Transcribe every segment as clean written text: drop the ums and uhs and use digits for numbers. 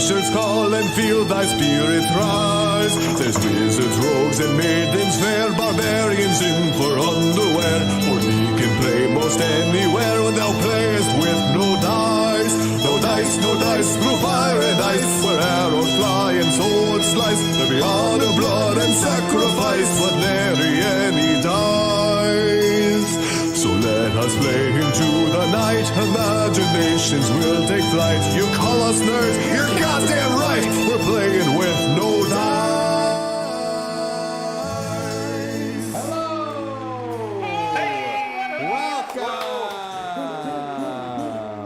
adventures call and feel thy spirit rise. There's wizards, rogues, and maidens fair, barbarians in for underwear. For thee can play most anywhere when thou playest with no dice. No dice, no dice, through fire and ice, where arrows fly and swords slice. There be honor, blood, and sacrifice, but nary any dice. So let us play into the night, imaginations will take flight. You call us nerds, you're goddamn right, we're playing with no dice. Hello! Hey!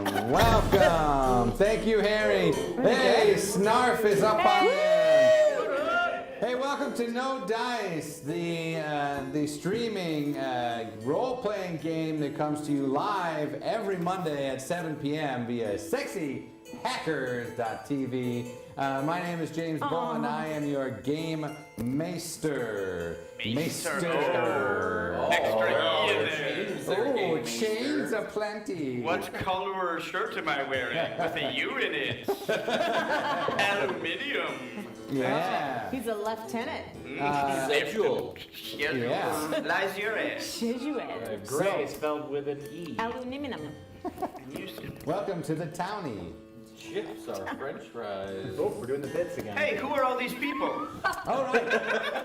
Welcome! Welcome! Thank you, Harry. Hey, Snarf is up on there. Hey, welcome to No Dice, the streaming role-playing game that comes to you live every Monday at 7 p.m. via Cecaelia.tv. My name is James Bowen. I am your game maester. Oh, chains aplenty. What color shirt am I wearing with a U in it? Aluminium. Yeah. He's a lieutenant. Schedule. Yeah. Jesuit. Gray is spelled with an E. Aluminum. Welcome to the townie. Chips are French fries. Oh, we're doing the bits again. Hey, who are all these people? All right,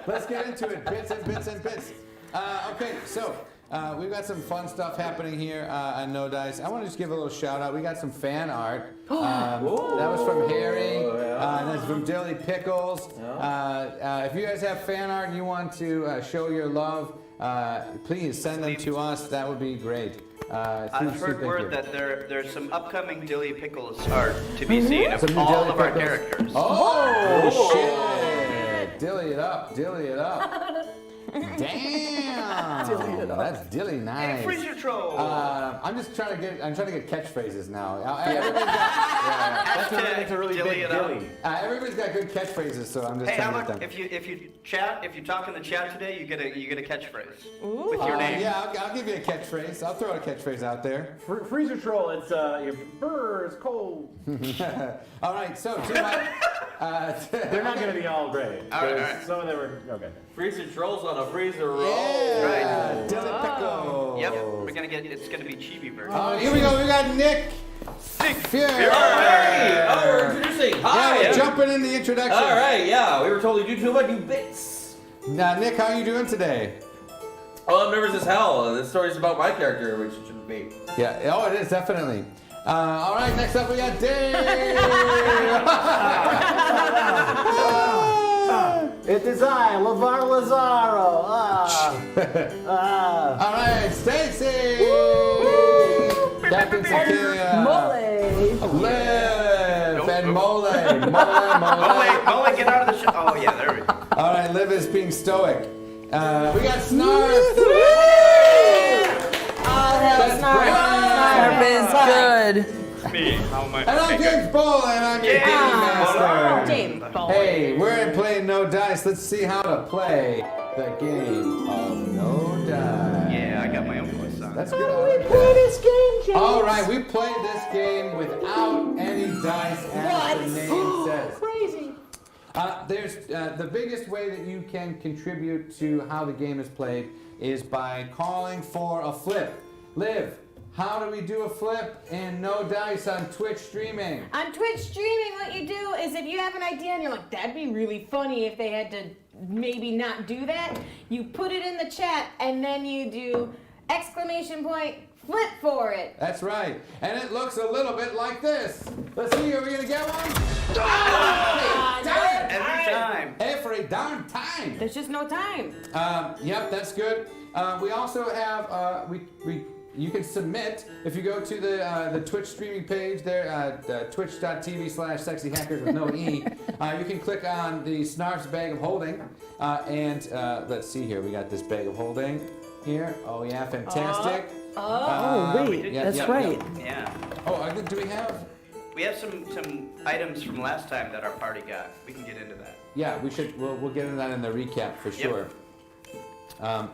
let's get into it. Bits and bits and bits. Okay, so we've got some fun stuff happening here on No Dice. I want to just give a little shout out. We got some fan art. That was from Harry. And that's from Dilly Pickles. If you guys have fan art and you want to show your love, please send them to us. That would be great. I've heard word that there's some upcoming Dilly Pickles art to be seen of all of our characters. Oh, shit! Dilly it up, dilly it up. Damn! That's dilly nice. Hey, freezer troll! I'm trying to get catchphrases now. That's a really big dilly. Everybody's got good catchphrases, so I'm just Hey, trying to get them. if you talk in the chat today, you get a catchforce with your name. Yeah, I'll give you a catchphrase. I'll throw a catchphrase out there. Freezer troll, it's your burr is cold. All right, so They're not going to be all great. All right. Some of them are okay. Freezer trolls on a freezer roll. Yeah, Right. Dilly Pickle. Yep, it's gonna be chibi version. Here we go. We got Nick. Fury. Hey! Oh, we're introducing. Hi! Yeah, we're jumping in the introduction. All right, yeah, we were told to do too much new bits. Now, Nick, how are you doing today? Oh, I'm nervous as hell. This story's about my character, which it shouldn't be. Yeah, oh, it is, definitely. All right, next up we got Dave. It is I, LeVar Lazaro. All right, Stacy. Captain Cecaelia. Liv and Mole. Mole, get out of the show. Oh yeah, there we go. All right, Liv is being stoic. We got Snarf. Snarf is good. Me, how much? And I'm James Bowl, and I'm your game master. James Bowl. Hey, we're playing No Dice. Let's see how to play the game of No Dice. Yeah, I got my own voice on. That's good. We play this game, James. All right, we played this game without any dice, as the name says. Crazy. There's the biggest way that you can contribute to how the game is played is by calling for a flip. Liv, how do we do a flip in No Dice on Twitch streaming? On Twitch streaming, what you do is if you have an idea and you're like, that'd be really funny if they had to maybe not do that, you put it in the chat and then you do ! Flip for it. That's right. And it looks a little bit like this. Let's see, are we going to get one? Every time. Every darn time. There's just no time. Yep, that's good. We also have, you can submit, if you go to the Twitch streaming page there, twitch.tv/sexyhackers with no E, you can click on the Snarf's bag of holding, and let's see here, we got this bag of holding here. Oh yeah, fantastic. Wait, that's right. Yeah. Oh, do we have? We have some items from last time that our party got. We can get into that. Yeah, we should. We'll get into that in the recap for sure. Oh,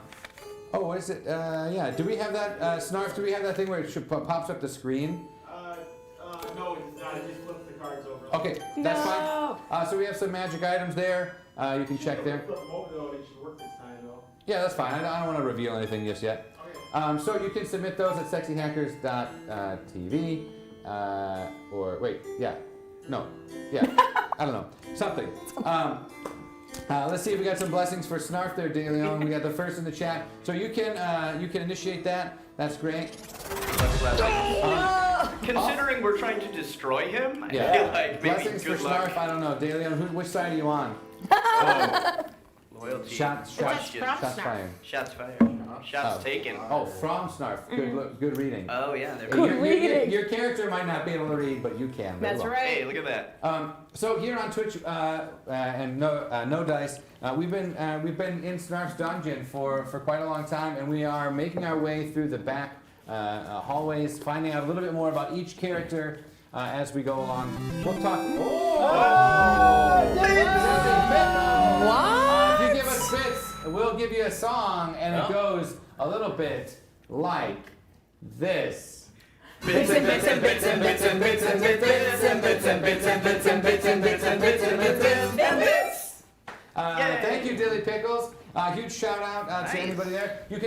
what is it? Yeah. Do we have that, Snarf? Do we have that thing where it pops up the screen? No, it's not. It just flips the cards over Okay, that's fine. So we have some magic items there. You can check there. Yeah, that's fine. I don't want to reveal anything just yet. So you can submit those at sexyhackers.tv. Or wait, yeah. No. Yeah. I don't know. Something. Let's see if we got some blessings for Snarf there, DeLeon. We got the first in the chat. So you can initiate that. That's great. Considering we're trying to destroy him, I Yeah. feel like maybe Blessings for good luck. Snarf. I don't know. DeLeon, which side are you on? Loyalty. Shots Question. fired. Shots fired. Shots taken. Oh, from Snarf. Good reading. Oh yeah. There Your- we go. your character might not be able to read, but you can. very That's well. right. Hey, look at that. So here on Twitch and No Dice, we've been in Snarf's dungeon for quite a long time, and we are making our way through the back hallways, finding out a little bit more about each character as we go along. We'll talk. If you give us bits, we'll give you a song, and it goes a little bit like this. Bits and bits and bits and bits and bits and bits and bits and bits and bits and bits and bits and bits and bits and bits and bits. Thank you, Dilly Pickles. Huge shout out Nice. to anybody there. You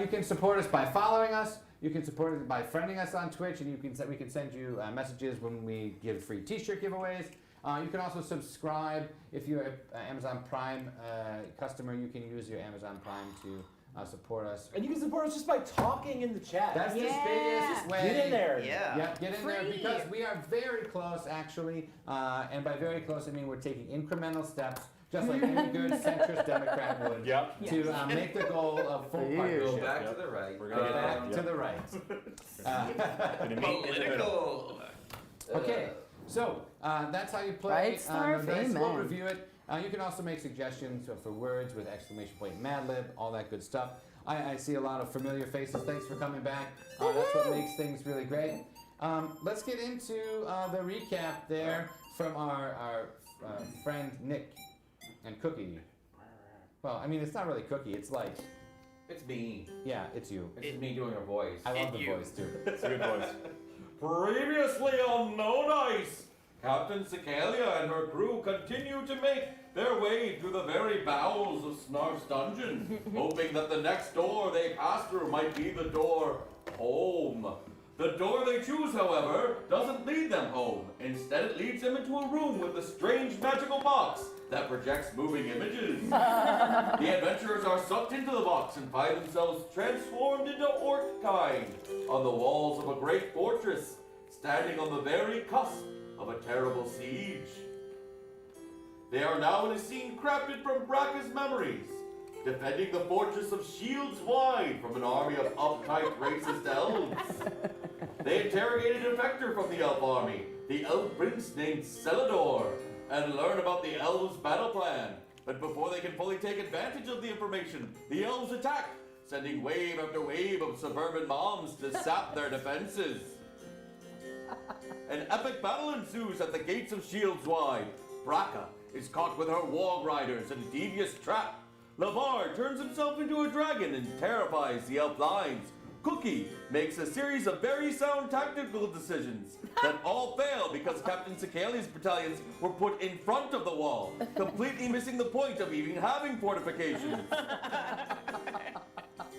can support us by following us. You can support us by friending us on Twitch, and we can send you messages when we give free T-shirt giveaways. You can also subscribe if you're an Amazon Prime customer. You can use your Amazon Prime to support us. And you can support us just by talking in the chat. That's the biggest way. Get in there. Yeah. Yeah, get in there Free. because we are very close, actually. And by very close, I mean we're taking incremental steps, just like any good centrist Democrat would, to make the goal of full Go partnership. back to the right. Go back to the right. Political. Okay, so that's how you play. Right, Snarf? No Dice. We'll Amen. review it. You can also make suggestions for words with exclamation point, Mad Lib, all that good stuff. I see a lot of familiar faces. Thanks for coming back. That's what makes things really great. Let's get into the recap there from our friend Nick and Cookie. Well, I mean, it's not really Cookie. It's like, It's me. yeah, it's you. It's me doing a voice. I love the you. voice too. It's a good voice. Previously on No Dice, Captain Cecaelia and her crew continue to make their way through the very bowels of Snarf's dungeon, hoping that the next door they pass through might be the door home. The door they choose, however, doesn't lead them home. Instead, it leads them into a room with a strange magical box that projects moving images. The adventurers are sucked into the box and find themselves transformed into orc kind on the walls of a great fortress, standing on the very cusp of a terrible siege. They are now in a scene crafted from Bracca's memories, defending the fortress of Shields Wide from an army of uptight racist elves. They interrogate a defector from the elf army, the elf prince named Celador, and learn about the elves' battle plan. But before they can fully take advantage of the information, the elves attack, sending wave after wave of suburban moms to sap their defenses. An epic battle ensues at the gates of Shields Wide. Bracca is caught with her warg riders in a devious trap. Lavar turns himself into a dragon and terrifies the elf lines. Cookie makes a series of very sound tactical decisions that all fail because Captain Cecaelia's battalions were put in front of the wall, completely missing the point of even having fortifications.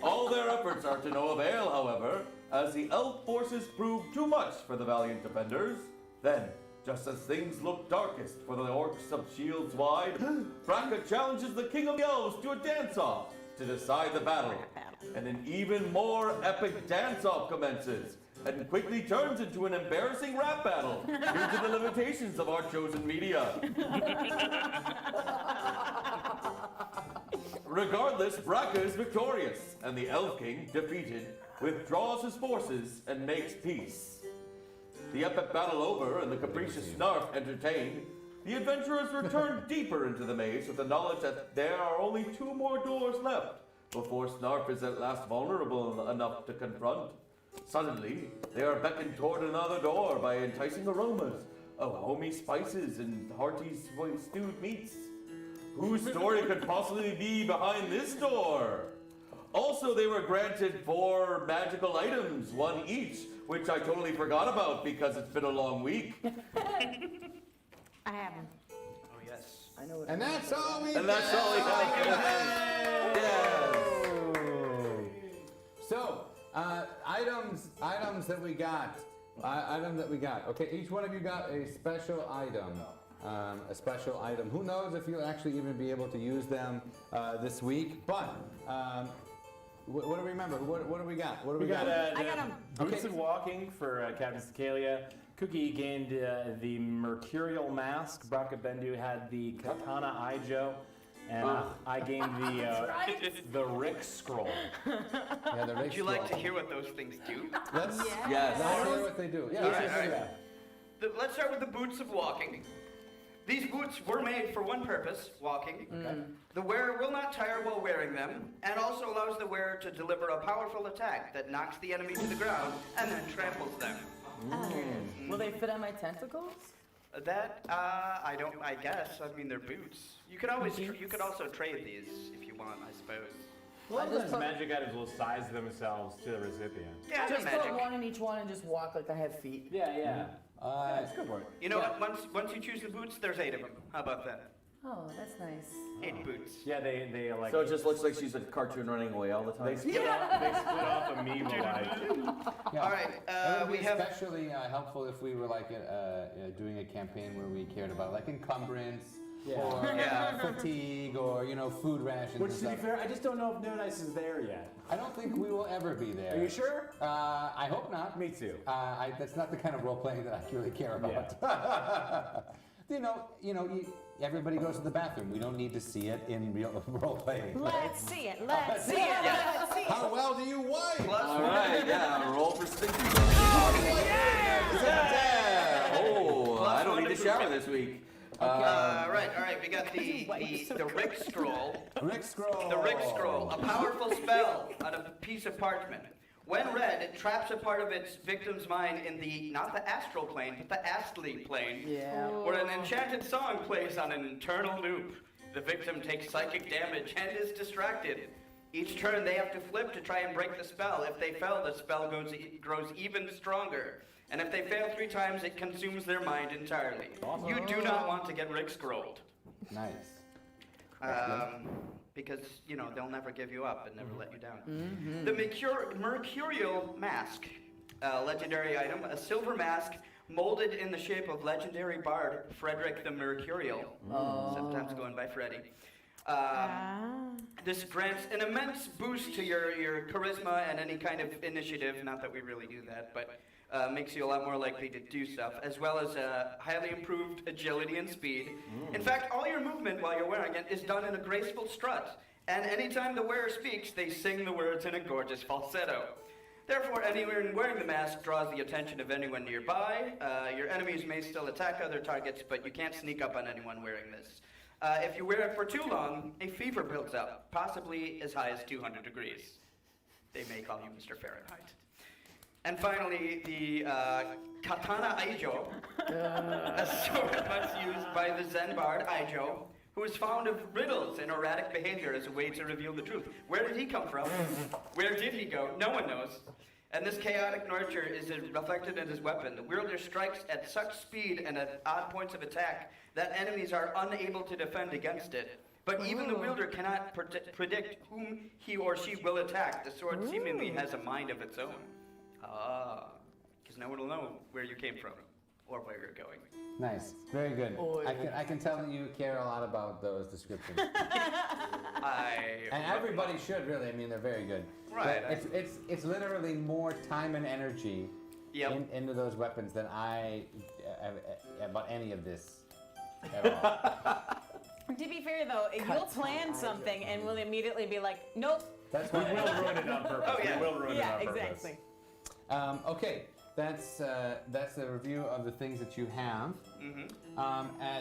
All their efforts are to no avail, however, as the elf forces prove too much for the valiant defenders. Then, just as things look darkest for the orcs of Shields Wide, Bracca challenges the King of the Elves to a dance-off to decide the battle. And an even more epic dance-off commences, and quickly turns into an embarrassing rap battle due to the limitations of our chosen media. Regardless, Bracca is victorious, and the Elf King, defeated, withdraws his forces and makes peace. The epic battle over and the capricious Snarf entertained, the adventurers return deeper into the maze with the knowledge that there are only 2 more doors left before Snarf is at last vulnerable enough to confront. Suddenly, they are beckoned toward another door by enticing aromas of homey spices and hearty stewed meats. Whose story could possibly be behind this door? Also, they were granted 4 magical items, 1 each, which I totally forgot about because it's been a long week. I have them. Oh, yes. I know what And that's all we And that's all we got. So, items that we got. Okay, each one of you got a special item. Who knows if you'll actually even be able to use them this week? But what do we remember? What do we got? What do we got? I got 'em. Boots of Walking for Captain Cecaelia. Cookie gained the Mercurial Mask. Braka Bendu had the Katana Ijo. And I gained the Rick Scroll. Yeah, the Would you like to hear what those things do? Let's Yes. hear what they do. Yeah, All right. Let's start with the Boots of Walking. These boots were made for one purpose, walking. Okay. The wearer will not tire while wearing them, and also allows the wearer to deliver a powerful attack that knocks the enemy to the ground and then tramples them. Will they fit on my tentacles? That I guess. I mean, they're boots. You could always you could also trade these if you want, I suppose. A lot of times magic items will size themselves to the recipient. Yeah, Just magic. put one in each one and just walk like I have feet. Yeah. That's good work. You know what? Once you choose the boots, there's 8 of them. How about that? Oh, that's nice. 8 boots. Yeah, they like. So it just looks like she's a cartoon running away all the time. They split off amiibo life. Yeah. All right, It would we be have. especially helpful if we were like doing a campaign where we cared about like encumbrance or fatigue or food rations. Which, and to be stuff. fair, I just don't know if No Dice is there yet. I don't think we will ever be there. Are you sure? I hope not. Me too. That's not the kind of role playing that I really care about. Everybody goes to the bathroom. We don't need to see it in real role playing. Let's see it. Let's see it. Let's see it. How well do you wipe? All right, yeah, roll for stinky. Oh, I don't need to shower this week. All right. We got the Rick Scroll. Rick Scroll. The Rick Scroll, a powerful spell on a piece of parchment. When read, it traps a part of its victim's mind in not the astral plane, but the astly plane, where an enchanted song plays on an internal loop. The victim takes psychic damage and is distracted. Each turn they have to flip to try and break the spell. If they fail, the spell grows even stronger. And if they fail 3 times, it consumes their mind entirely. Awesome. You do not want to get Rick Scrolled. Nice. Because, they'll never give you up and never let you down. The Mercurial Mask, a legendary item, a silver mask molded in the shape of legendary bard Frederick the Mercurial, sometimes going by Freddy. This grants an immense boost to your charisma and any kind of initiative, not that we really do that, but makes you a lot more likely to do stuff, as well as highly improved agility and speed. In fact, all your movement while you're wearing it is done in a graceful strut, and anytime the wearer speaks, they sing the words in a gorgeous falsetto. Therefore, anyone wearing the mask draws the attention of anyone nearby. Your enemies may still attack other targets, but you can't sneak up on anyone wearing this. If you wear it for too long, a fever builds up, possibly as high as 200 degrees. They may call you Mr. Fahrenheit. And finally, the Katana Ijo, a sword once used by the Zen bard Ijo, who is fond of riddles and erratic behavior as a way to reveal the truth. Where did he come from? Where did he go? No one knows. And this chaotic nature is reflected in his weapon. The wielder strikes at such speed and at odd points of attack that enemies are unable to defend against it. But even the wielder cannot predict whom he or she will attack. The sword seemingly has a mind of its own. Because no one will know where you came from or where you're going. Nice, very good. I can tell that you care a lot about those descriptions. And everybody should really. I mean, they're very good. Right. But it's literally more time and energy into those weapons than I about any of this at all. To be fair, though, you'll plan something and we'll immediately be like, nope. That's why We will ruin it on purpose. Oh, yeah. We will ruin it on purpose. Exactly. Okay, that's the review of the things that you have.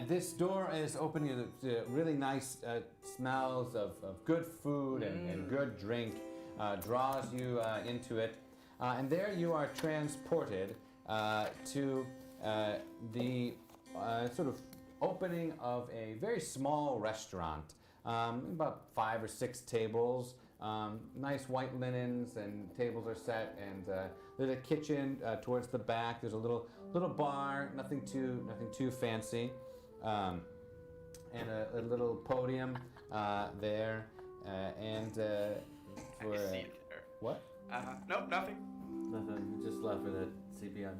This door is opening to really nice smells of good food and good drink. Draws you into it, and there you are transported to the sort of opening of a very small restaurant. About 5 or 6 tables. Nice white linens and tables are set, and there's a kitchen towards the back. There's a little bar, nothing too fancy. and a little podium there, and for I see it there. what? Nope, nothing. Nothing. Just left with it. CBN.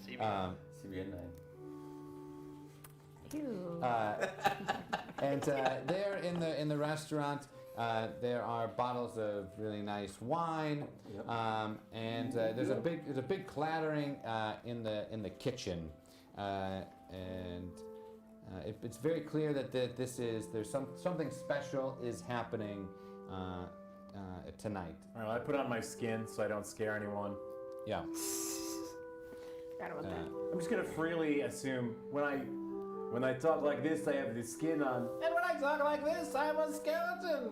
CBN 9. Ew. And there in the restaurant, there are bottles of really nice wine, Yep. and there's a big clattering in the kitchen, and it's very clear that there's something special is happening tonight. All right, I put on my skin so I don't scare anyone. Yeah. Forgot about that. I'm just gonna freely assume when I talk like this, I have the skin on, and when I talk like this, I'm a skeleton.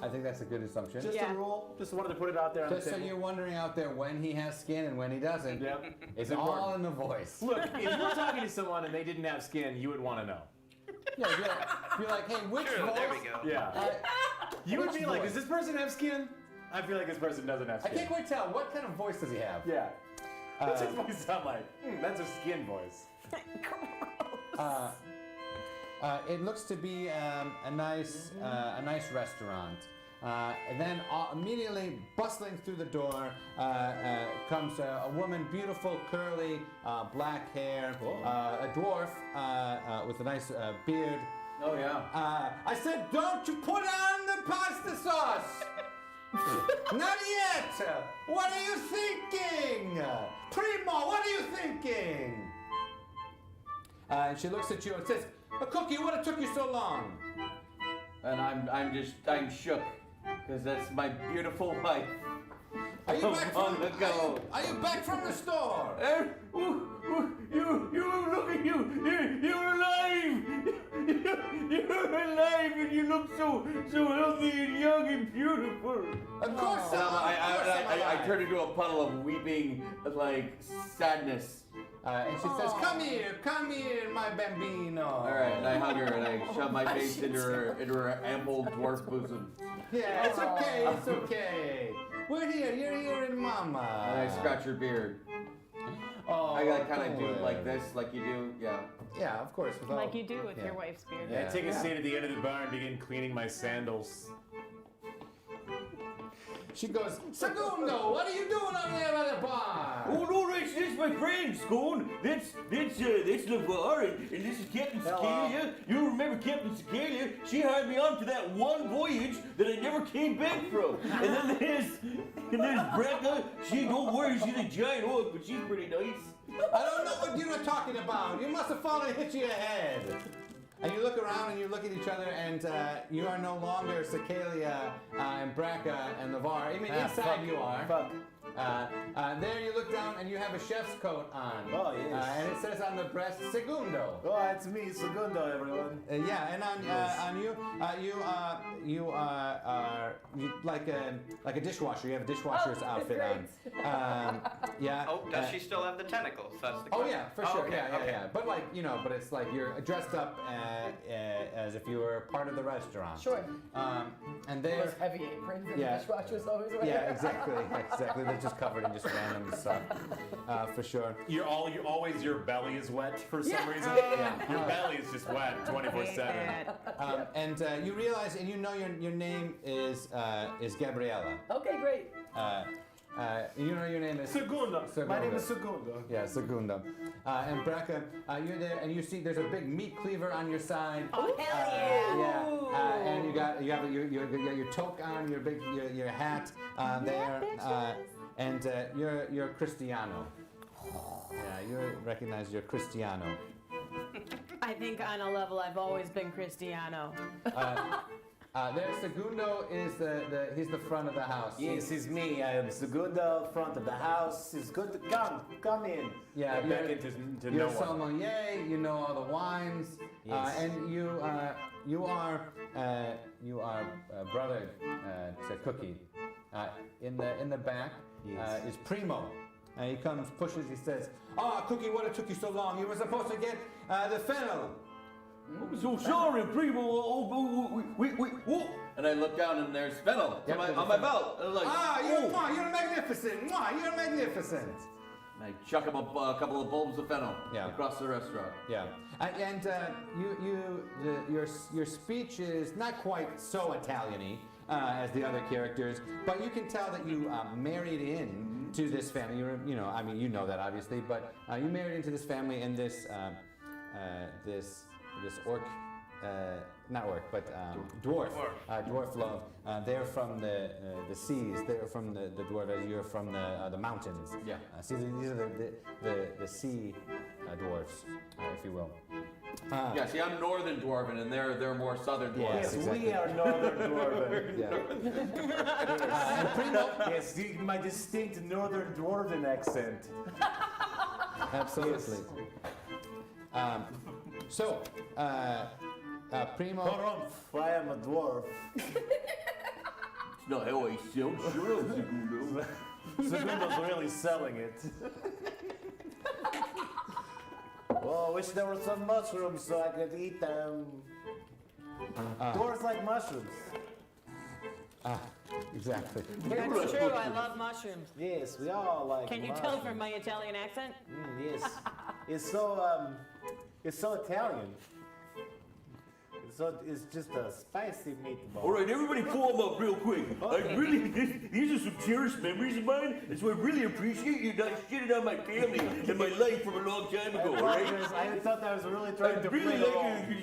I think that's a good assumption. Just Yeah. a rule. Just wanted to put it out there on Just the so table. you're wondering out there when he has skin and when he doesn't. Yep. It's It's all important. in the voice. Look, if you were talking to someone and they didn't have skin, you would want to know. Yeah, you're like, hey, which True, voice? there we go. Yeah. You would Which be like, voice? does this person have skin? I feel like this person doesn't have I skin. can't quite tell. What kind of voice does he have? Yeah. What's his voice sound like? That's a skin voice. It looks to be a nice restaurant. And then immediately bustling through the door comes a woman, beautiful, curly, black hair, a dwarf with a nice beard. Oh yeah. I said, don't you put on the pasta sauce! Not yet! What are you thinking? Primo, what are you thinking? And she looks at you and says, Cookie, what it took you so long? And I'm shook because that's my beautiful wife. Are you back from Long ago. Are you back from the store? You look at you. You're alive. You're alive, and you look so healthy and young and beautiful. Of course, And I alive. turn into a puddle of weeping, like sadness. And she says, come here, my bambino. All right, and I hug her and I shove my face into her ample dwarf bosom. Yeah, it's okay, it's okay. We're here, you're here in Mama. And I scratch her beard. Oh, I kind of do good. it like this, like you do, yeah. Yeah, of course. with all- Like you do with yeah. your wife's beard. I take a Yeah. seat at the end of the bar and begin cleaning my sandals. She goes, Segundo, what are you doing over there by the bar? Oh no, that's my friend, Scone. That's LeVar, and this is Captain Cecaelia. You remember Captain Cecaelia? She hired me on to that one voyage that I never came back from. And then there's Brecca. She, don't worry, she's a giant hog, but she's pretty nice. I don't know what you were talking about. You must have fallen and hit your head. And you look around and you look at each other, and you are no longer Cecaelia and Braca and LeVar. I mean, inside you are. Fuck. There you look down and you have a chef's coat on. Oh, yes. And it says on the breast, Segundo. Oh, it's me, Segundo, everyone. Yeah, and on you are like a dishwasher. You have a dishwasher's outfit on. Yeah. Oh, does she still have the tentacles? That's the Oh question. yeah, for sure. Okay, yeah. okay. But like but it's like you're dressed up as if you were part of the restaurant. Sure. And Those there's heavy aprons and Yeah. dishwashers always wear. yeah, exactly. They're just covered in just random stuff, for sure. Your belly is wet for some reason. Yeah. Your belly is just wet 24/7. And you realize, and you know your name is Gabriella. Okay, great. You know your name is Segundo. My name is Segundo. Yeah, Segundo. And Braca, you're there, and you see there's a big meat cleaver on your side. Oh, hell yeah. And you got your toque on, your hat there, and you're Cristiano. Yeah, you recognize you're Cristiano. I think on a level I've always been Cristiano. There, Segundo is he's the front of the house. Yes, it's me. I am Segundo, front of the house. It's good to come in. Yeah, I you're, beckon to you're no one. sommelier. You know all the wines, Yes. and you are brother to Cookie. In the back Yes. is Primo. And he comes, pushes. He says, Cookie, what it took you so long? You were supposed to get the fennel." I'm so sorry, Primo. Oh. And I look down and there's fennel Yep, on there's my fennel. belt. And I'm like, You're magnificent. You're magnificent. I chuck him a couple of bulbs of fennel across the restaurant. Yeah, and your speech is not quite so Italian-y as the other characters, but you can tell that you married in to this family. You know that obviously, but you married into this family, and this orc. Not orc, but dwarf. Dwarf love. They're from the seas. They're from the dwarf. As you're from the mountains. Yeah. See, these are the sea dwarfs, if you will. Yeah. See, I'm northern dwarven, and they're more southern dwarven. Yes, exactly. we are northern dwarven. And Primo. Yes, my distinct northern dwarven accent. Absolutely. Primo. Harumph, I am a dwarf. It's not how I sound, sure, Segundo. Segundo's really selling it. Oh, I wish there were some mushrooms so I could eat them. Dwarves like mushrooms. Exactly. That's true. I love mushrooms. Yes, we all like Can you mushrooms. tell from my Italian accent? Yes. It's so Italian. It's just a spicy meatball. All right, everybody pull them up real quick. These are some cherished memories of mine, and so I really appreciate you not shitting on my family and my life from a long time ago, all right? I thought I was really trying I to really play along. like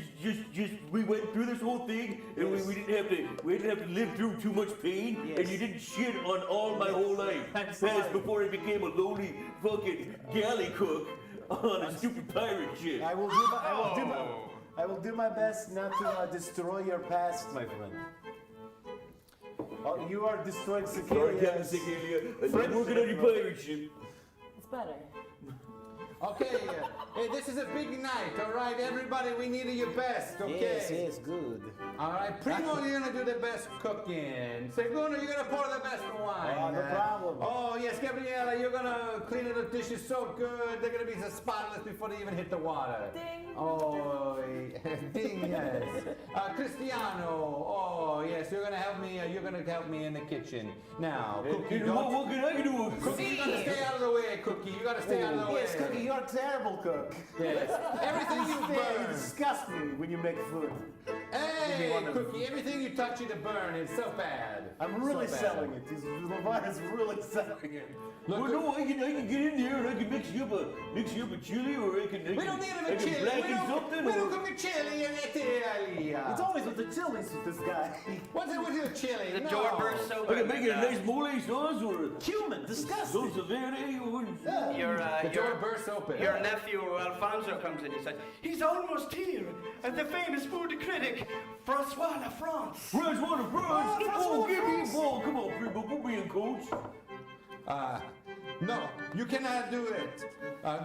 it. We went through this whole thing, and we didn't have to live through too much pain, Yes. and you didn't shit on all my whole life. I'm sorry. That's before I became a lowly fucking galley cook on a stupid pirate ship. I will do my best not to destroy your past, my friend. Oh, you are destroying Sorry, Captain Cecaelia. Cecaelia. I'm working on your pirate ship. It's better. Okay, hey, this is a big night, all right? Everybody, we need your best, okay? Yes, good. All right, Primo, you're gonna do the best cooking. Segundo, you're gonna pour the best wine. Oh, no problem. Oh, yes, Gabriella, you're gonna clean the dishes so good. They're gonna be so spotless before they even hit the water. Ding. Oh, ding, yes. Cristiano, oh, yes, you're gonna help me. You're gonna help me in the kitchen. Now, Cookie, What can I do? Cookie, you gotta stay out of the way, Cookie. You gotta stay out of the way. Yes, Cookie, you're a terrible cook. Yes. Everything you You burn. disgust me when you make food. Hey, one of- Cookie, everything you touch to burn is so bad. I'm really So bad. selling it. Lamar is really selling it. Look, Well, no, I can get in there and I can mix you up a chili, or I can. we don't need I a can chili. blacken something. We or- don't cook a chili in Italia. It's always with the chilies with this guy. What's it with your chili? The No. door bursts I open. can make it a nice mole sauce or a Cumin, disgusting. salsa verde or. The door bursts open. Your nephew Alfonso comes in. He says, "He's almost here." And the famous food critic, Francois Lafrance. Fresh water, fresh. Oh, give me a ball. Come on, Primo, put me in, coach. No, you cannot do it.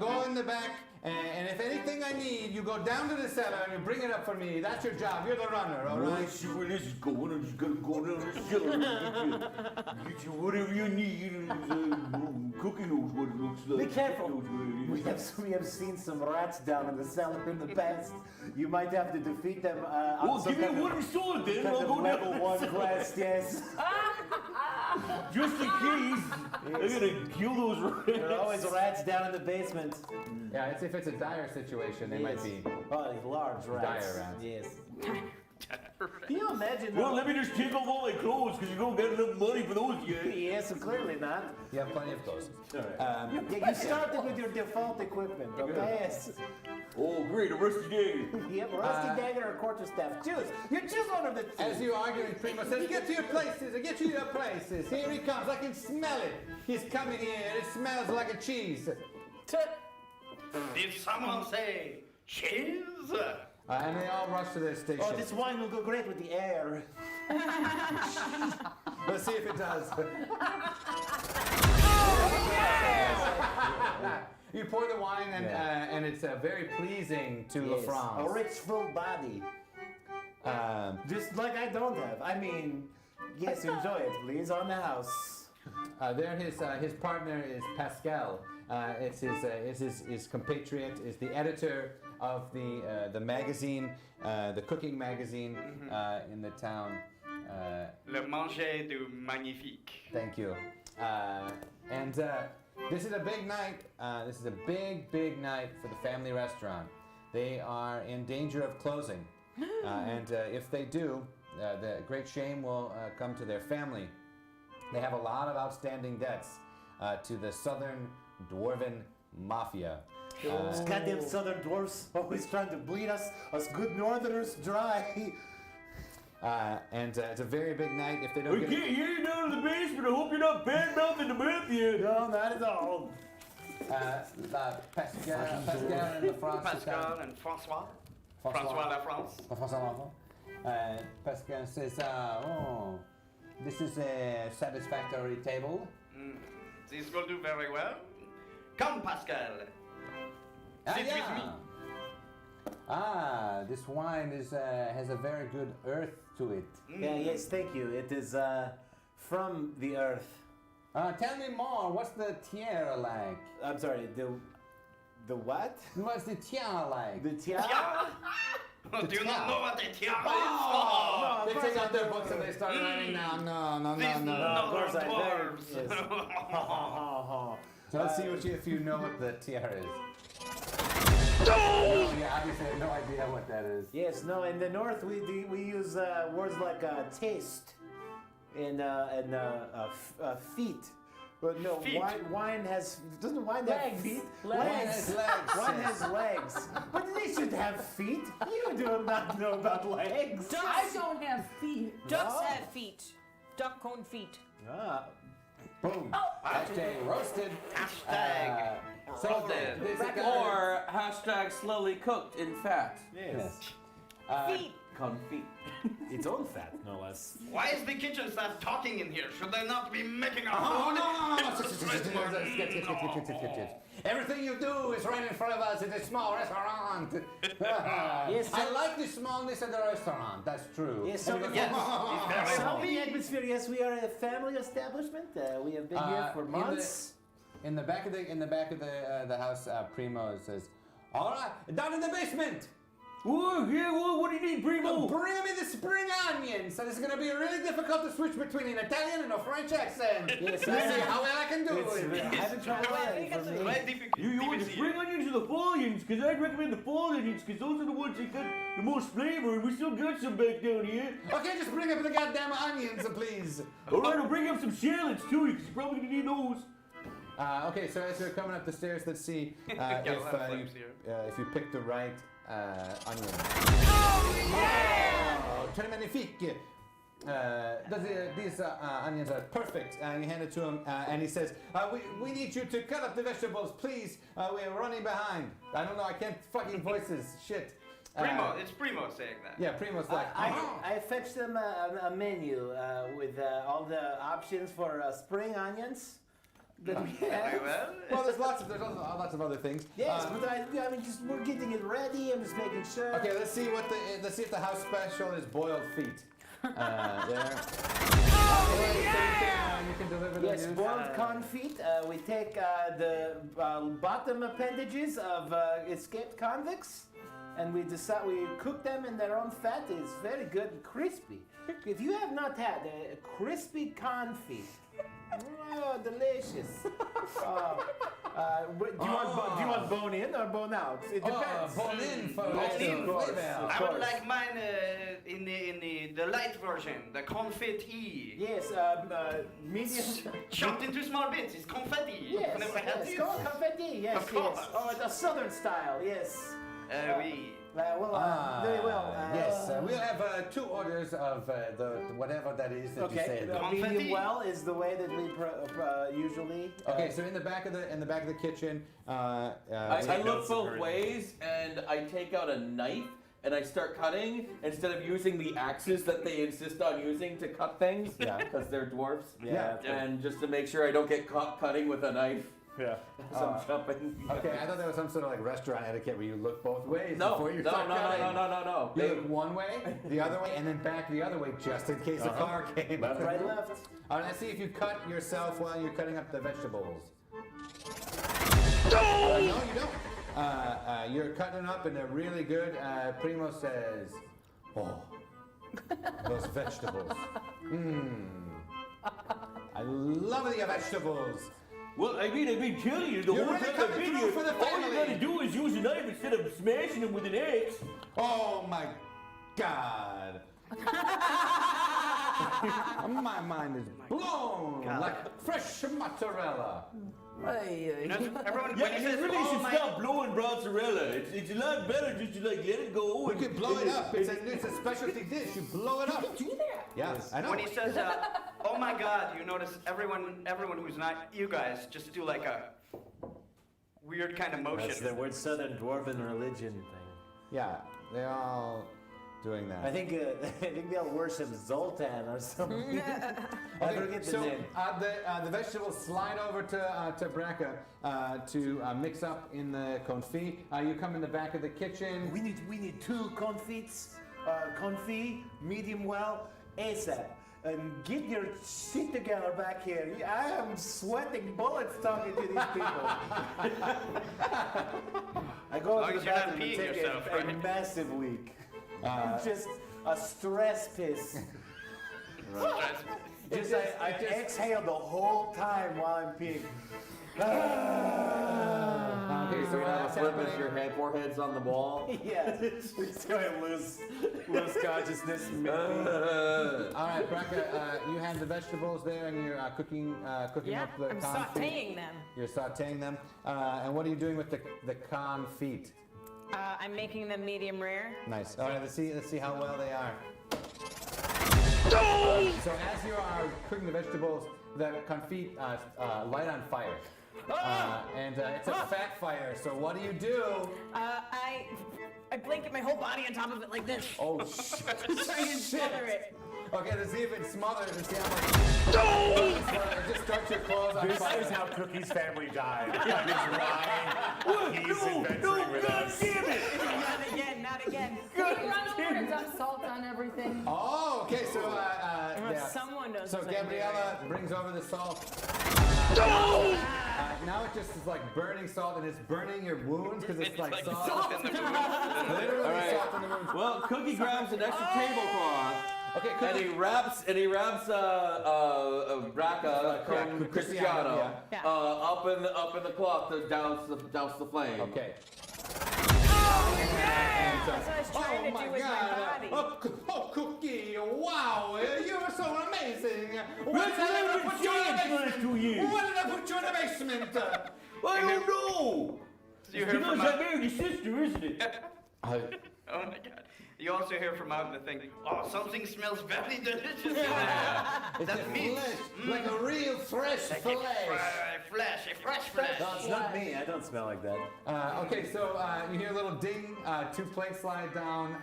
Go in the back, and if anything I need, you go down to the cellar and you bring it up for me. That's your job. You're the runner, all I right? see where this is going. I'm just gonna go down the cellar and get you whatever you need. Cookie knows what it looks like. Be careful. Knows what it We is. have seen some rats down in the cellar in the past. You might have to defeat them on Well, some give me kind a of, wooden sword then, and kind I'll of go level down. 1 quest, yes. Just in case, I'm gonna kill those There are always rats. rats down in the basement. Yeah, if it's a dire situation, they might be. Oh, large rats. Dire rats. Yes. Can you imagine? Well, let me just take off all my clothes, because you don't get enough money for those yet. Yes, clearly not. You have plenty of clothes. Yeah, you started with your default equipment, okay? Yes. Oh, great, a rusty dagger. Yep, rusty dagger or quarterstaff. Choose. You choose one of the two. As you arguing, Primo says, "Get to your places, get to your places." Here he comes. I can smell it. He's coming here. It smells like a cheese. Did someone say cheese? And they all rush to their station. Oh, this wine will go great with the air. Let's see if it does. You pour the wine, and it's very pleasing to Yes. Lafrance. A rich, full body. Just like I don't have. I mean, yes, enjoy it, please, on the house. There, his partner is Pascal. It's his compatriot. Is the editor of the magazine, the cooking magazine in the town. Le manger du magnifique. Thank you. And This is a big night. This is a big night for the family restaurant. They are in danger of closing. And if they do, the great shame will come to their family. They have a lot of outstanding debts to the Southern Dwarven Mafia. Those goddamn southern dwarfs always trying to bleed us good northerners dry. And it's a very big night if they don't I get can't hear you down in the basement. I hope you're not bad-mouthing the mafia. No, not at all. Pascal and the France. Pascal and François. François La France. Pascal says, oh, this is a satisfactory table. This will do very well. Come, Pascal. Sit with me. This wine has a very good earth to it. Yeah, yes, thank you. It is from the earth. Tell me more. What's the tiara like? I'm sorry, the what? What's the tiara like? The tiara? Do you not know what a tiara is? Oh, they take out their books and they start writing down. No. These northern I dwarves. So let's see if you know what the tiara is. No, yeah, obviously I have no idea what that is. Yes, no, in the north we use words like taste and feet. But no, Feet. wine doesn't wine have Legs. feet? Legs. Wine has legs. But they should have feet. You do not know about legs. I don't have feet. Ducks No? have feet. Duck-corn feet. Ah. Boom. Hashtag roasted. Hashtag. So Roasted. this is Or hashtag slowly cooked in fat. Yes. Feet. Confit. Its own fat, no less. Why is the kitchen staff talking in here? Should they not be making our Oh, food? no. Everything you do is right in front of us. It's a small restaurant. Yes, I like the smallness of the restaurant. That's true. Yes, so Yes, it's very so in the homey. atmosphere, yes, we are a family establishment. We have been here for months. In the back of the house, Primo says, "All right, down in the basement. What do you need, Primo? Bring me the spring onions. So this is going to be really difficult to switch between an Italian and a French accent. Yes, Let's see how well I can do it." I haven't tried that for me. Very difficult. You want the spring onions or the fall onions? Because I'd recommend the fall onions, because those are the ones that got the most flavor, and we still got some back down here. Okay, just bring up the goddamn onions, please. Alright, I'll bring up some shallots too, because you're probably gonna need those. Okay, so as we're coming up the stairs, let's see Got a lot of flames here. if you pick the right onion. Très magnifique. These onions are perfect. You hand it to him, and he says, we need you to cut up the vegetables, please. We're running behind. I don't know, I can't fucking voices. Shit. Primo, it's Primo saying that. Yeah, Primo's like, I fetched them a menu with all the options for spring onions that we Very have. well. well, there's lots of other things. Yes, but I mean, just we're getting it ready. I'm just making sure. Okay, let's see if the house special is boiled feet. There. You can deliver the Yes, news. boiled confit. We take the bottom appendages of escaped convicts, and we cook them in their own fat. It's very good and crispy. If you have not had a crispy confit, oh, delicious. Do you want bone in or bone out? It depends. Bone in for Bone extra in, flavor. I would like mine in the light version, the confetti. Yes, medium. Chopped into small bits. It's confetti. Yes, Never had yes, this. confetti. Yes, Of course. yes. Oh, the southern style. Yes. Oui. Very well. Yes, we'll have 2 orders of the whatever that is that you Okay. said. Confetti. Medium well is the way that we usually. Okay, so in the back of the kitchen, I look notes of both her. ways and I take out a knife and I start cutting instead of using the axes that they insist on using to cut things. Yeah. Because they're dwarfs. Yeah. And just to make sure I don't get caught cutting with a knife Yeah. as I'm jumping. Okay, I thought there was some sort of like restaurant etiquette where you look both ways No, before you no, start cutting. no. You look one way, the other way, and then back the other way just in case a car came. Right, left. All right, let's see if you cut yourself while you're cutting up the vegetables. No, you don't. You're cutting up and they're really good. Primo says, "Oh, those vegetables. Mmm. I love the vegetables. Well, I've been telling you the You're whole really time I've coming been through here. for the All you family. gotta do is use a knife instead of smashing them with an axe. Oh my God. My mind is blown like fresh mozzarella. Everyone, Yeah, when he you says, really "Oh should my," stop blowing mozzarella. It's a lot better just to like let it go. We can blow it up. It's a specialty dish. You blow it up. Do that. Yes, I know. when he says, "Oh my God," you notice everyone who's not you guys just do like a weird kind of motion. That's the word Southern Dwarven religion thing. Yeah, they're all doing that. I think they all worship Zoltan or something. I forget the so name. the vegetables slide over to Braca to mix up in the confit. You come in the back of the kitchen. We need 2 confits, confit, medium well, ASAP. And get your shit together back here. I am sweating bullets talking to these people. I go long to as the you're not bathroom and peeing take yourself, a right? massive leak. Just a stress piss. Just I exhale the whole time while I'm peeing. Okay, so what's Flip happening? as your forehead's on the wall. Yeah, it's going to lose consciousness. All right, Braca, you have the vegetables there, and you're cooking Yeah, up the I'm confit. sauteing them. You're sauteing them. And what are you doing with the confit? I'm making them medium rare. Nice. All right, let's see how well they are. So as you are cooking the vegetables, the confit light on fire. And it's a fat fire, so what do? I blanket my whole body on top of it like this. Oh, shit. Trying to smother it. Okay, to see if it's smothered and see how much. Just start your clothes on This fire. is how Cookie's family died. He's adventuring with us. Not again. Can you run over and dump salt on everything? Oh, okay, so yeah. Someone knows. So what I'm doing. Gabriella brings over the salt. Now it just is like burning salt, and it's burning your wounds because it's like salt. Salt in the wound. Literally All right. salt in the wounds. Well, Cookie grabs an extra tablecloth. Okay, And he wraps Braca con Cristiano Yeah. up in the cloth to douse the flame. Okay. That's what I was trying to do with my body. Oh, Cookie! Wow, you are so amazing. Why That's what I've been saying for the last 2 years. Why did I put you in the basement? I don't know. So you It's hear because from I married your sister, isn't it? oh my God. You also hear from out in the thing, "Oh, something smells very delicious." It's That's a meat. flesh, like a real fresh Like flesh. fresh flesh. No, it's not me. I don't smell like that. Okay, so you hear a little ding. 2 plates slide down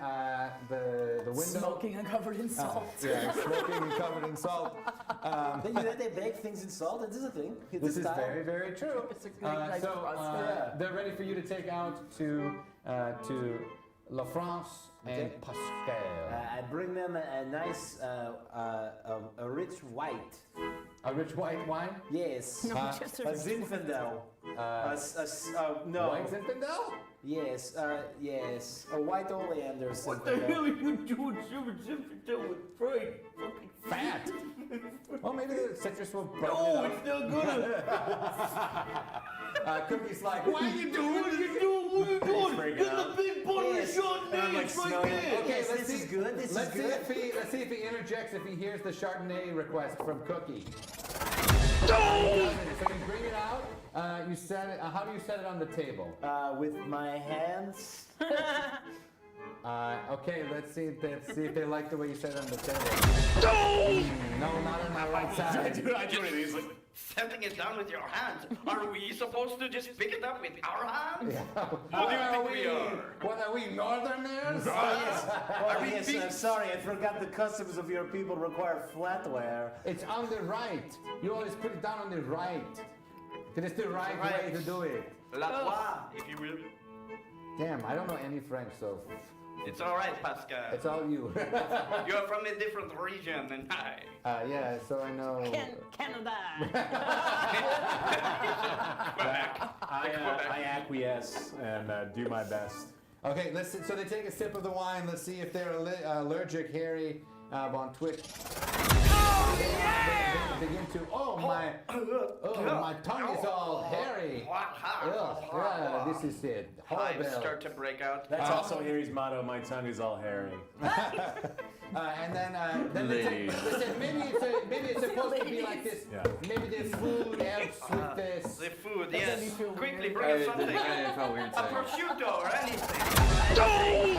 the window. Smoking and covered in salt. Yeah, smoking and covered in salt. They bake things in salt. This is a thing. It's This a is style. very, very true. It's a great nice So process. they're ready for you to take out to La France and Pascal. I bring them a nice, a rich white. A rich white wine? Yes. just a a rich Zinfandel. No. White Zinfandel? Yes. Yes. A white oleander What the Zinfandel. hell are you doing serving Zinfandel with fried fucking Fat. Well, maybe the citrus will brighten No, it it's not gonna. up. Cookie's like, why are you doing What are this? you doing? What are you doing? freaking Get out. the big bottle Yes. of Chardonnay. And I'm like It's right smelling- there. Okay, Yes, let's this see. is good, this is let's see good. let's see if he interjects. If he hears the Chardonnay request from Cookie. So you bring it out. You set it. How do you set it on the table? With my hands. Okay, let's see if they like the way you set it on the table. No, not on my right I side. do it. He's like, Setting it down with your hands. Are we supposed to just pick it up with our hands? What do you think we are? What are we, Northerners? Oh, yes, I'm sorry. I forgot the customs of your people require flatware. It's on the right. You always put it down on the right. Because it's the right way to do it. La trois, if you will. Damn, I don't know any French, so It's all right, Pascal. it's all you. You're from a different region than I. Yeah, so I know. Canada. I acquiesce and do my best. Okay, let's see. So they take a sip of the wine. Let's see if they're allergic, Harry, on Twitch. They begin to, my tongue is all hairy. This is it. Hives Horrible. start to break out. That's also Harry's motto, my tongue is all hairy. And then they said maybe it's supposed to be like this. Yeah. Maybe the food helps with this. The food, yes. Quickly bring us something. I felt weird A saying. prosciutto or anything.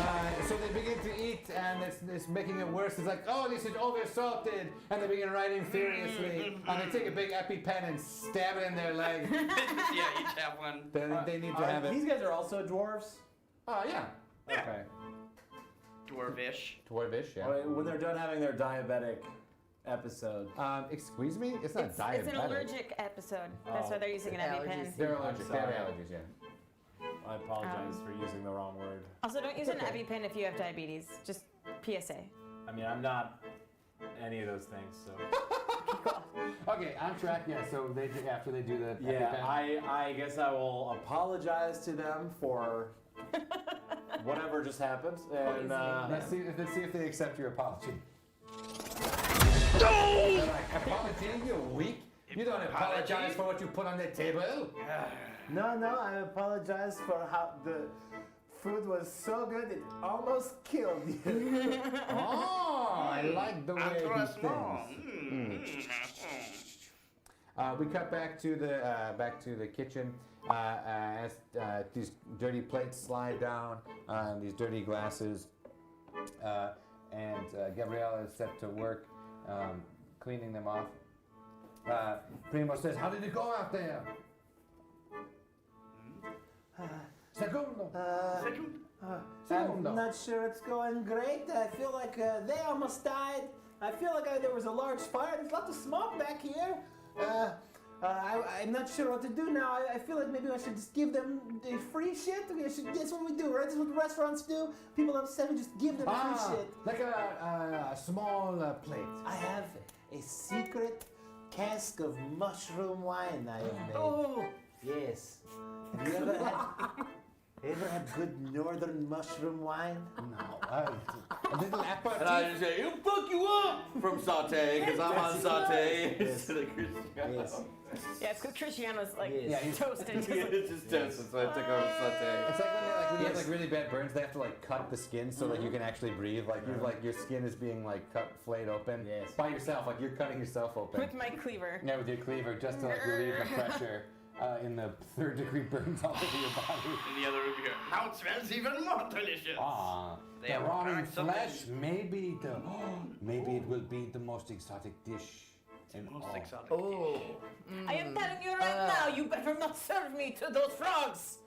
So they begin to eat, and it's making it worse. It's like, oh, this is over-salted, and they begin writing furiously, and they take a big EpiPen and stab it in their leg. Yeah, each have one. They need to have it. These guys are also dwarves? Oh yeah. Yeah. Okay. Dwarvish. Dwarvish, yeah. When they're done having their diabetic episode. Excuse me? It's not diabetic. It's an allergic episode. That's why they're using an EpiPen. They're allergic. They have Sorry. allergies, yeah. I apologize for using the wrong word. Also, don't use an EpiPen if you have diabetes. Just PSA. I mean, I'm not any of those things, so. Okay, on track, yeah. So after they do the Yeah, EpiPen. I guess I will apologize to them for whatever just happened. And Let's see if they accept your apology. They're like, apology, you weak? You don't apologize for what you put on the table. No, I apologize for how the food was so good it almost killed you. Oh, I like the way he thinks. We cut back to the kitchen as these dirty plates slide down, these dirty glasses, and Gabriella is set to work cleaning them off. Primo says, "How did it go out there?" Segundo. I'm not sure it's going great. I feel like they almost died. I feel like there was a large fire. There's lots of smoke back here. I'm not sure what to do now. I feel like maybe I should just give them the free shit. That's what we do, right? That's what restaurants do. People upset, we just give them free shit. Like a small plate. I have a secret cask of mushroom wine I have made. Oh. Yes. Have you ever had good northern mushroom wine? No. A little aperitif. And I just say, "You fuck you up" from Saute, because I'm on Saute. Yes. Yes. Yeah, it's because Cristiano's like Yes. toasted. It's just toasted, so I took over Saute. It's like when you have like really bad burns, they have to like cut the skin so that you can actually breathe. Like your skin is being like cut, flayed open. Yes. By yourself, like you're cutting yourself open. With my cleaver. Yeah, with your cleaver, just to like relieve the pressure in the 3rd-degree burns all over your body. In the other room here. Now it smells even more delicious. The have rotting prepared something. flesh. Maybe it will be the most exotic dish. Most exotic. I am telling you right now, you better not serve me to those frogs.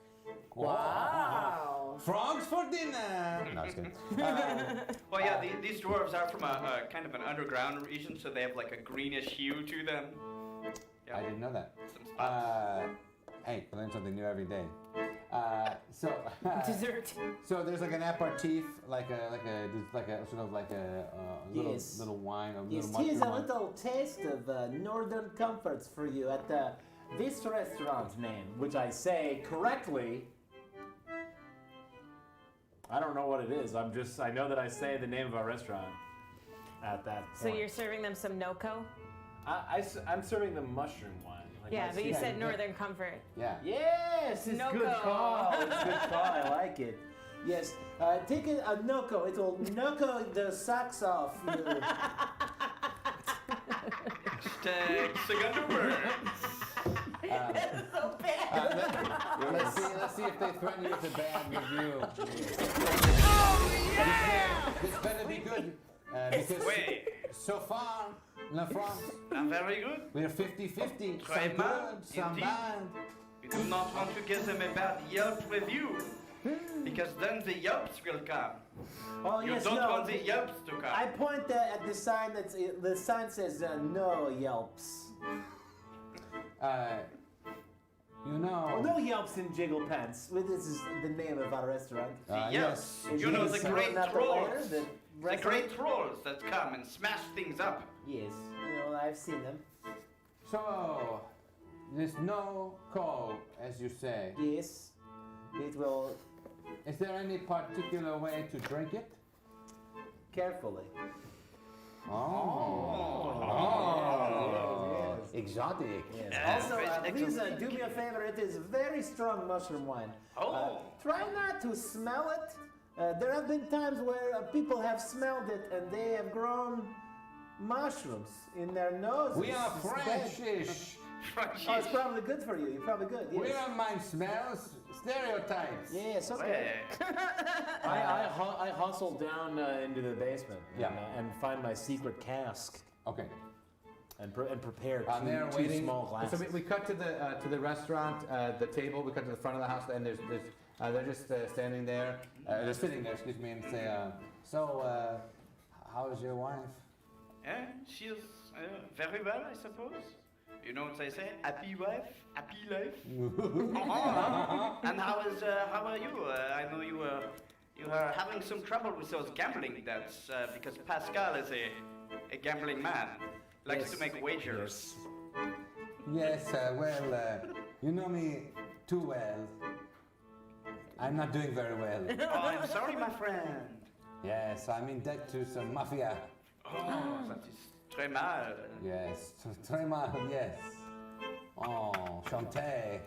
Wow! Frogs for dinner. No, just kidding. Well, yeah, these dwarves are from a kind of an underground region, so they have like a greenish hue to them. Yeah. I didn't know that. Some spots. Hey, I learn something new every day. Dessert. So there's like an aperitif, like a sort of like a Yes. little wine, Yes, little here's a mushroom wine. little taste of northern comforts for you at this restaurant name. Which I say correctly. I don't know what it is. I know that I say the name of our restaurant at that So point. you're serving them some NoCo? I'm serving them mushroom wine. Like Yeah, my but you secret- said Northern Comfort. Yeah. Yes, it's Noco. good call. It's good call. I like it. Yes, take a Noco. It will Noco the socks off you. Second word. So bad. Let's see if they threaten you with a bad review. This better be good. Because Wait. so far, La France, I'm very good. we're 50-50. Some Très mal, good, some indeed. bad. We do not want to give them a bad Yelp review, because then the Yelps will come. Oh You yes, don't no. want the Yelps to come. I point at the sign the sign says no Yelps. You know. Oh, no Yelps in Jiggle Pants. This is the name of our restaurant. Yes. Is You know it the so great not trolls. Lair, The restaurant? great trolls that come and smash things up. Yes, I've seen them. So, there's no call, as you say. Yes, it will Is there any particular way to drink it? carefully. Exotic. Also, please do me a favor. It is very strong mushroom wine. Try not to smell it. There have been times where people have smelled it and they have grown mushrooms in their noses. We are It's bad. Frenchish. Oh, it's probably good for you. You're probably good. Yes. We don't mind smells. Stereotypes. Yes, okay. I hustle down into the basement and find my secret cask Okay. and prepare They're two waiting. small glasses. So we cut to the restaurant, the table. We cut to the front of the house, and they're just standing there. They're sitting there, excuse me, and say, how is your wife? Yeah, she's very well, I suppose. You know what they say? Happy wife, happy life. And how are you? I know you are having some trouble with those gambling debts because Pascal is a gambling man. Likes to make wagers. Yes, you know me too well. I'm not doing very well. Oh, I'm sorry, my friend. Yes, I'm in debt to some mafia. Oh, that is très mal. Yes, très mal, yes. Oh, chanté.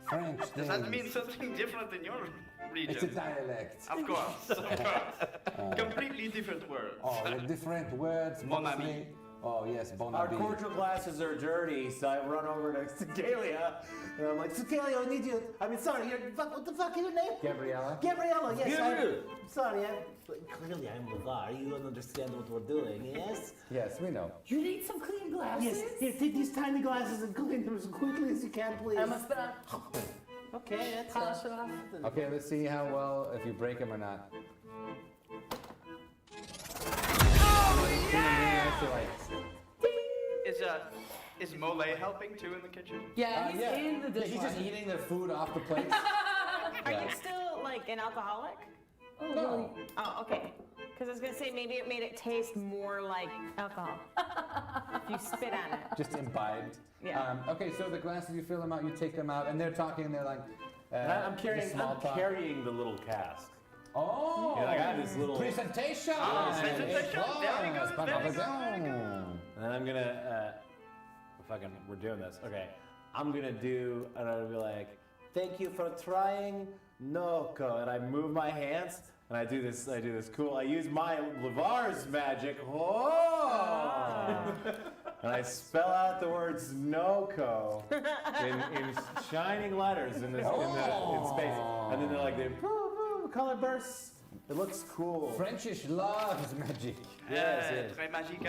French Does that things. mean something different in your region? It's a dialect. Of course. Completely different words. Oh, the different words. Mon mostly. ami. Oh, yes, bon Our ami. cordial glasses are dirty, so I run over to Cecaelia. And I'm like, Cecaelia, I need you. I mean, sorry, what the fuck is your name? Gabriella? Gabriella, yes. Gabriella. Sorry, clearly I'm Lavar. You don't understand what we're doing, yes? Yes, we know. You need some clean glasses? Yes. Here, take these tiny glasses and clean them as quickly as you can, please. I must Okay, that's polish it off. Okay, let's see how well, if you break them or not. Is Mole helping too in the kitchen? Yeah, he's in the He's just dishwasher. eating the food off the plate. Are you still like an alcoholic? No. Oh, okay. Because I was gonna say maybe it made it taste more like alcohol if you spit on it. Just imbibed. Yeah. Okay, so the glasses, you fill them out, you take them out, and they're talking, and they're like, I'm carrying small talk. the little cask. Oh, Yeah, I got this little. presentation. Presentation. Very good, very good, very good. And then I'm gonna, we're doing this. Okay, I'm gonna do, and I'm gonna be like, Thank you for trying Noko. and I move my hands, and I do this cool. I use my Lavar's magic. Oh! And I spell out the words Noko in shining letters in space, and then they're like color bursts. It looks cool. Frenchish loves magic. Yes. Très magical.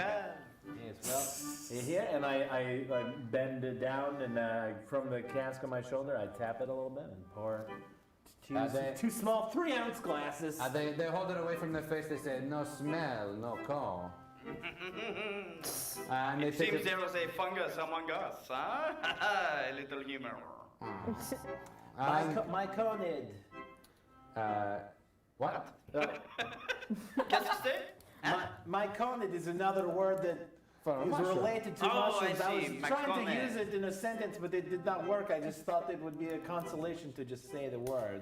Yes, well, here, and I bend it down, and from the cask on my shoulder, I tap it a little bit and pour two small 3-ounce glasses. They hold it away from their face. They say, no smell, no call. And they It take seems there was a fungus among us, huh? A little humor. My conid. What? Qu'est-ce que c'est? My conid is another word that For a is mushroom. related to Oh, I mushrooms. I was see. trying to Myconid. use it in a sentence, but it did not work. I just thought it would be a consolation to just say the word.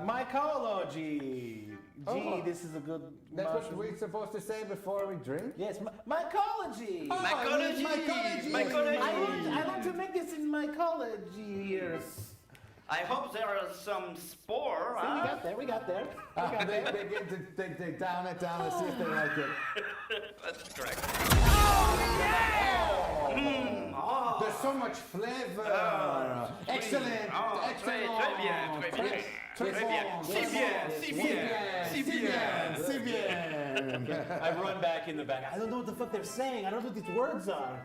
Mycology. Gee, this is a good That's what mushroom. we're supposed to say before we drink? Yes, mycology. Mycology. Mycology. I want to make this in mycology years. I hope there is some spore, We huh? got there. We got there. They down it down to see if they like it. That's correct. There's so much flavor. Excellent. Oh, Excellent. très bien, très bien. Très bien. Si bien, si bien, si bien. Si bien. I run back in the back. I don't know what the fuck they're saying. I don't know what these words are.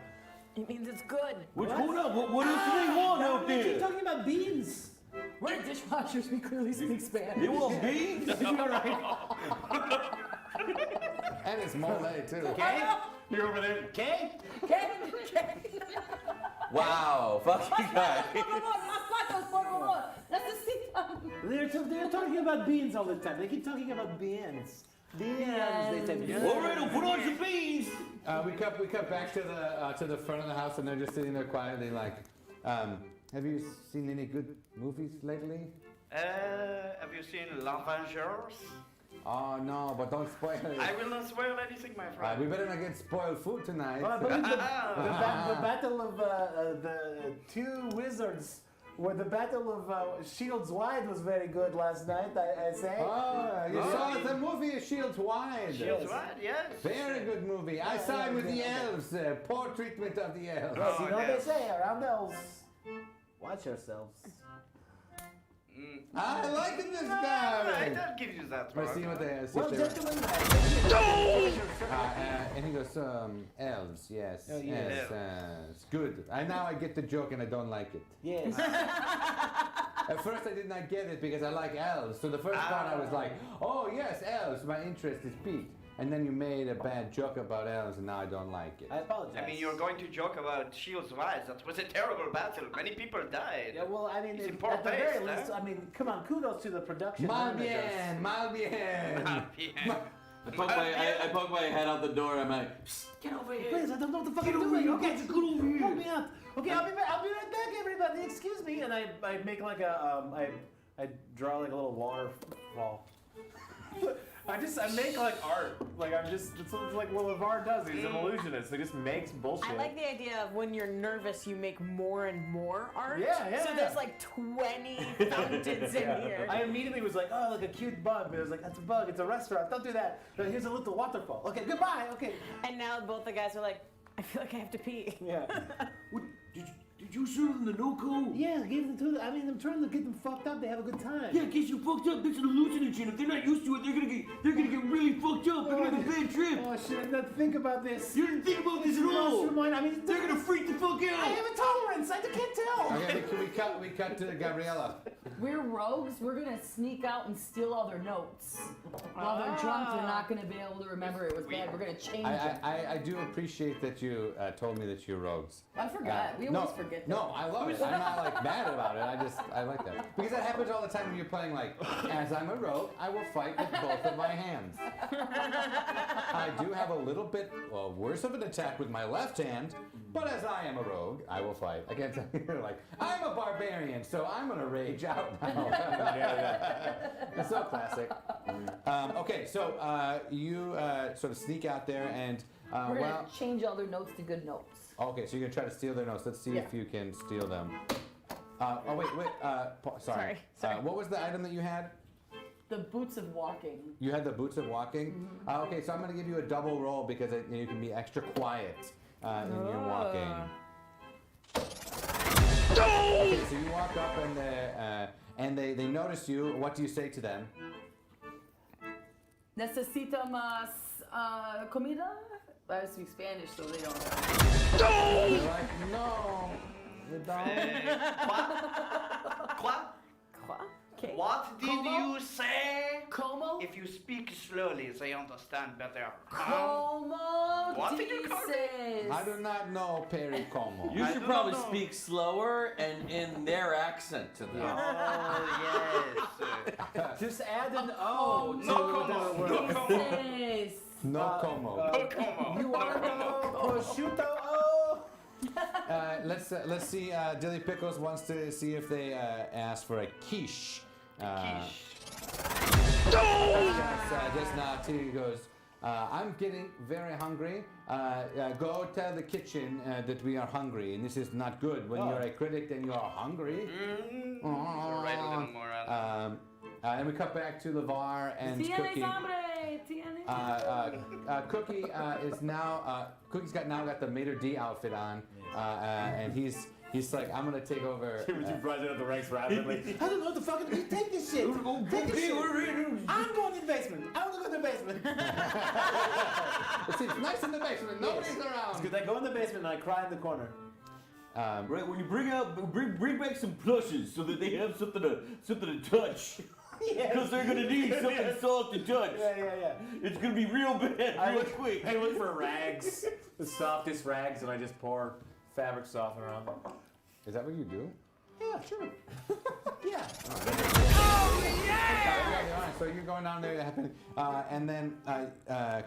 It means it's good. Hold up, what else do they want out They keep there? talking about beans. We're dishwashers. We clearly speak Spanish. They want beans? You're right. And it's mole too. Okay. You're over there. Okay. Wow, fucking guy. They're talking about beans all the time. They keep talking about beans. Beans. They say All right, I'll put on some beans. We cut back to the front of the house, and they're just sitting there quietly, like, have you seen any good movies lately? Have you seen L'Avengers? Oh no, but don't spoil it. I will not spoil anything, my friend. We better not get spoiled food tonight. Well, I believe the battle of the two wizards, where the battle of Shields Wide was very good last night, I say. Oh, you saw the movie Shields Wide. Shields Wide, yes. Very good movie. I saw it with the elves. Poor treatment of the elves. Yes, you know what they say, around elves, watch yourselves. I like this Alright, guy. I'll give you that. Let's see what they see Well, if they gentlemen, and he goes, elves, yes. Oh, yes. Yes, good. Now I get the joke and I don't like it. yes. At first I did not get it because I like elves. So the first part I was like, oh yes, elves, my interest is piqued. And then you made a bad joke about elves and now I don't like it. I apologize. I mean, you're going to joke about Shields Rise. That was a terrible battle. Many people died. Yeah, well, I mean, It's in at poor the very taste, least, I mean, come on, kudos to the production Mal managers. bien, mal bien. I poke my head out the door. I'm like, psst, Get over here. Please, I don't know what the fuck I'm doing. Okay, just help me out. Okay, I'll be right back, everybody. Excuse me. And I make like a I draw like a little waterfall. I make like art. Like it's like what LeVar does. He's an illusionist. He just makes bullshit. I like the idea of when you're nervous, you make more and more art. Yeah. So there's like 20 fountains in here. I immediately was like, oh, like a cute bug. But it was like, that's a bug. It's a restaurant. Don't do that. But here's a little waterfall. Okay, goodbye. Okay. And now both the guys are like, I feel like I have to pee. Yeah. Did you shoot them the no-code? Yeah, give them to them. I mean, I'm trying to get them fucked up. They have a good time. Yeah, in case you fucked up, that's an hallucinogen. If they're not used to it, they're gonna get really fucked up. They're gonna have a bad trip. Oh shit! I didn't think about this. You didn't think about this at all. I mean, They're gonna freak the fuck I out. have a tolerance. I can't tell. Okay, we cut to Gabriella. We're rogues. We're gonna sneak out and steal all their notes. While they're drunk, they're not gonna be able to remember it was bad. We're gonna change it. I do appreciate that you told me that you're rogues. I forgot. We always forget that. No, I love it. I'm not like mad about it. I like that. Because that happens all the time when you're playing like, as I'm a rogue, I will fight with both of my hands. I do have a little bit worse of an attack with my left hand, but as I am a rogue, I will fight. I can't tell you, like, I'm a barbarian, so I'm gonna rage out now. It's so classic. Okay, so you sort of sneak out there and We're gonna change all their notes to good notes. okay, so you're gonna try to steal their notes. Let's see if you can steal them. Wait. Sorry. What was the item that you had? The boots of walking. You had the boots of walking? Okay, so I'm gonna give you a double roll because you can be extra quiet in your walking. Okay, so you walk up and they notice you. What do you say to them? Necesita más comida? I speak Spanish, so they don't. They're like, no, you don't. Okay. What did you say? Como? If you speak slowly, they understand better. Como What did you call me? dices? I do not know Perry Como. you should probably speak slower and in their accent to them. Oh, yes. Just add an O to No como. the word. No como. Dices. No Como. No como. You want to know prosciutto O? Let's see. Dilly Pickles wants to see if they ask for a quiche. Just now, Tilly goes, I'm getting very hungry. Go tell the kitchen that we are hungry, and this is not good. When you're a critic, then you are hungry. Write a little more on And we cut back to LeVar and Cookie. Cookie is now. Cookie's got the Mater D outfit on, and he's like, I'm gonna take over. Would you rise up the ranks rapidly? I don't know what the fuck. You take this shit. Take this shit. I'm going to the basement. I want to go to the basement. It's nice in the basement. Nobody's around. It's good. I go in the basement and I cry in the corner. Right, when you bring back some plushes so that they have something to touch. Because they're gonna need something soft to touch. Yeah. It's gonna be real bad, real quick. I look for rags, the softest rags, and I just pour fabric softener on them. Is that what you do? Yeah, sure. Yeah. Oh yeah! So you're going down there, and then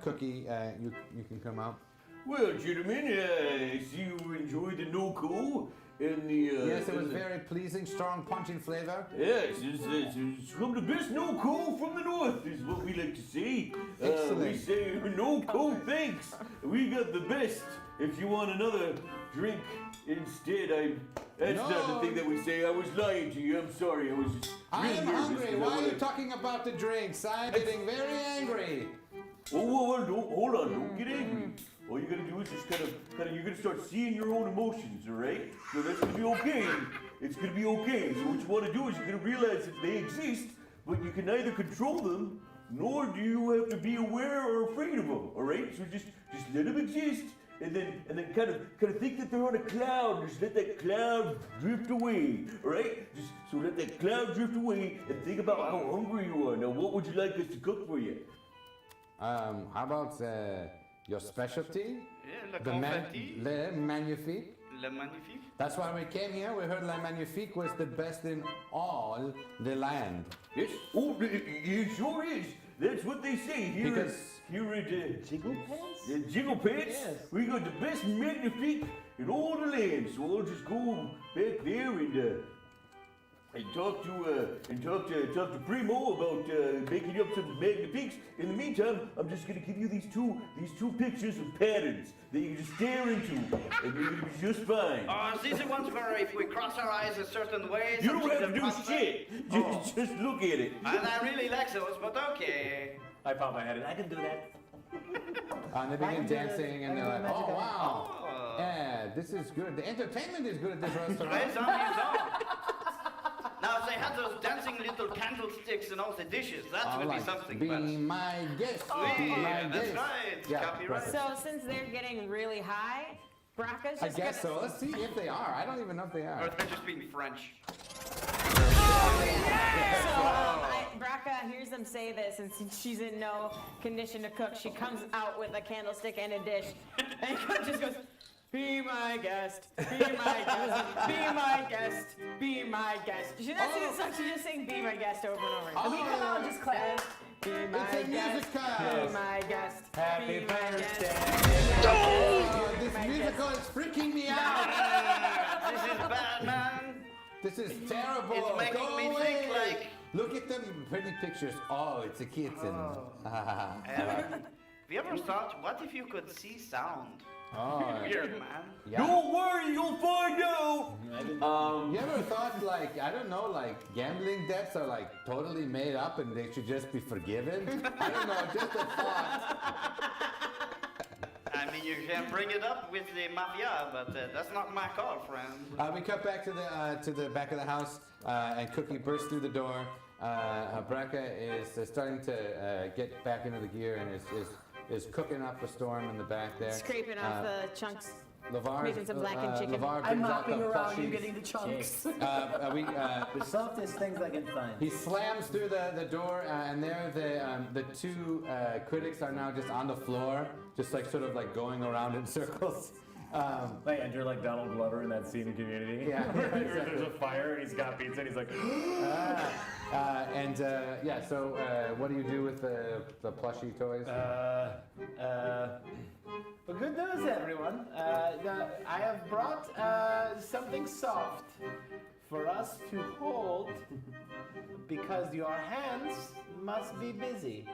Cookie, you can come out. Well, gentlemen, I see you enjoyed the no-co. and the Yes, it was and the- very pleasing, strong, pungent flavor. Yes, it's from the best no cold from the north, is what we like to say. We Excellent. say no cold thanks. We got the best. If you want another drink instead, that's not the No. thing that we say. I was lying to you. I'm sorry. I was just I really am nervous hungry. 'cause I Why are you wanna- talking about the drinks? I'm getting very angry. Oh, don't, hold on, don't get angry. All you gotta do is just kind of, you're gonna start seeing your own emotions, all right? So that's gonna be okay. It's gonna be okay. So what you wanna do is you're gonna realize that they exist, but you can neither control them, nor do you have to be aware or afraid of them, all right? So just let them exist, and then kind of think that they're on a cloud. Just let that cloud drift away, all right? So let that cloud drift away, and think about how hungry you are. Now, what would you like us to cook for you? How about your specialty? Yeah, le The confetti. Le Magnifique. Le magnifique. That's why we came here. We heard Le Magnifique was the best in all the land. Yes. Oh, it sure is. That's what they say here. Because- here at Jiggle Pants? the Jiggle Pants, Yes. we got the best magnifique in all the land. So I'll just go back there and talk to Primo about making up some magnifiques. In the meantime, I'm just gonna give you these two pictures of patterns that you can just stare into, and you're gonna be just fine. Oh, these are ones where if we cross our eyes a certain way, You don't something's have to do impossible. shit. Just look at it. And I really like those, but okay. I pop my head in. I can do that. And they begin dancing, and they're like, "Oh wow, Oh. yeah, this is good. The entertainment is good at this Right, restaurant." Now, if they had those dancing little candlesticks and all the dishes, that I would be like, something. be but my guest. Oui, Be my that's guest. right. Yeah, Copyright. So since they're getting really high, Braca's I just guess gonna... so. Let's see if they are. I don't even know if they Or are. they're just being French. Braca hears them say this, and since she's in no condition to cook, she comes out with a candlestick and a dish, and just goes, "Be my guest, be my guest, be my guest, be my guest." She's not singing the song; she's just saying "Be my guest" over and over. Oh. And we come out and just clap. Be It's my a guest, musical. be my guest, Happy be my birthday. guest. Oh, this musical is freaking me out. This is bad, man. This is terrible. It's making Go me away. think like. Look at them pretty pictures. Oh, it's a kitten. Have you ever thought, what if you could see sound? Oh, Weird, man. yeah. Don't worry, you'll find out. You ever thought like, I don't know, like gambling debts are like totally made up and they should just be forgiven? I don't know, just a thought. I mean, you can bring it up with the mafia, but that's not my call, friend. We cut back to the back of the house, and Cookie bursts through the door. Braca is starting to get back into the gear and is cooking up a storm in the back there. Scraping off the chunks. LeVar's, making some blackened chicken. LeVar I'm brings out mopping the around you plushies. getting the chunks. The softest things I can find. He slams through the door, and there the two critics are now just on the floor, just like sort of like going around in circles. Like enter like Donald Glover in that scene in Community. Yeah, Where exactly. there's a fire and he's got pizza and he's like, So what do you do with the plushie toys? Well, good news, everyone. I have brought something soft for us to hold because your hands must be busy.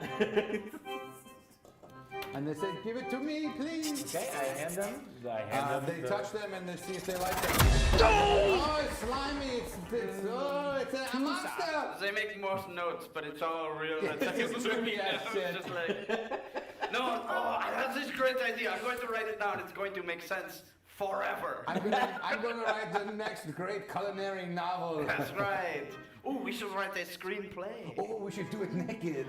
And they said, "Give it to me, please." Okay, I hand them. They touch them and they see if they like them. Oh, it's slimy! It's a monster! They make most notes, but it's all real. It's just really Yeah, that shit. just like, no, I have this great idea. I'm going to write it down. It's going to make sense forever. I'm gonna write the next great culinary novel. That's right. Oh, we should write a screenplay. Oh, we should do it naked.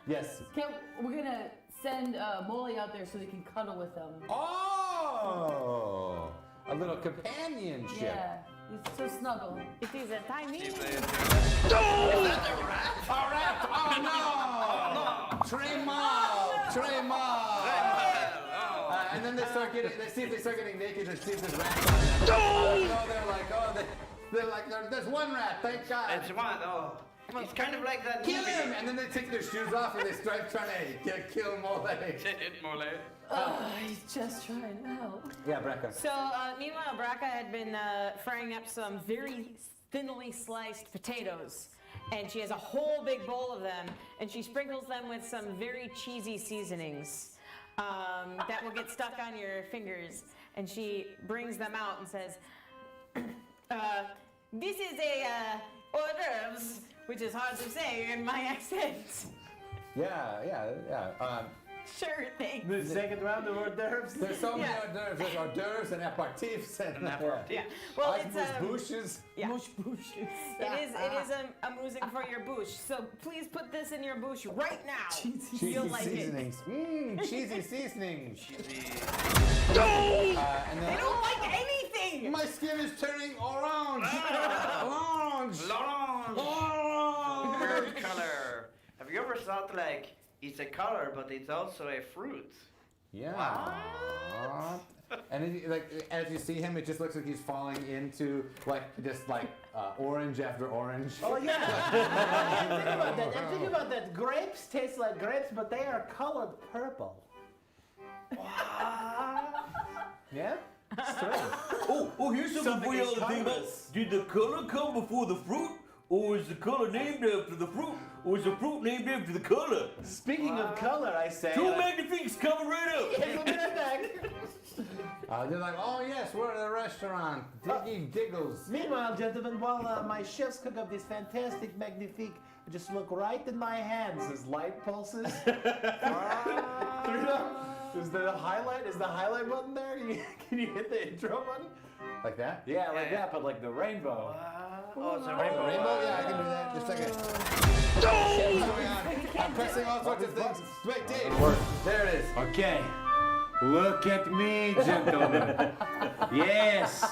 Yes. We're gonna send Molly out there so we can cuddle with them. Oh, a little companionship. Yeah, it's so snuggle. It is a tiny. Is that a rat? All right. Oh no! Tremor! And then they see if they start getting naked and see if there's rats on them. They're like, there's one rat, thank God. It's one. Oh, it's kind of like that Kill movie. him! And then they take their shoes off and they start trying to kill Mole. Mole. He's just trying to help. Yeah, Brecca. So, meanwhile, Braca had been frying up some very thinly sliced potatoes. And she has a whole big bowl of them, and she sprinkles them with some very cheesy seasonings that will get stuck on your fingers. And she brings them out and says, this is a hors d'oeuvres, which is hard to say in my accent. Yeah. Sure thing. The second round of hors d'oeuvres. There's so many hors d'oeuvres. There's hors d'oeuvres and aperitifs and Yeah. Well, it's bouches. yeah. Bushes. It is a music for your bouche. So please put this in your bouche right now. Cheesy You'll like seasonings. Cheesy seasonings. Cheesy. And They then, don't like anything. my skin is turning orange. Orange. Weird color. Have you ever thought like it's a color, but it's also a fruit? Yeah. And like as you see him, it just looks like he's falling into orange after orange. Oh yeah. And think about that. Grapes taste like grapes, but they are colored purple. Yeah. Strange. Oh, here's something for y'all to think about. Did the color come before the fruit? Or is the color named after the fruit? Or is the fruit named after the color? Speaking of color, I say. Two magnifiques coming right up. Hey, look at that. They're like, oh yes, we're at a restaurant. Diggy Diggles. Meanwhile, gentlemen, while my chefs cook up this fantastic magnifique, just look right in my hands as light pulses. Through them. Is the highlight button there? Can you hit the intro button? Like that? Yeah, like that, but like the rainbow. Oh, it's a Rainbow? rainbow. Yeah, I can do that. Just a second. What's going on? I'm pressing all sorts of things. Wait, Dave. There it is. Okay. Look at me, gentlemen. Yes.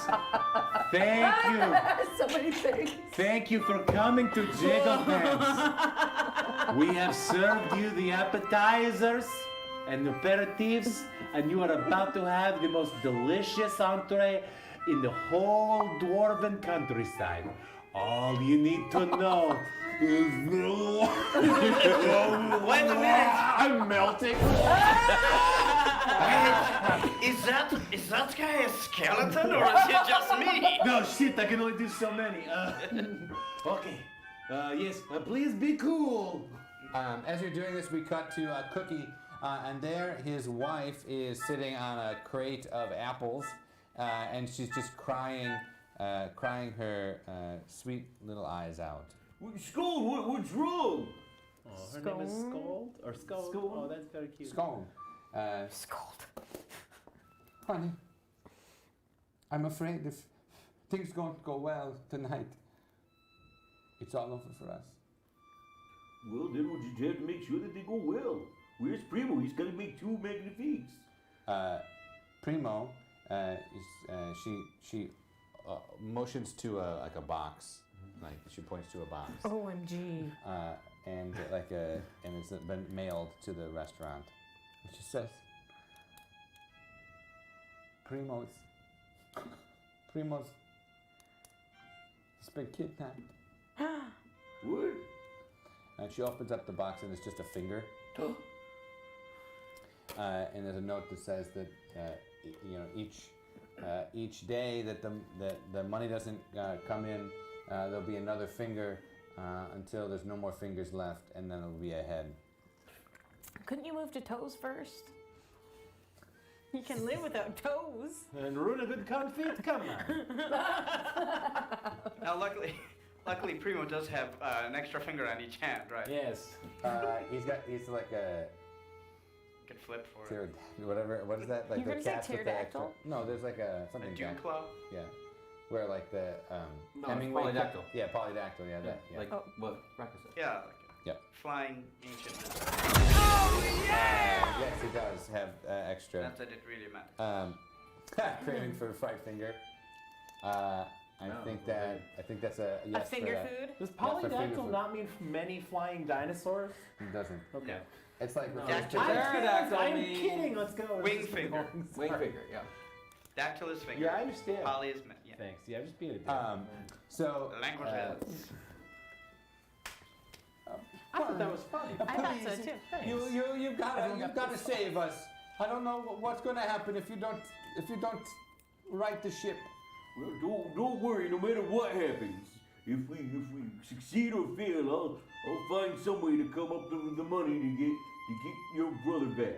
Thank you. So many things. Thank you for coming to Jiggle Pants. We have served you the appetizers and aperitifs, and you are about to have the most delicious entree in the whole dwarven countryside. All you need to know is Wait a minute. I'm melting. Is that guy a skeleton or is it just me? No, shit, I can only do so many. Okay. Yes, please be cool. As you're doing this, we cut to Cookie, and there his wife is sitting on a crate of apples, and she's just crying her sweet little eyes out. Skull, what's wrong? Her name is Scold? Or Scold? Oh, that's very cute. Scone. Scold. Honey, I'm afraid if things don't go well tonight, it's all over for us. Well, then we'll just have to make sure that they go well. Where's Primo? He's got to make two magnifiques. Primo, she motions to a box, like she points to a box. OMG. And it's been mailed to the restaurant. And she says, Primo's he's been kidnapped. What? And she opens up the box and it's just a finger. And there's a note that says that each day that the money doesn't come in, there'll be another finger until there's no more fingers left, and then it'll be a head. Couldn't you move to toes first? You can live without toes. And ruin a good confit, come on. Now, luckily, Primo does have an extra finger on each hand, right? Yes. He's like a Could flip for it. pterodactyl, whatever. What is that? Like You the were gonna say cats with the extra. pterodactyl? No, there's like a something. A dew back- claw. Yeah, where like the No, Hemingway. it's polydactyl. Yeah, polydactyl. Yeah, that. Yeah. Like Oh. what Braca said. Yeah, like a Yep. flying ancient. Yes, he does have extra. Not that it really matters. Craving for fried finger. I think that's a yes A finger for that. food? Does Yeah, for finger polydactyl food. not mean many flying dinosaurs? It doesn't. Okay. It's like Dactyl. I'm kidding. Let's go. Wing Let's finger. go. Wing Sorry. finger, yeah. Dactyl is finger. Yeah, I understand. Poly is yeah. Thanks. Yeah, I'm just being a dick. So. Languages. I thought that was funny. I thought so too. You've got to save us. I don't know what's going to happen if you don't right the ship. Well, don't worry. No matter what happens, if we succeed or fail, I'll find some way to come up with the money to get your brother back.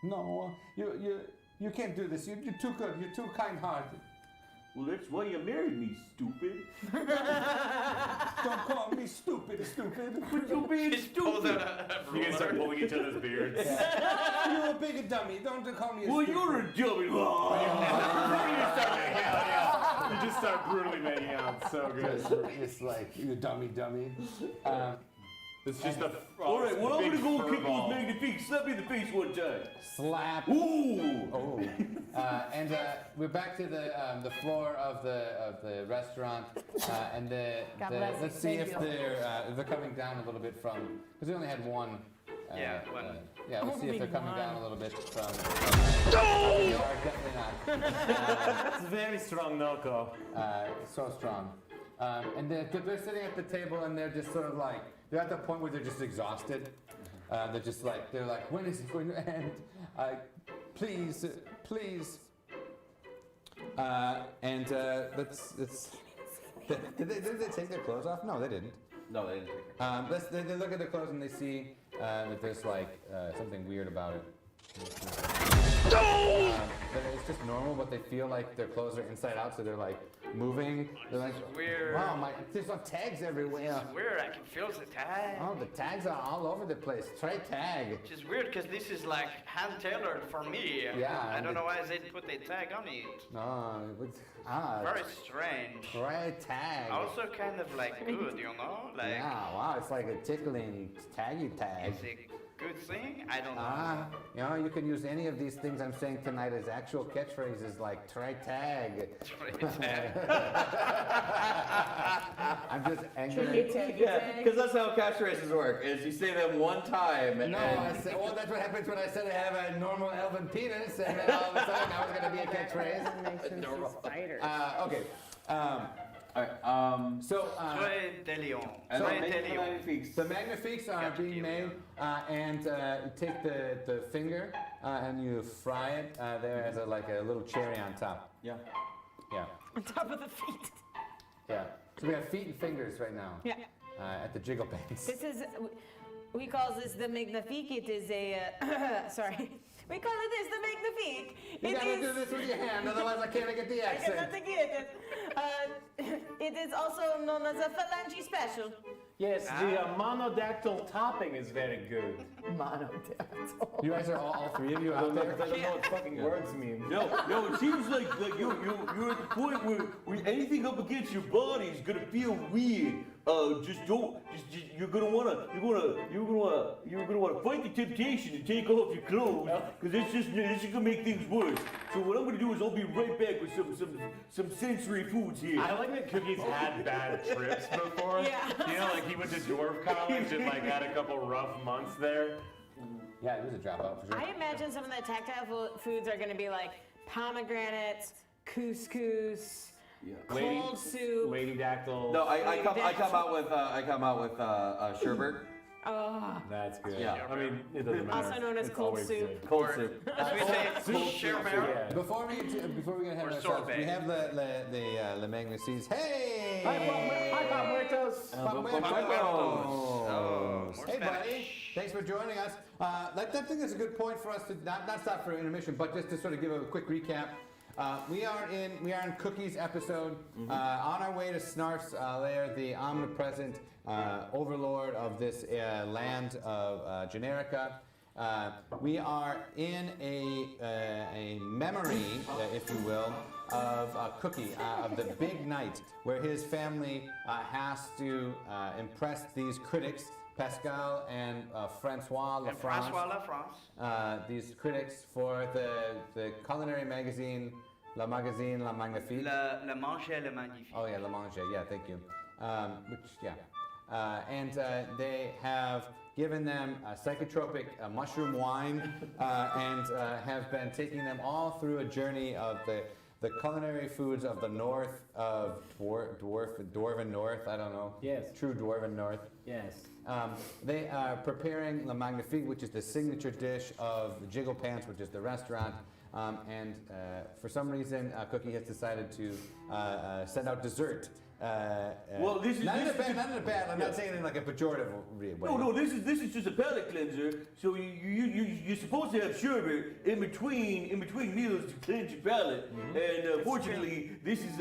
No, you can't do this. You're too good. You're too kind-hearted. Well, that's why you married me, stupid. Don't call me stupid. But you're being stupid. You guys start pulling each other's beards. You're a big dummy. Don't call me a Well, stupid. you're a dummy. You just start brutally making out. So good. It's like, you dummy. It's just a. All right, well, I'm big gonna go kick furball. those magnifiques. Slap me in the face one time. Slap. Ooh! Oh. And we're back to the floor of the restaurant, and God bless let's you. see Thank if you. they're coming down a little bit from, because we only had one. One. Let's see if they're coming down a little bit from. No! Definitely not. It's very strong, Noko. So strong. And they're sitting at the table, and they're just sort of like, they're at the point where they're just exhausted. They're just like, when is it going to end? Please. Did they take their clothes off? No, they didn't. No, they didn't. They look at their clothes and they see that there's like something weird about it. It's just normal, but they feel like their clothes are inside out, so they're like moving. They're like, Weird. wow, there's no tags everywhere. It's weird. I can feel the tag. Oh, the tags are all over the place. Try tag. Which is weird because this is like hand tailored for me. Yeah, I don't and know why they put the tag on it. No, Very strange. try tag. Also kind of like good, you know? Like, Yeah, wow, it's like a tickling taggy tag. is it good thing? I don't know. You can use any of these things I'm saying tonight as actual catchphrases like try tag. I'm just angry. Yeah, because that's how catchphrases work. Is you say them one time. No, that's what happens when I said I have a normal elven penis, and then all of a sudden now it's going to be a catchphrase. Okay. Alright, So, Soy de Leon. and Soy then de make the Leon. magnifiques. the magnifiques are being made, and you take the finger and you fry it there as a little cherry on top. Yeah. Yeah, On top of the feet. yeah. So we have feet and fingers right now Yeah. at the jiggle bands. This is, we call this the magnifique. It is a, sorry. We call it this the magnifique. You gotta do this with your hand, otherwise I can't get the I cannot accent. get it. It is also known as a phalange special. Yes, the monodactyl topping is very good. Monodactyl. You guys are all three of you out there? I don't know what fucking words mean. No, it seems like you're at the point where anything up against your body is gonna feel weird. You're gonna wanna fight the temptation to take off your clothes, because this is gonna make things worse. So what I'm gonna do is I'll be right back with some sensory foods here. I like that Cookie's had bad trips before. Yeah. You know, like he went to dwarf college and like had a couple rough months there. Yeah, it was a dropout for sure. I imagine some of the tactile foods are going to be like pomegranates, couscous, cold soup. Lady Dactyl. No, I come out with sherbet. Oh, That's good. Yeah. I mean, it doesn't matter. Also known as It's cold always soup. good. Cold soup. As we say, sherbet. Yeah. Before we get ahead of ourselves, we have the magnifiques. Hey! Hi, Papuertos. Oh, Hey, buddy. Thanks for joining us. I think that's a good point for us to not stop for intermission, but just to sort of give a quick recap. We are in Cookie's episode, on our way to Snarf's Lair, the omnipresent overlord of this land of Generica. We are in a memory, if you will, of Cookie, of the big night where his family has to impress these critics, Pascal and Francois Lafrance. These critics for the culinary magazine, La Magnifique. Le Manger le Magnifique. Oh yeah, Le Manger. Yeah, thank you. And they have given them a psychotropic mushroom wine and have been taking them all through a journey of the culinary foods of the north of Dwarven North. I don't know. Yes. True Dwarven North. Yes. They are preparing Le Magnifique, which is the signature dish of the Jiggle Pants, which is the restaurant. And for some reason, Cookie has decided to send out dessert. Well, this is not in a bad. I'm not saying it in like a pejorative way. No, this is just a palate cleanser. So you're supposed to have sherbet in between meals to cleanse your palate. And fortunately, this is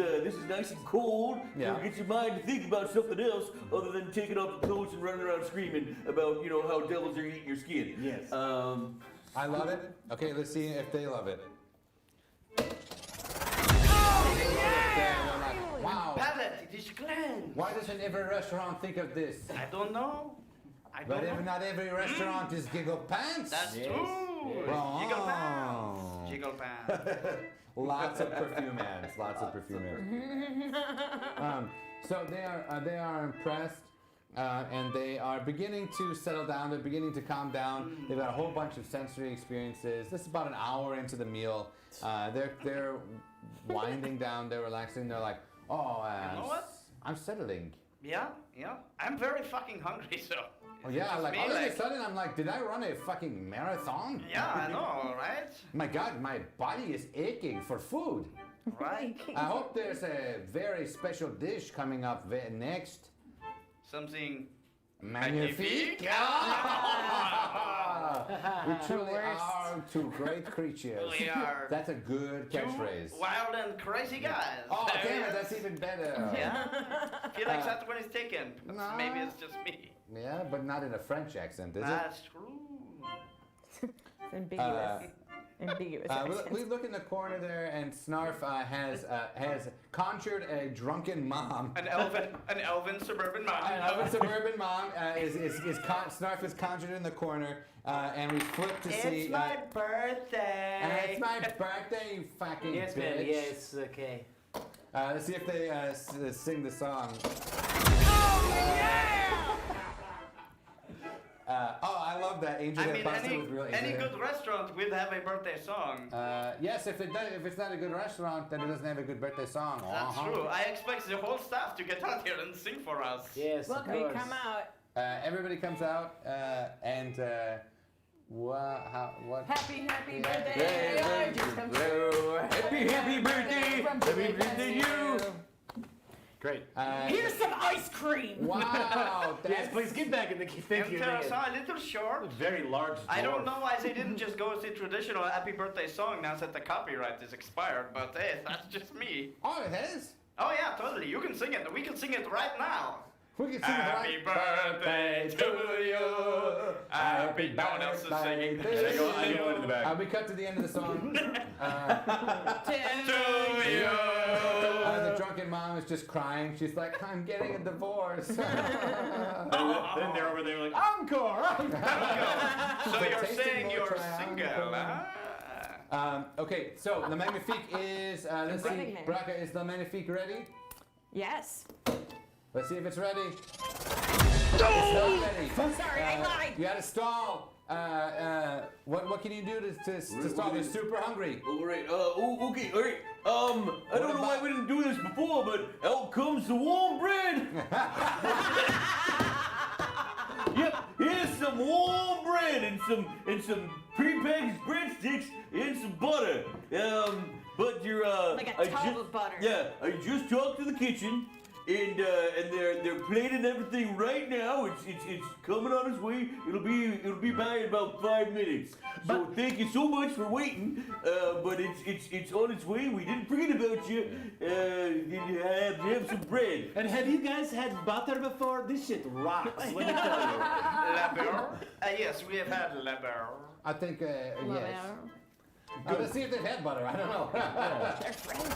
nice and cold. Yeah. So it gets your mind to think about something else other than taking off the clothes and running around screaming about how devils are eating your skin. Yes. I love it. Okay, let's see if they love it. Wow. Palate, it is cleansed. Why doesn't every restaurant think of this? I don't know. But not every restaurant is Giggle Pants. That's Yes. true. Wow. Jiggle pants. Jiggle pants. Lots of perfume ads. Lots of perfume ads. So they are impressed. And they are beginning to settle down. They're beginning to calm down. They've got a whole bunch of sensory experiences. This is about an hour into the meal. They're winding down. They're relaxing. They're like, oh, You know what? I'm settling. Yeah. I'm very fucking hungry, so. Oh yeah, It's like me, all of a sudden I'm like, did I run a fucking marathon? Yeah, I know, right? My God, my body is aching for food. Right. I hope there's a very special dish coming up next. Something Magnifique. We truly are two great creatures. We are That's a good catchphrase. wild and crazy guys. Oh, There damn it it, is. that's even better. Yeah. Feel like that's when it's taken. No. Maybe it's just me. Yeah, but not in a French accent, is it? That's true. It's ambiguous. Ambiguous. We look in the corner there, and Snarf has conjured a drunken mom. An elven suburban mom. An suburban mom Snarf is conjured in the corner, and we flip to see. It's my birthday. It's my birthday, you fucking Yes, bitch. ma'am. Yes, okay. Let's see if they sing the song. I love that. Angel I mean, pasta with real any angel good restaurant will have a birthday song. yes, if it's not a good restaurant, then it doesn't have a good birthday song. That's true. I expect the whole staff to get out here and sing for us. Yes, Look, of we course. come out. Everybody comes out, and what? Happy Yeah. birthday. Lord, just come through. Happy birthday. From Happy birthday to you. Great. Here's some ice cream. Wow! Yes, please get back in the thank you. Enter a little short. Very large. I don't dwarf. know why they didn't just go with the traditional happy birthday song now that the copyright is expired, but hey, that's just me. Oh, it is. Oh yeah, totally. You can sing it. We can sing it right now. We can sing Happy birthday to you. Happy. No one else is singing. I go into the back. We cut to the end of the song. To you. The drunken mom is just crying. She's like, I'm getting a divorce. Then they're over there like, encore! So you're tasting saying more you're triumphant. single, huh? Okay, so Le Magnifique is, let's see, Running Man. Braca, is Le Magnifique ready? Yes. Let's see if it's ready. It's not ready. Sorry, I lied. You gotta stall. What can you do to stall? They're super hungry. All right. Okay. All right. I don't know why we didn't do this before, but out comes the warm bread. Yep. Here's some warm bread and some prepackaged breadsticks and some butter. But you're Like a tub of butter. Yeah. I just talked to the kitchen. And they're plating everything right now. It's coming on its way. It'll be by in about 5 minutes. So thank you so much for waiting. But it's on its way. We didn't forget about you. You have some bread. And have you guys had butter before? This shit rocks. Let me tell you. Lair? Yes, we have had Lair. I think, yes. Let's see if they've had butter. I don't know. They're friends.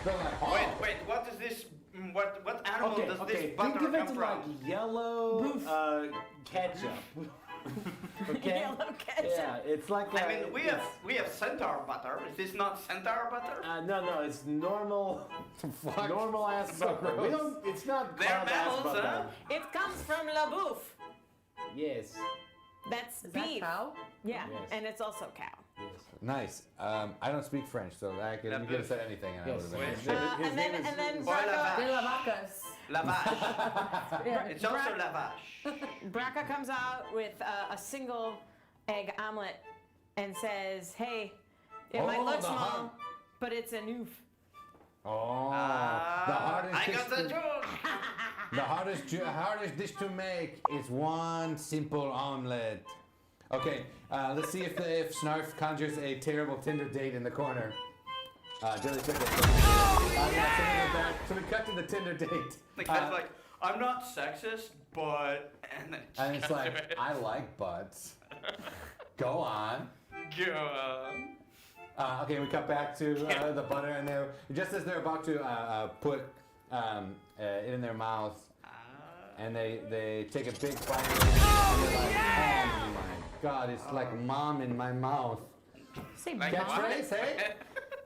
They're like, oh. Wait, what is this? What animal does this Think butter of it come like from? yellow ketchup. Okay? Yellow ketchup. Yeah, it's like I mean, we have centaur butter. Is this not centaur butter? no, it's normal ass butter. We don't. It's not They're called ass mammals, butter. huh? It comes from La Bouffe. Yes. That's Is beef. that cow? Yeah, Yes. and it's also cow. Nice. I don't speak French, so you could have said anything and I would have been. His name is and then Or Braca, De La Vacas. Lavage. Yeah. It's also lavage. Braca comes out with a single egg omelet and says, "Hey, it might look the small, hard- but it's a noof." Oh, the hardest I dish got the to, joke. the hardest dish to make is one simple omelet. Okay, let's see if Snarf conjures a terrible Tinder date in the corner. Jelly Tinder. So we cut to the Tinder date. The guy's like, I'm not sexist, but And it's like, I like butts. Go on. Okay, we cut back to the butter, and just as they're about to put it in their mouth, and they take a big bite, and they're like, oh my God, it's like mom in my mouth. Say Catchphrase, hey?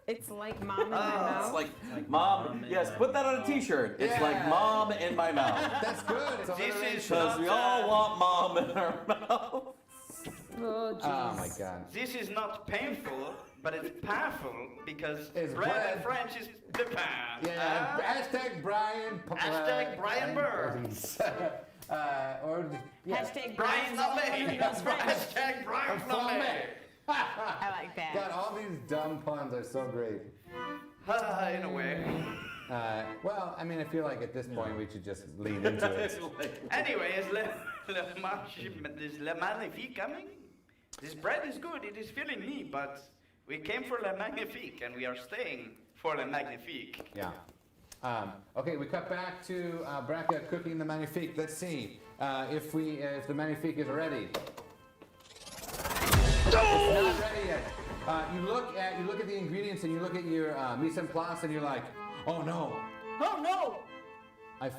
It's like mom in my mouth. It's like mom. Yes, put that on a T-shirt. It's like mom in my mouth. That's good. It's Because we all want mom in our mouth. Oh my God. This is not painful, but it's powerful because It's bread bread. in French is the pan. Yeah, hashtag Brian. Hashtag Brian Burns. Hashtag Brian's not me. Hashtag Brian's not me. I like that. God, all these dumb puns are so great. In a way. Well, I mean, I feel like at this point we should just lead into it. Anyway, is Le Magnifique coming? This bread is good, it is filling me, but we came for Le Magnifique and we are staying for Le Magnifique. Yeah. Okay, we cut back to Braca cooking the Magnifique. Let's see if the Magnifique is ready. It's not ready yet. You look at the ingredients and you look at your mise en place and you're like, oh no, I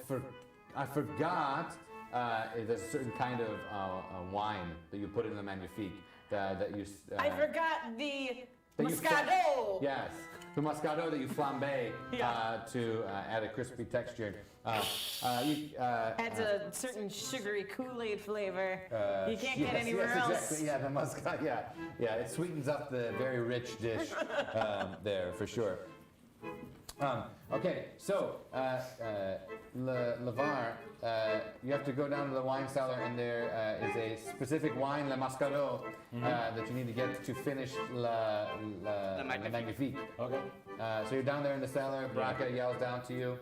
forgot. There's a certain kind of wine that you put in the Magnifique that you. I forgot the that you Moscato. Yes, the Moscato that you flambe to add a crispy texture. Adds a certain sugary Kool-Aid flavor. You can't get anywhere yes, else. Exactly. Yeah, the Moscato. Yeah, it sweetens up the very rich dish there for sure. Okay, so Lavar, you have to go down to the wine cellar, and there is a specific wine, Le Moscato, that you need to get to finish Le Magnifique. Okay. So you're down there in the cellar. Braca yells down to you.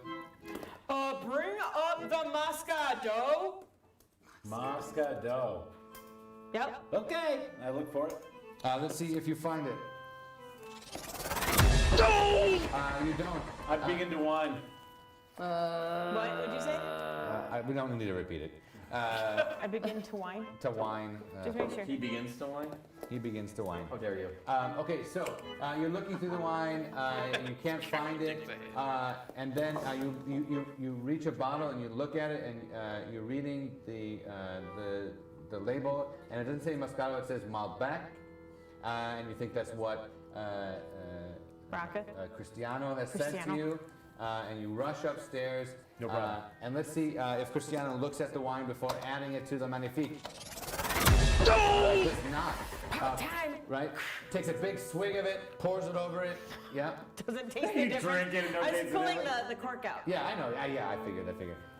Bring up the Moscato. Moscato. Yep. Okay. I look for it. Let's see if you find it. You don't. I begin to whine. What would you say? We don't need to repeat it. I begin to whine. To whine. Just make sure. He begins to whine. He begins to whine. How dare you? Okay, so you're looking through the wine, you can't find it, and then you reach a bottle and you look at it, and you're reading the label, and it doesn't say Moscato, it says Malbec, and you think that's what Braca. Cristiano has said to you, and you rush upstairs. No problem. And let's see if Cristiano looks at the wine before adding it to the Magnifique. Does not. Time. Right? Takes a big swig of it, pours it over it. Yeah. Doesn't taste any different. drink it and don't I was taste pulling it. the cork out. Yeah, I know. Yeah, I figured.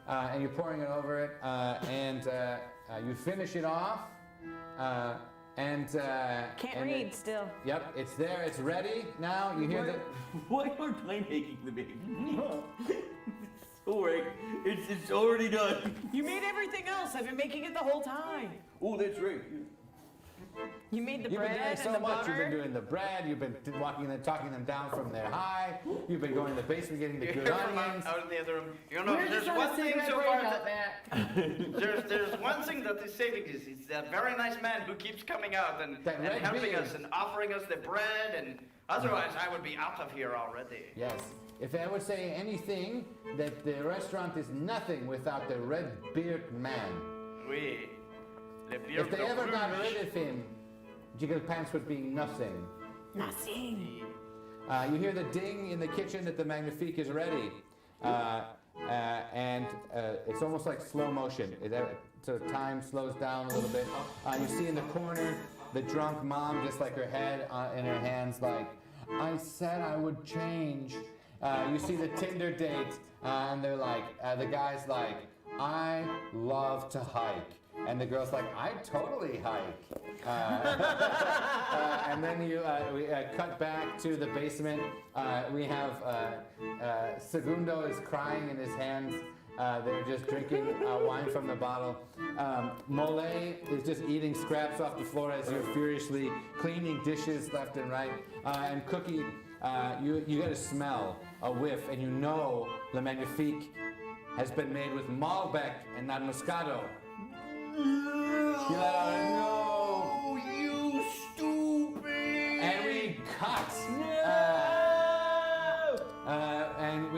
And you're pouring it over it, and you finish it off. Can't read still. Yep, it's there. It's ready now. You hear the. Why aren't I making the baby? Alright, it's already done. You made everything else. I've been making it the whole time. Oh, that's right. You made the You've been bread doing so and the much. butter. You've been doing the bread. You've been talking them down from their high. You've been going to the basement getting the You good hear from onions. out in the other room. You know, We're there's just one gonna thing save that so break far out that back. there's one thing that is saving this. It's that very nice man who keeps coming out and That red helping beard. us and offering us the bread, and otherwise I would be out of here already. Yes. If I would say anything, that the restaurant is nothing without the red beard man. Oui. Le beer If they de ever got rouge. rid of him, Jiggle Pants would be nothing. Nothing. You hear the ding in the kitchen that the Magnifique is ready. And it's almost like slow motion. So time slows down a little bit. You see in the corner the drunk mom, just like her head in her hands, like, I said I would change. You see the Tinder date, and they're like, the guy's like, I love to hike. And the girl's like, I totally hike. And then we cut back to the basement. We have Segundo is crying in his hands. They're just drinking wine from the bottle. Mole is just eating scraps off the floor as you're furiously cleaning dishes left and right. And Cookie, you get a smell, a whiff, and you know Le Magnifique has been made with Malbec and not Moscato. You let out a no. You stupid. And we cut. And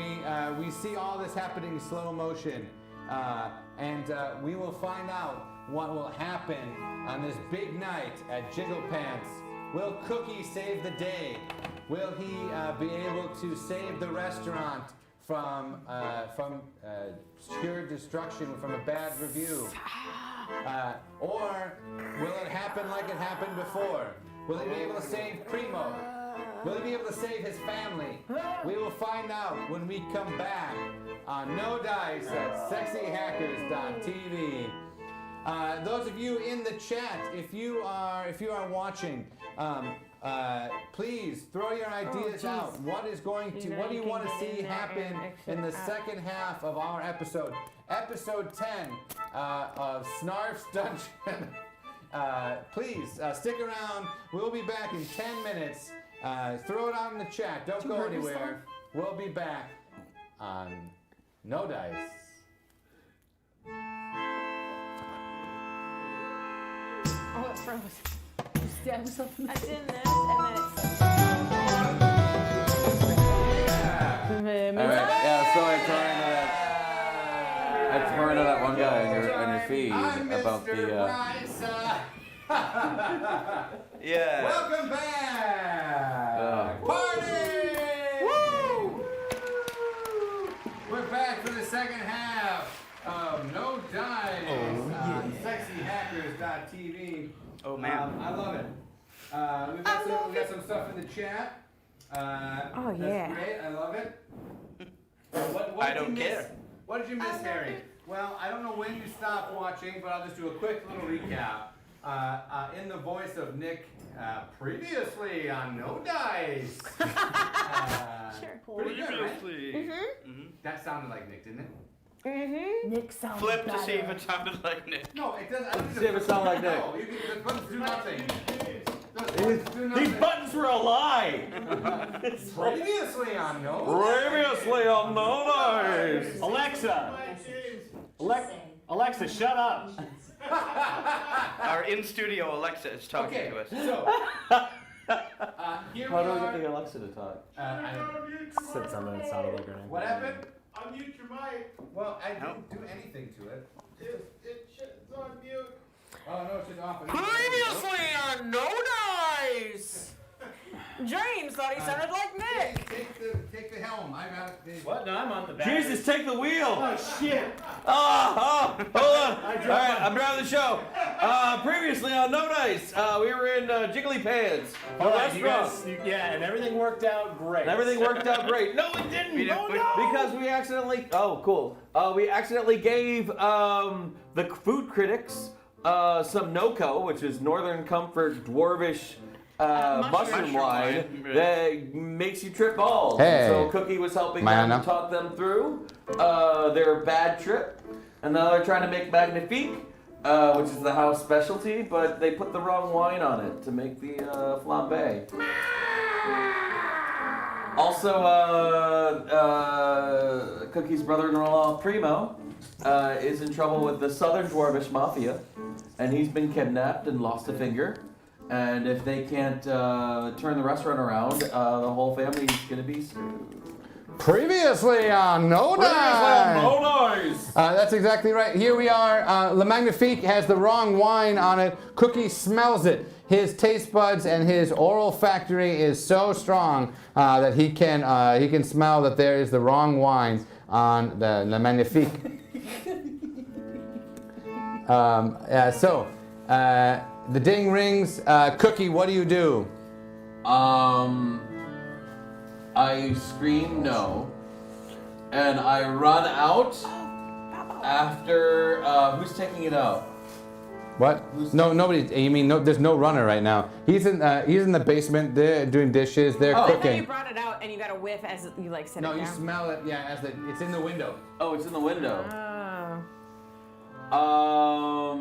we see all this happening in slow motion. And we will find out what will happen on this big night at Jiggle Pants. Will Cookie save the day? Will he be able to save the restaurant from sheer destruction, from a bad review? Or will it happen like it happened before? Will he be able to save Primo? Will he be able to save his family? We will find out when we come back on No Dice at sexyhackers.tv. Those of you in the chat, if you are watching, please throw your ideas out. What do you want to see happen in the second half of our episode? Episode 10 of Snarf's Dungeon. Please stick around. We'll be back in 10 minutes. Throw it out in the chat. Don't go anywhere. We'll be back on No Dice. Oh, it froze. You stabbed yourself in the I did this, and then All right. Yeah. So I tore into that one guy on your feed about the. Yeah. Welcome back! Party! Woo! We're back for the second half of No Dice on sexyhackers.tv. Oh man. I love it. We got some stuff in the chat. Oh, yeah. That's great. I love it. What I did you don't miss? care. What did you miss, Harry? Well, I don't know when you stopped watching, but I'll just do a quick little recap. In the voice of Nick, previously on No Dice. Sure. Pretty good, right? Mm-hmm. That sounded like Nick, didn't it? Mm-hmm. Nick sounds Flip to better. see if it sounded like Nick. No, it doesn't. I don't See if it sound like Nick. No, the buttons do nothing. Those buttons do nothing. These buttons were a lie. Previously on No Previously on No Dice. Alexa, shut up. Our in-studio Alexa is talking Okay, to us. so here How do we we are. get the Alexa to talk? Said something that sounded like her name. What happened? Unmute your mic. Well, I No. didn't do anything to it. It's on mute. Oh no, it's just off. Previously on No Dice! James thought he sounded like Nick! Take the helm. I got it. What? No, I'm on the back. Jesus, take the wheel. Oh shit! Oh, hold on. All right, I'm driving the show. Previously on No Dice, we were in Jiggly Pants, the restaurant. And everything worked out great. And everything worked out great. No, it didn't. Because we accidentally. Oh, cool. We accidentally gave the food critics some NOCO, which is Northern Comfort Dwarvish mushroom wine that makes you trip balls. Hey. So Cookie was helping Man, them no. talk them through their bad trip, and now they're trying to make Magnifique, which is the house specialty, but they put the wrong wine on it to make the flambe. Also, Cookie's brother-in-law Primo is in trouble with the Southern Dwarvish Mafia, and he's been kidnapped and lost a finger. And if they can't turn the restaurant around, the whole family's gonna be screwed. Previously on No Dice. That's exactly right. Here we are. Le Magnifique has the wrong wine on it. Cookie smells it. His taste buds and his oral factory is so strong that he can smell that there is the wrong wine on the Le Magnifique. The ding rings. Cookie, what do you do? I scream no, and I run out after. Who's taking it out? What? No, nobody. You mean no? There's no runner right now. He's in the basement. They're doing dishes. They're I thought you cooking. brought it out and you got a whiff as you like set No, it you down. smell it. Yeah, it's in the window. Oh, it's in the window. Oh.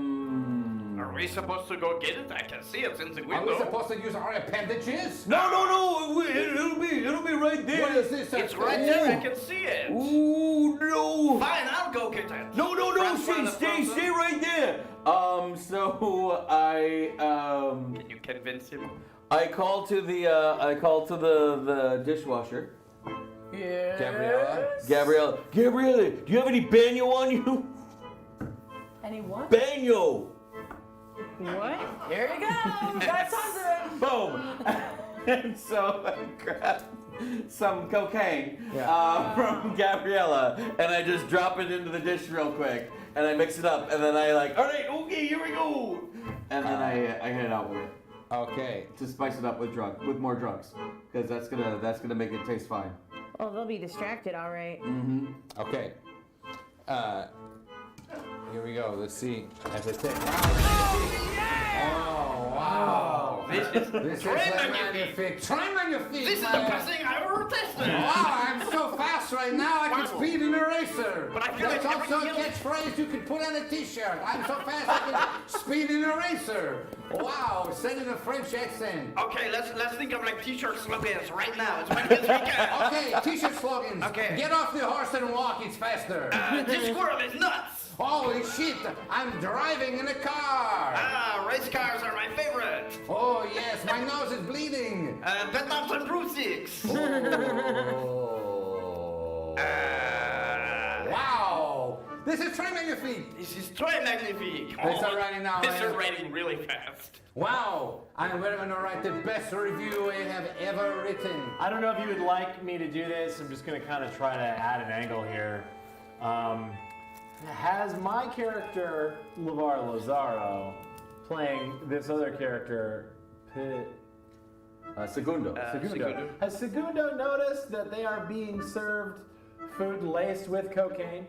Are we supposed to go get it? I can see it's in the Are window. we supposed to use our appendages? No. It'll be right there. What is this? It's right there. I can see it. Ooh, no. Fine, I'll go get it. No. Stay right there. So I Can you convince him? I call to the dishwasher. Gabriella. Gabrielle, Do you have any banyo on you? Any what? Banyo. What? Here you go. Got something. boom. And so I grab some cocaine from Gabriella, and I just drop it into the dish real quick, and I mix it up, and then I all right, okay, here we go, and then I head out with it. Okay. To spice it up with more drugs, because that's gonna make it taste fine. Oh, they'll be distracted, all right. Mm-hmm. Okay. Here we go. Let's see. As I say. Oh, wow. This is magnifique. Try magnifique. This is the best thing I ever tested. Wow, I'm so fast right now. I can speed an eraser. But I feel That's like also a everything catchphrase you can put on a t-shirt. I'm so fast I can speed an eraser. Wow, send in a French accent. Okay, let's think of like t-shirt slogans right now. It's my kids' weekend. Okay, t-shirt slogans. Okay. Get off the horse and walk. It's faster. This squirrel is nuts. Holy shit! I'm driving in a car. Race cars are my favorite. Oh yes, my nose is bleeding. Bedknobs and broomsticks. Wow! This is très magnifique. This is très magnifique. It's already now. This is writing really fast. Wow! I'm going to write the best review I have ever written. I don't know if you would like me to do this. I'm just going to kind of try to add an angle here. Has my character, LeVar Lazaro, playing this other character, Segundo. Segundo. Has Segundo noticed that they are being served food laced with cocaine?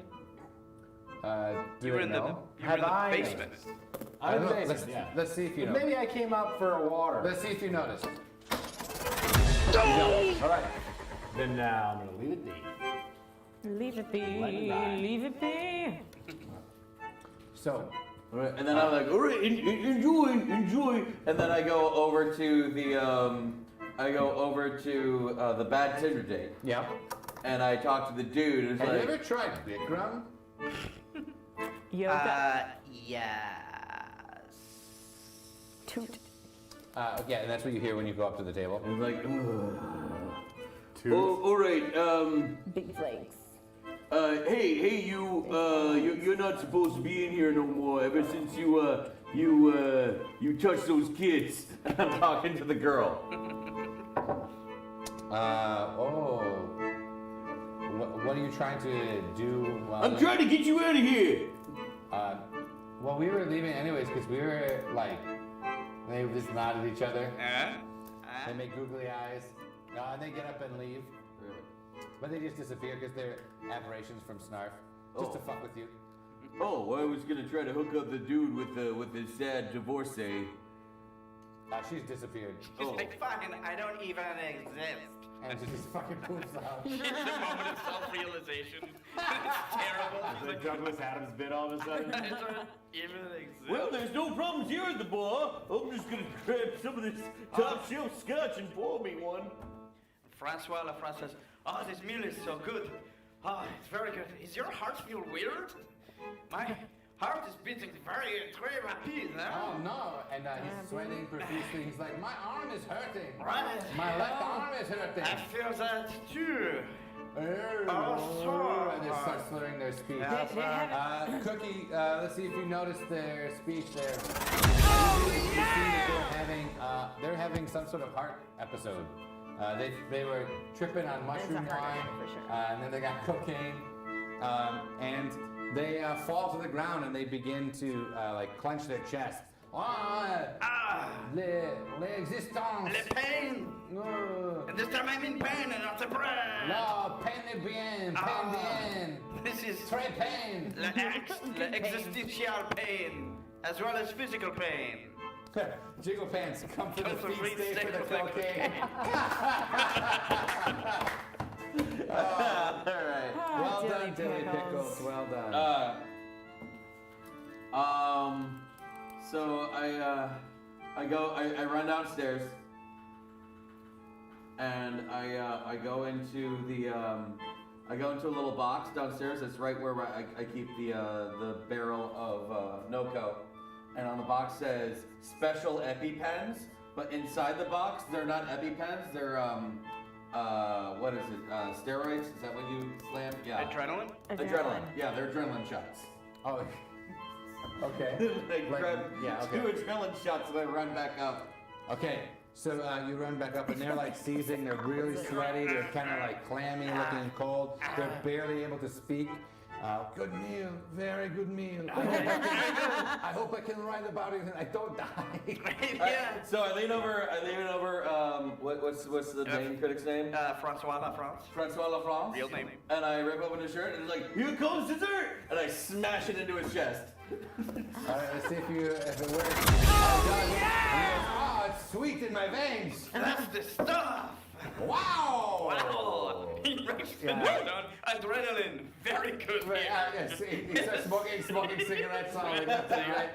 You were in the basement. I'm in the basement, yeah. Let's see if you know. Maybe I came up for a water. Let's see if you noticed. All right. Then now I'm going to leave it be. Leave it be. Leave it be. So, and then I'm like, all right, enjoy. And then I go over to the the bad Tinder date. Yeah. And I talk to the dude. And Have you ever tried Bikram? Yoga. Yes. Toot. Yeah, and that's what you hear when you go up to the table. And like, Oh, all right. Big flakes. Hey, you're not supposed to be in here no more. Ever since you touched those kids. I'm talking to the girl. What are you trying to do? I'm trying to get you out of here. Well, we were leaving anyways because we were like, they just nod at each other. They make googly eyes. And they get up and leave. Really? But they just disappear because they're aberrations from Snarf. Just to fuck with you. Oh, well, I was gonna try to hook up the dude with his sad divorcee. She's disappeared. She's like, fine, I don't even exist. And she just fucking poofs out. It's a moment of self-realization. It's terrible. It's like Douglas Adams bit all of a sudden. I don't even exist. Well, there's no problems here at the bar. I'm just gonna grab some of this top shelf scotch and pour me one. Francois Lafrance says, oh, this meal is so good. Oh, it's very good. Is your heart feel weird? My heart is beating very rapid, huh? Oh no! And he's sweating profusely. He's like, my arm is hurting. Right. My left arm is hurting. I feel that too. And they start slurring their speech. Cookie, let's see if you noticed their speech there. You see that they're having some sort of heart episode. They were tripping on mushroom wine, and then they got cocaine, and they fall to the ground and they begin to like clench their chest. L'existence. Le pain. And this time I'm in pain and not surprised. No, peine bien, peine bien. This is Très pain. existential pain, as well as physical pain. Jiggle pants, come for the Come for feet, free, stay stay for the for the cocaine. All right. Well done, Dilly Pickles. Well done. So I run downstairs, and I go into a little box downstairs. That's right where I keep the barrel of NoCo, and on the box says special EpiPens, but inside the box they're not EpiPens. They're what is it? Steroids? Is that what you slam? Yeah. Adrenaline? Adrenaline. Yeah, they're adrenaline shots. Oh. Okay. They grab two adrenaline shots and they run back up. Okay, so you run back up and they're like seizing, they're really sweaty, they're kind of like clammy looking cold, they're barely able to speak. Good meal, very good meal. I hope I can write about it and I don't die. Yeah. So I lean over, what's the main critic's name? Francois Lafrance. Francois Lafrance. Real name. And I rip open his shirt and it's like, here comes dessert! And I smash it into his chest. Alright, let's see if it works. Oh, yeah! Oh, it's sweet in my veins. That's the stuff. Wow! Wow! He rushed Yeah. down. Adrenaline. Very good. Yes, he starts smoking cigarettes on it. Right?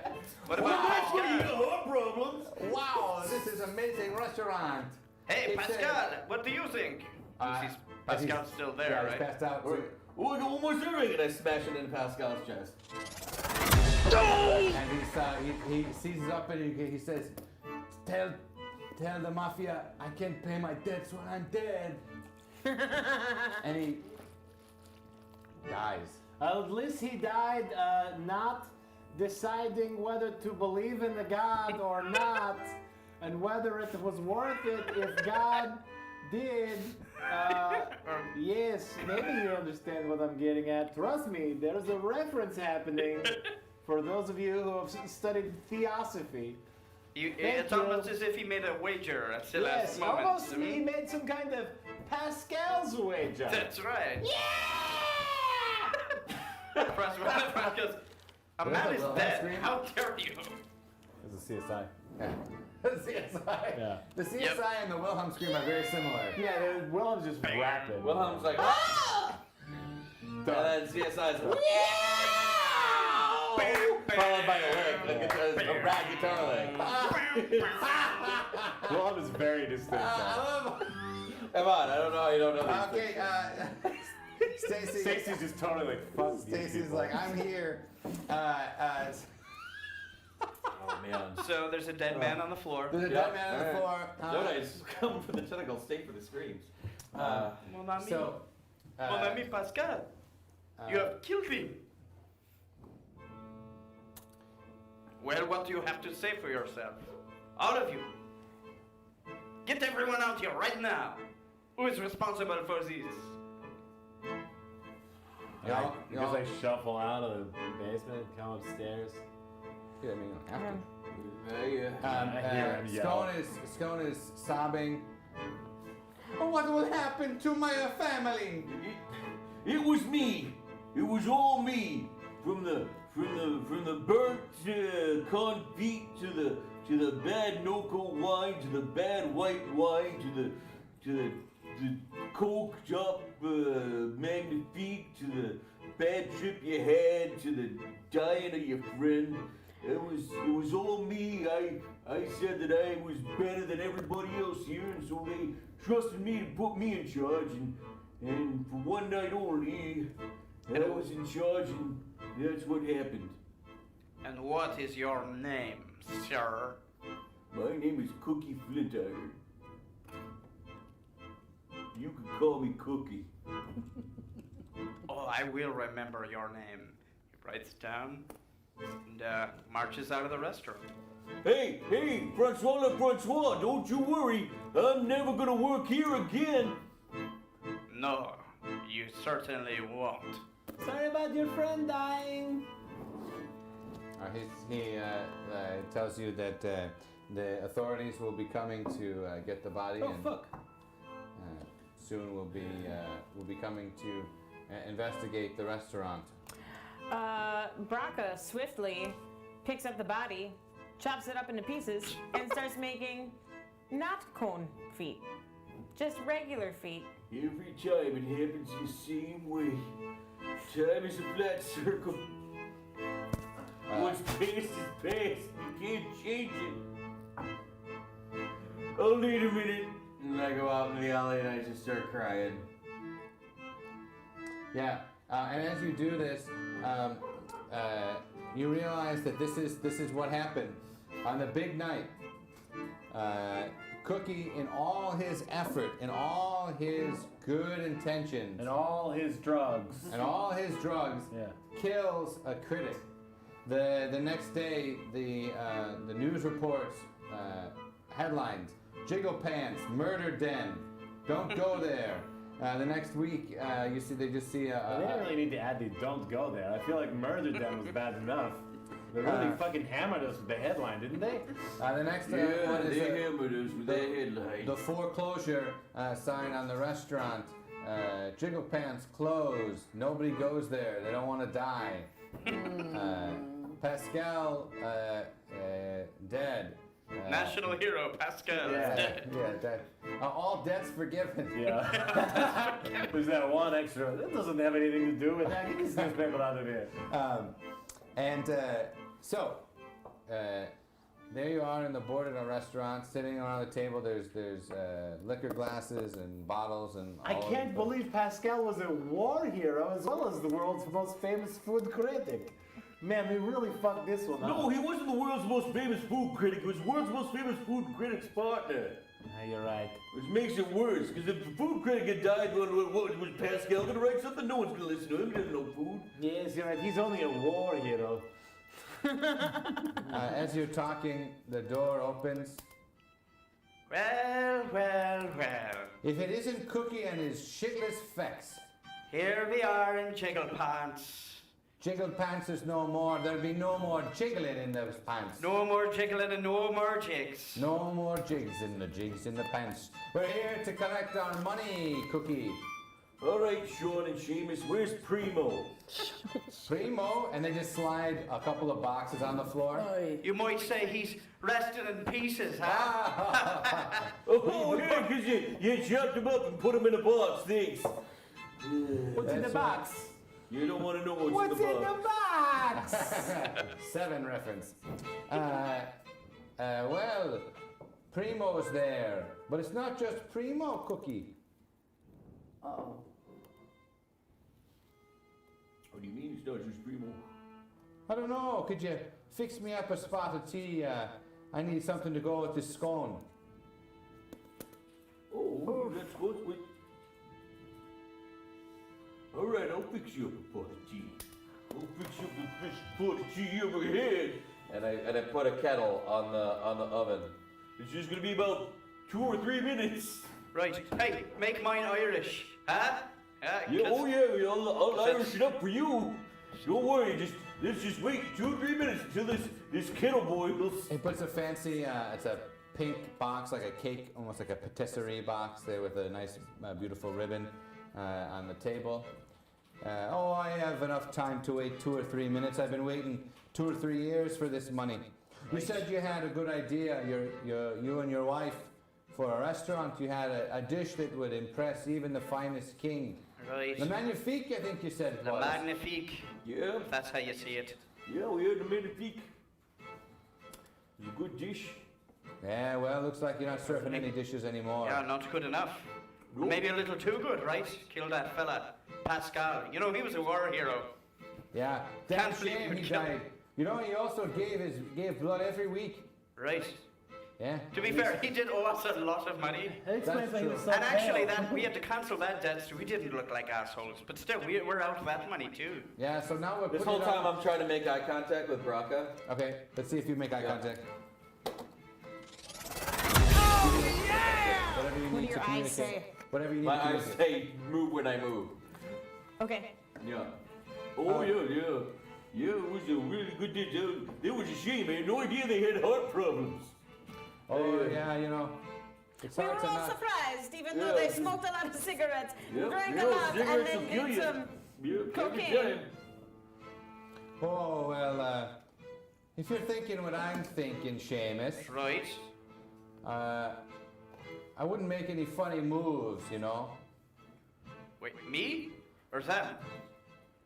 What about Pascal? problems. Wow, this is amazing restaurant. Hey, He Pascal, said- what do you think? He's- Pascal's still there, Yeah, right? he's passed out. Oh, I got one more serving! And I smash it into Pascal's chest. And he seizes up and he says, tell the mafia I can't pay my debts when I'm dead. And he dies. At least he died not deciding whether to believe in the God or not, and whether it was worth it if God did. Yes, maybe you understand what I'm getting at. Trust me, there's a reference happening for those of you who have studied theosophy. It's almost as if he made a wager at the Yes, last moment. almost he made some kind of Pascal's wager. That's right. Yeah! Francois goes, a man is dead. How dare you? It's a CSI. Yeah. The CSI. Yeah. The CSI and the Wilhelm scream are very similar. Yeah, Wilhelm's just rapping. Wilhelm's like, ah! And then CSI's like, followed by a lick, a rag guitar lick. Wilhelm is very distinct. Come on, I don't know how you don't know these Okay, Stacy. Stacy's just totally like, fuck these Stacy's people. like, I'm here. Oh man. So there's a dead man on the floor. There's a dead man on the floor. No, nice. Come for the tentacles, stay for the screams. Mon ami. So, Mon ami Pascal. You have killed him. Well, what do you have to say for yourself? All of you. Get everyone out here right now. Who is responsible for this? You just like shuffle out of the basement, come upstairs. Yeah, I mean, after. I hear him yell. Scone is sobbing. Oh, what will happen to my family? It was me. It was all me. From the burnt confit to the bad NoCo wine to the bad white wine to the coke chop magnifique to the bad trip you had to the dying of your friend. It was all me. I said that I was better than everybody else here, and so they trusted me to put me in charge, and for one night only, I was in charge, and that's what happened. And what is your name, sir? My name is Cookie Flintiron. You can call me Cookie. Oh, I will remember your name. He writes it down and marches out of the restaurant. Hey, Francois, don't you worry. I'm never gonna work here again. No, you certainly won't. Sorry about your friend dying. he tells you that the authorities will be coming to get the body. Oh, and fuck. Soon will be coming to investigate the restaurant. Braca swiftly picks up the body, chops it up into pieces, and starts making not cone feet, just regular feet. Every time it happens the same way. Time is a flat circle. What's past is past. You can't change it. I'll need a minute. And I go out in the alley and I just start crying. Yeah, and as you do this, you realize that this is what happened on the big night. Cookie, in all his effort, in all his good intentions, And all his drugs. kills a critic. The next day, the news reports headlines: Jiggle Pants, Murder Den, don't go there. The next week, they just see Well, they didn't really need to add the "don't go there." I feel like "murder them" was bad enough. They really fucking hammered us with the headline, didn't they? The next one is they hammered us with that headline. the foreclosure sign on the restaurant. Jiggle Pants closed. Nobody goes there. They don't want to die. Pascal dead. National hero Pascal is dead. Yeah, dead. All debts forgiven. Yeah. There's that one extra. That doesn't have anything to do with that. Get this newspaper out of here. So, there you are in the Bordeno restaurant, sitting around the table. There's liquor glasses and bottles and. I can't believe Pascal was a war hero as well as the world's most famous food critic. Man, we really fucked this one up. No, he wasn't the world's most famous food critic. He was the world's most famous food critic's partner. You're right. Which makes it worse, because if the food critic had died, was Pascal going to write something? No one's going to listen to him. He doesn't know food. Yes, you're right. He's only a war hero. As you're talking, the door opens. Well, well, well. If it isn't Cookie and his shitless fex. Here we are in Jiggle Pants. Jiggle Pants is no more. There'll be no more jiggling in those pants. No more jiggling and no more jigs. No more jigs in the pants. We're here to collect our money, Cookie. All right, Sean and Seamus, where's Primo? Primo, and they just slide a couple of boxes on the floor. You might say he's resting in pieces, huh? Oh, yeah, because you chopped him up and put him in a box, thanks. What's in the box? You don't want to know what's in the box. Seven reference. Well, Primo's there, but it's not just Primo, Cookie. Oh. What do you mean it's not just Primo? I don't know. Could you fix me up a spot of tea? I need something to go with this scone. Oh, that's what's with. All right, I'll fix you up a pot of tea. I'll fix you up the best pot of tea you ever had. And I put a kettle on the oven. It's just gonna be about 2 or 3 minutes. Right. Hey, make mine Irish, huh? Yeah, oh yeah, I'll Irish it up for you. Don't worry, let's just wait 2 or 3 minutes until this kettle boils. He puts a fancy, it's a pink box, like a cake, almost like a patisserie box there with a nice, beautiful ribbon on the table. I have enough time to wait 2 or 3 minutes. I've been waiting 2 or 3 years for this money. You said you had a good idea, you and your wife, for a restaurant. You had a dish that would impress even the finest king. Right. The Magnifique, I think you said it The was. Magnifique. Yeah. If that's how you see it. Yeah, we had the Magnifique. It's a good dish. Yeah, well, looks like you're not surfing any dishes anymore. Yeah, not good enough. No. Maybe a little too good, right? Kill that fella, Pascal. You know, he was a war hero. Yeah, damn Can't believe shame you he killed died. You know, he also gave blood every week. Right. Yeah. To be fair, he did owe us a lot of money. That explains why he was so And actually, pale. we had to cancel that debt, so we didn't look like assholes. But still, we're out that money too. Yeah, so now we're This putting whole it time on- I'm trying to make eye contact with Braca. Okay, let's see if you make eye contact. Whatever you What need do to your eyes communicate. say? Whatever you need My to eyes communicate. say move when I move. Okay. Yeah. Oh, yeah. Yeah, it was a really good day. It was a shame. I had no idea they had heart problems. Oh, yeah, you know. It's We were hard to all not. surprised, even though they smoked a lot of cigarettes, Yep, drank yeah, a lot, and cigarettes then will kill did you. some Yep, cocaine. every time. Oh, well, if you're thinking what I'm thinking, Seamus, Right. I wouldn't make any funny moves, you know. Wait, me? Or them?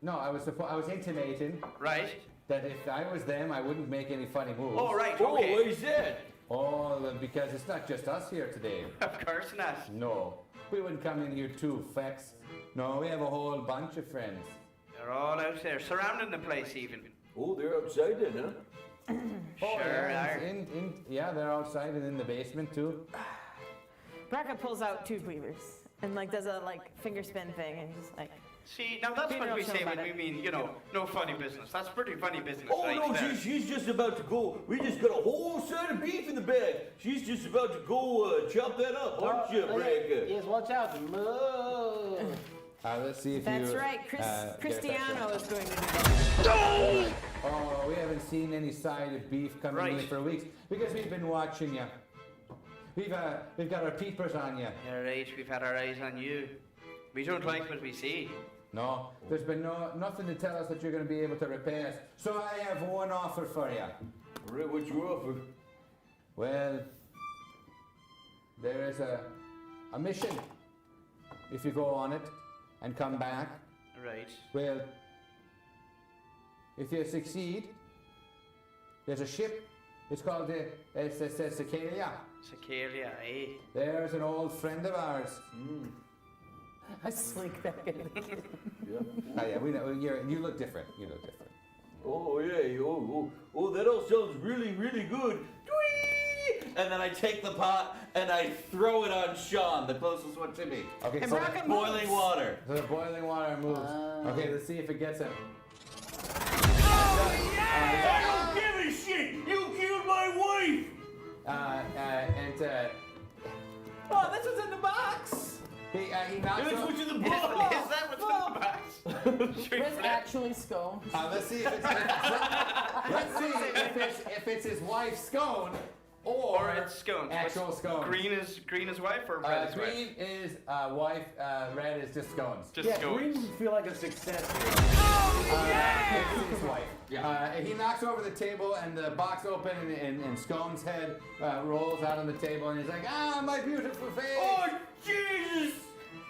No, I was intimating Right. that if I was them, I wouldn't make any funny moves. Oh, right, Oh, okay. what is that? Oh, well, because it's not just us here today. Of course not. No, we wouldn't come in here too, Fex. No, we have a whole bunch of friends. They're all out there, surrounding the place even. Oh, they're outside then, huh? Sure yeah, are. yeah, they're outside and in the basement too. Braca pulls out 2 cleavers and like does a like finger spin thing and just like. See, now that's Be what real we chill say about when we it. mean, you know, no funny business. That's pretty funny business Oh right no, there. she's just about to go. We just got a whole side of beef in the bag. She's just about to go chop that up, aren't you, Braca? Yes, watch out. Moo. Let's see if That's you. right, get that Cristiano done. is going to do that. Oh, we haven't seen any side of beef coming in Right. for weeks because we've been watching you. We've got our peepers on you. All right, we've had our eyes on you. We don't like what we see. No, there's been nothing to tell us that you're going to be able to repay us. So I have one offer for you. Right, what you offer? Well, there is a mission. If you go on it and come back, Right. well, if you succeed, there's a ship. It's called the Cecaelia. Cecaelia, eh? There's an old friend of ours. I slink back in. Oh yeah, we know. You look different. You look different. Oh yeah, oh, that all sounds really, really good. Dwee! And then I take the pot and I throw it on Sean, the closest one to me. Okay, And so Braca the Boiling water. boiling water moves. Okay, let's see if it gets him. I don't give a shit. You killed my wife. Oh, this was in the box. He knocks That's over. what's in the Is box. that what's in the box? Should we It's actually scones. Let's see if it's let's see if it's his wife's scone Or it's scones. actual scones. Green is wife or red is wife? Green is wife. Red is just scones. Just Yeah, scones. green would feel like a success here. It's his wife. He knocks over the table and the box open and Scone's head rolls out on the table and he's like, ah, my beautiful face. Oh Jesus!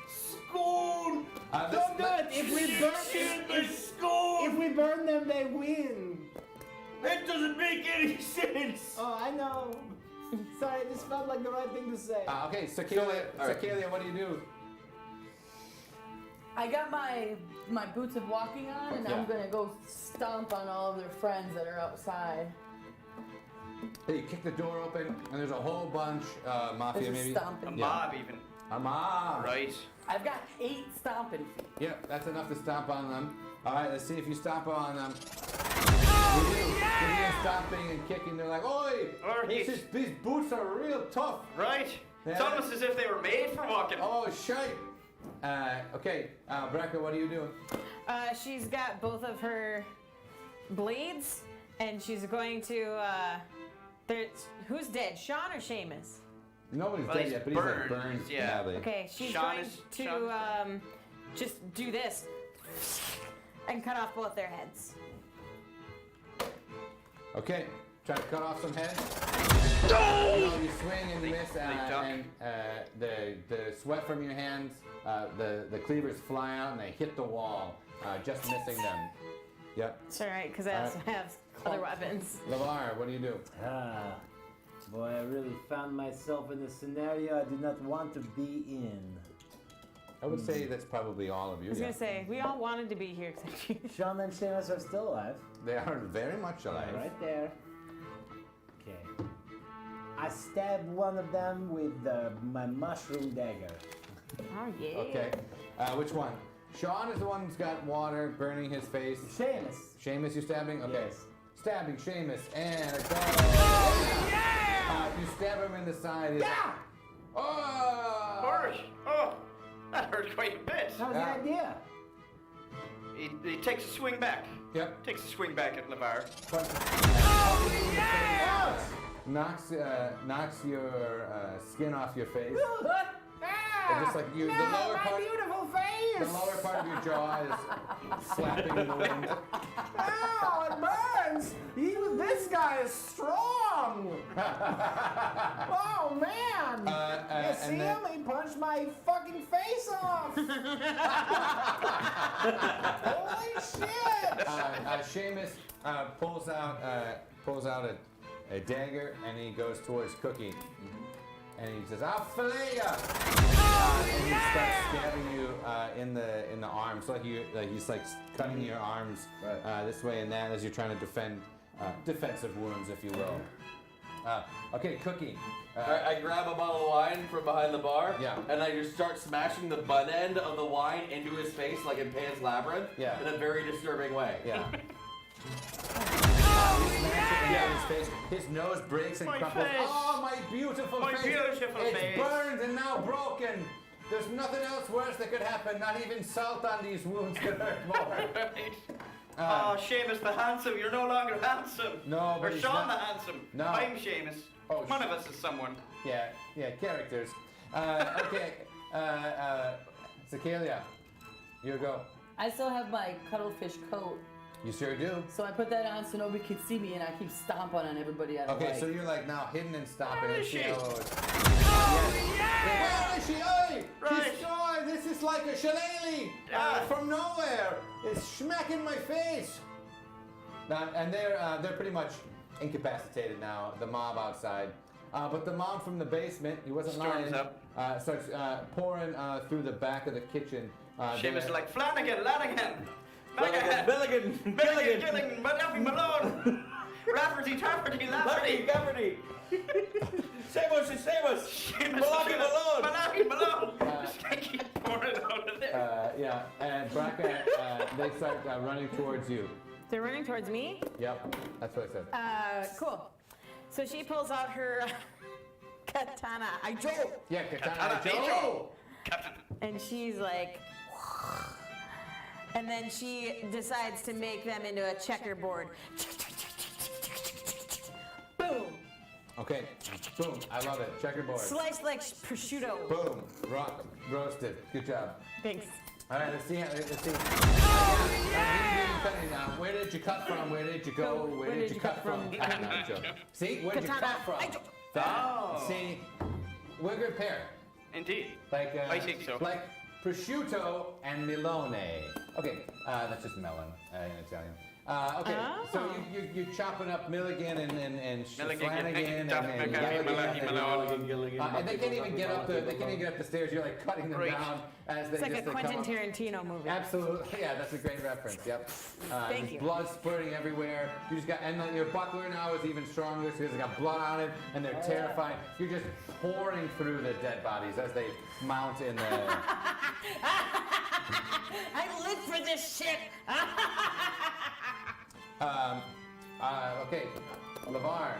Scone! Don't do it. If we burn Shit, the scone! if we burn them, they win. That doesn't make any sense. Oh, I know. Sorry, this felt like the right thing to say. Okay, Cecaelia, all right. Cecaelia, what do you do? I got my boots of walking on, and I'm gonna go stomp on all of their friends that are outside. Hey, you kick the door open and there's a whole bunch, mafia There's a maybe. A stomping. mob even. A mob. Right. I've got 8 stomping feet. Yeah, that's enough to stomp on them. All right, let's see if you stomp on them. Oh, You do. You hear stomping and kicking. They're like, oi! All right. These boots are real tough. Right. It's Yeah. almost as if they were made for walking. Oh, shite. Okay, Braca, what do you do? She's got both of her blades, and she's going to. Who's dead, Sean or Seamus? Nobody's Well, dead he's yet, but he's like burned, burned yeah. badly. Okay, she's Sean going is- to Sean- just do this and cut off both their heads. Okay, try to cut off some heads. No, you swing and you miss, duck. and the sweat from your hands, the cleavers fly out and they hit the wall, just missing them. Yep. It's all right, because I also have other weapons. LeVar, what do you do? Ah, boy, I really found myself in a scenario I did not want to be in. I would say that's probably all of you. I was yeah. gonna say we all wanted to be here except you. Sean and Seamus are still alive. They are very much alive. Right there. Okay. I stabbed one of them with my mushroom dagger. Oh yeah. Okay. Which one? Sean is the one who's got water burning his face. Seamus. Seamus, you stabbing? Okay. Yes. Stabbing Seamus and a go. Oh, yeah! You stab him in the side. Yeah! Oh! Harsh. Oh, that hurt quite a bit. That was Yeah. the idea. He takes a swing back. Yep. Takes a swing back at LeVar. Knocks your skin off your face. And just like you, the lower part, beautiful face! the lower part of your jaw is slapping in the wind. Ow, it burns! This guy is strong! Oh, man! You see him? He punched my fucking face off! Holy shit! Seamus pulls out a dagger and he goes towards Cookie. And he says, "I'll fillet ya!" And he starts stabbing you in the arm. So he's like cutting your arms this way and that as you're trying to defend defensive wounds, if you will. Okay, Cookie. I grab a bottle of wine from behind the bar, Yeah. and I just start smashing the butt end of the wine into his face like in Pan's Labyrinth, Yeah. in a very disturbing way. Yeah. His face, his nose breaks and My crumples. face. Oh, my beautiful My face! beautiful It's face. burned and now broken. There's nothing else worse that could happen. Not even salt on these wounds could hurt more. Oh, Seamus the handsome, you're no longer handsome. No, but Or he's Sean not- the handsome. No. I'm Seamus. Oh, One of us is someone. Yeah, characters. Okay, Cecaelia, you go. I still have my cuttlefish coat, You sure do. so I put that on so nobody can see me, and I keep stomping on everybody I don't Okay, like. so you're like now hidden and stopping. Where Let's is see she? how it goes. Yeah! Where is she? Oi! Right. She's gone. This is like a shillelagh from nowhere. It's smacking my face. Now, and they're pretty much incapacitated now. The mob outside, but the mom from the basement, he wasn't Storms lying, up. starts pouring through the back of the kitchen. Seamus is like, Flanagan, Lanigan, Billigan, Gilling, Malone, Rafferty, Tafferty, Lafferty, Gafferty. Seamus, Seamus, Malone. Just keep pouring it out of there. Yeah, and Braca, they start running towards you. They're running towards me. Yep, that's what I said. Cool. So she pulls out her katana. I joke. Yeah, Katana Katana Joe. Joe. Captain. And she's like, and then she decides to make them into a checkerboard. Boom. Okay, boom, I love it. Checkerboard. Sliced like prosciutto. Boom, roasted. Good job. Thanks. All right, let's see. Where did you cut from? Where did you go? Where did you cut from? Katana Joe. See, where did you Katana. cut from? Oh. See, we're a good pair. Indeed. Like, I think so. Like prosciutto and melone. Okay, that's just melon in Italian. Okay, so you're chopping up Milligan and Flanagan and they can't even get up the stairs. You're like cutting them down as they It's like just a they come Quentin up. Tarantino movie. Absolutely, yeah, that's a great reference. Yep. Thank there's you. blood spurting everywhere. You just got, and your buckler now is even stronger because it's got blood on it, and they're terrified. You're just pouring through the dead bodies as they mount in the. I live for this shit. Okay, LeVar.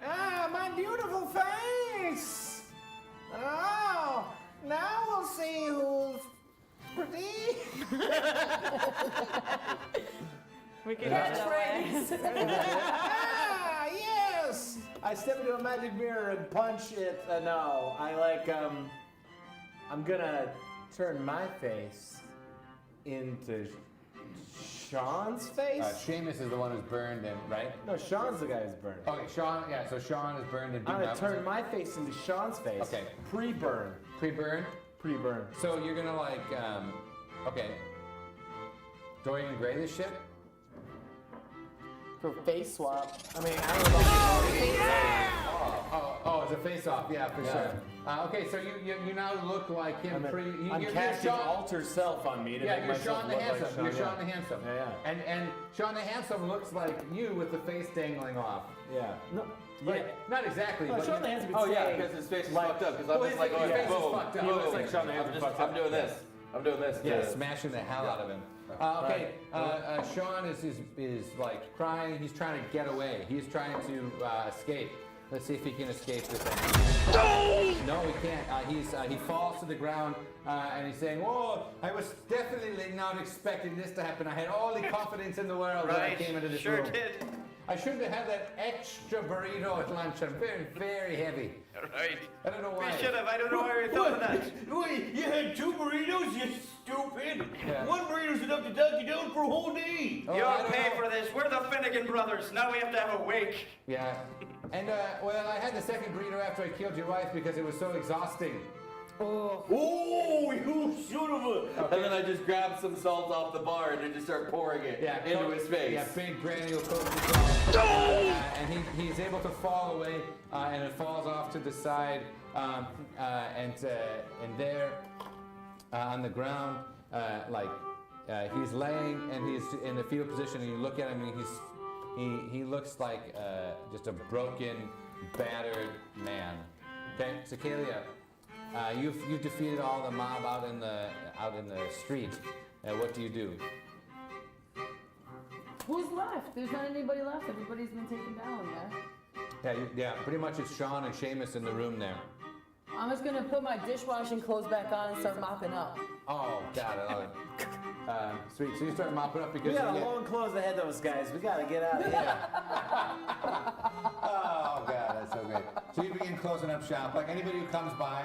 Ah, my beautiful face! Oh, now we'll see who's pretty. We can catchphrase. Ah, yes! I step into a magic mirror and punch it. No, I like, I'm gonna turn my face into Sean's face? Seamus is the one who's burned and right? No, Sean's the guy who's burned. Okay, Sean. Yeah, so Sean is burned and I'm beaten gonna up. turn my face into Sean's face. Okay. Pre-burn. Pre-burn. Pre-burn. So you're gonna like, okay. Dorian Gray this shit? For face swap. I mean, I don't know about Oh, it's a face-off. Yeah, for sure. Okay, so you now look like him. I'm casting alter self on me to Yeah, make you're myself Sean the look like Handsome. Sean. You're Sean the Handsome. Yeah. And Sean the Handsome looks like you with the face dangling off. Yeah. No. Right. Not exactly. No, but Sean the Handsome. Oh yeah, because his face is fucked up. Because I'm just like, his face is boom, fucked up. boom. He looks like Sean the Handsome fucked up. I'm doing this. I'm doing this. Yeah, smashing the hell out of him. Okay, Sean is like crying. He's trying to get away. He's trying to escape. Let's see if he can escape this thing. No, he can't. He falls to the ground and he's saying, "Oh, I was definitely not expecting this to happen. I had all the confidence in the world when I Right, came into this sure room. did. I shouldn't have had that extra burrito at lunch. I'm very, very heavy. Right. I don't know why. We should have. I don't know why we thought of that. Wait, you had 2 burritos, you stupid! Yeah. 1 burrito's enough to knock you down for a whole day! Oh, I You'll don't pay know. for this. We're the Finnegan brothers. Now we have to have a wake. Yeah. And, well, I had the second burrito after I killed your wife because it was so exhausting. Oh, you son of a... And then I just grabbed some salt off the bar and I just start pouring it into his face. Yeah, big granule coat of salt. And he's able to fall away, and it falls off to the side, and there on the ground, he's laying and he's in a fetal position, and you look at him and he looks like just a broken, battered man. Okay, Cecaelia, you've defeated all the mob out in the street. What do you do? Who's left? There's not anybody left. Everybody's been taken down, yeah? Yeah, pretty much it's Sean and Seamus in the room there. I'm just gonna put my dishwashing clothes back on and start mopping up. Oh, got it. Sweet. So you start mopping up because We got a long close ahead of those guys. We gotta get out of here. Oh God, that's so great. So you begin closing up shop. Like anybody who comes by,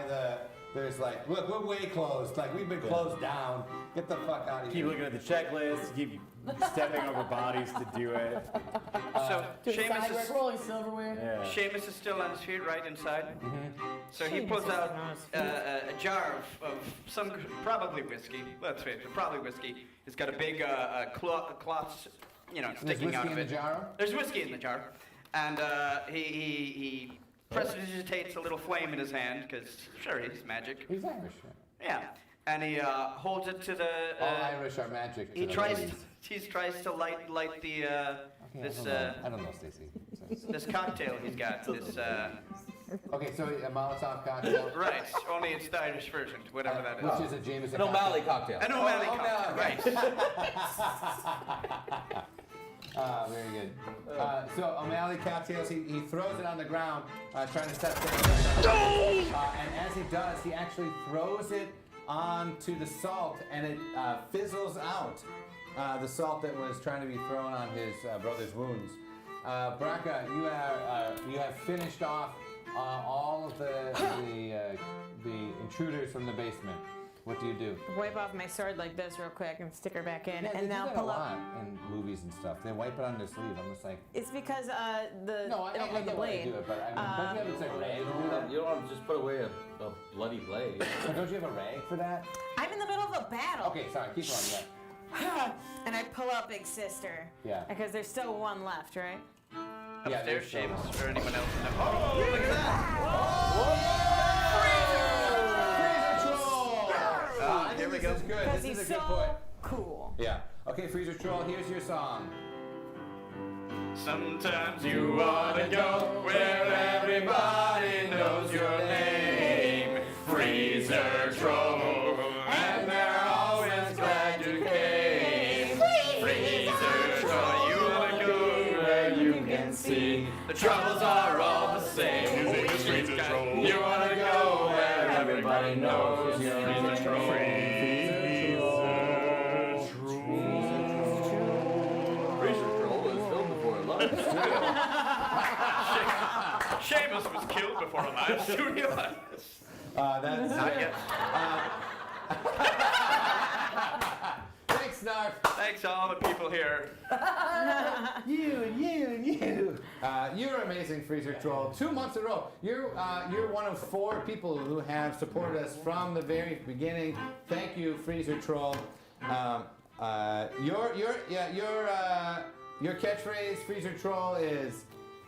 there's like, look, we're way closed. Like we've been closed down. Get the fuck out of Keep here. looking at the checklist, keep stepping over bodies to do it. So To the side, Seamus we're is, rolling silverware. Yeah. Seamus is still on his feet, right inside. So he pulls out a jar of some, probably whiskey. Let's face it, probably whiskey. It's got a big cloth, There's sticking whiskey out of in the it. jar? There's whiskey in the jar, and he prestidigitates a little flame in his hand because sure he's magic. He's Irish. Yeah, and he holds it to the. All Irish are magic. He to the tries. ladies. He tries to light the this I don't know, Stacy. this cocktail he's got. This Okay, so a Molotov cocktail. right. Only it's the Irish version, whatever that is. Which is a Jameson An O'Malley cocktail. An O'Malley cocktail. okay. Right. Very good. So O'Malley cocktails, he throws it on the ground, trying to set things up. And as he does, he actually throws it onto the salt, and it fizzles out. The salt that was trying to be thrown on his brother's wounds. Braca, you have finished off all of the intruders from the basement. What do you do? Wipe off my sword like this real quick and stick her back in, Yeah, they and do now that pull a up. lot in movies and stuff. They wipe it on their sleeve. I'm just like, It's because no, I it'll make the get why they blade. do it, but I mean, don't you have it's like rag to do that? You don't want to just put away a bloody blade. So don't you have a rag for that? I'm in the middle of a battle. Okay, sorry, keep going. Yeah. And I pull out Big Sister. Yeah. Because there's still one left, right? Yeah, Upstairs, there's Seamus, or anyone else? Oh, look at that! Here we go. This is good. Because This he's is a good so point. cool. Yeah. Okay, Freezer Troll, here's your song. Sometimes you wanna go where everybody knows your name. Freezer Troll, and they're always glad you came. Freezer Troll, you wanna go where you can see the troubles are all the same. Freezer Troll, you wanna go where everybody knows your name. Freezer Troll. Seamus was killed before a live studio. That's Not yet. Thanks, Snarf. Thanks to all the people here. You. You're amazing, Freezer Troll. 2 months in a row. You're one of 4 people who have supported us from the very beginning. Thank you, Freezer Troll. Your catchphrase, Freezer Troll, is,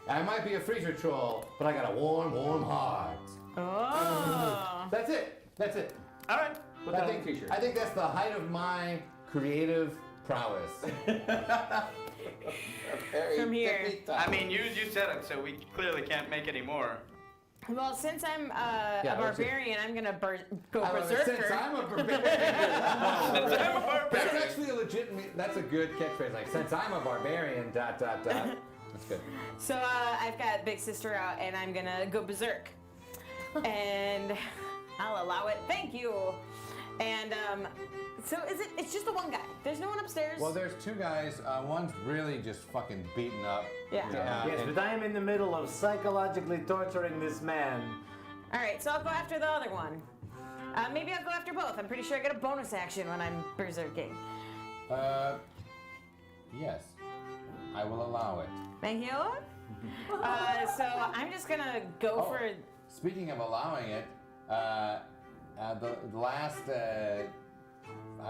I might be a freezer troll, but I got a warm, warm heart. Oh. That's it. That's it. All right. Put that on a t-shirt. I think that's the height of my creative prowess. From here. I mean, you said it, so we clearly can't make any more. Well, since I'm a what's it? barbarian, I'm gonna go I love it. berserker. Since I'm a barbarian. Since I'm a barbarian. That's actually a legitimate, that's a good catchphrase. Like, since I'm a barbarian, ... That's good. So I've got Big Sister out, and I'm gonna go berserk. And I'll allow it. Thank you. And So it's just the one guy. There's no one upstairs. Well, there's two guys. One's really just fucking beaten up. Yeah. Yes, and- but I am in the middle of psychologically torturing this man. All right, so I'll go after the other one. Maybe I'll go after both. I'm pretty sure I get a bonus action when I'm berserking. Yes. I will allow it. Thank you. So I'm just gonna go Oh. for. Speaking of allowing it, the last, I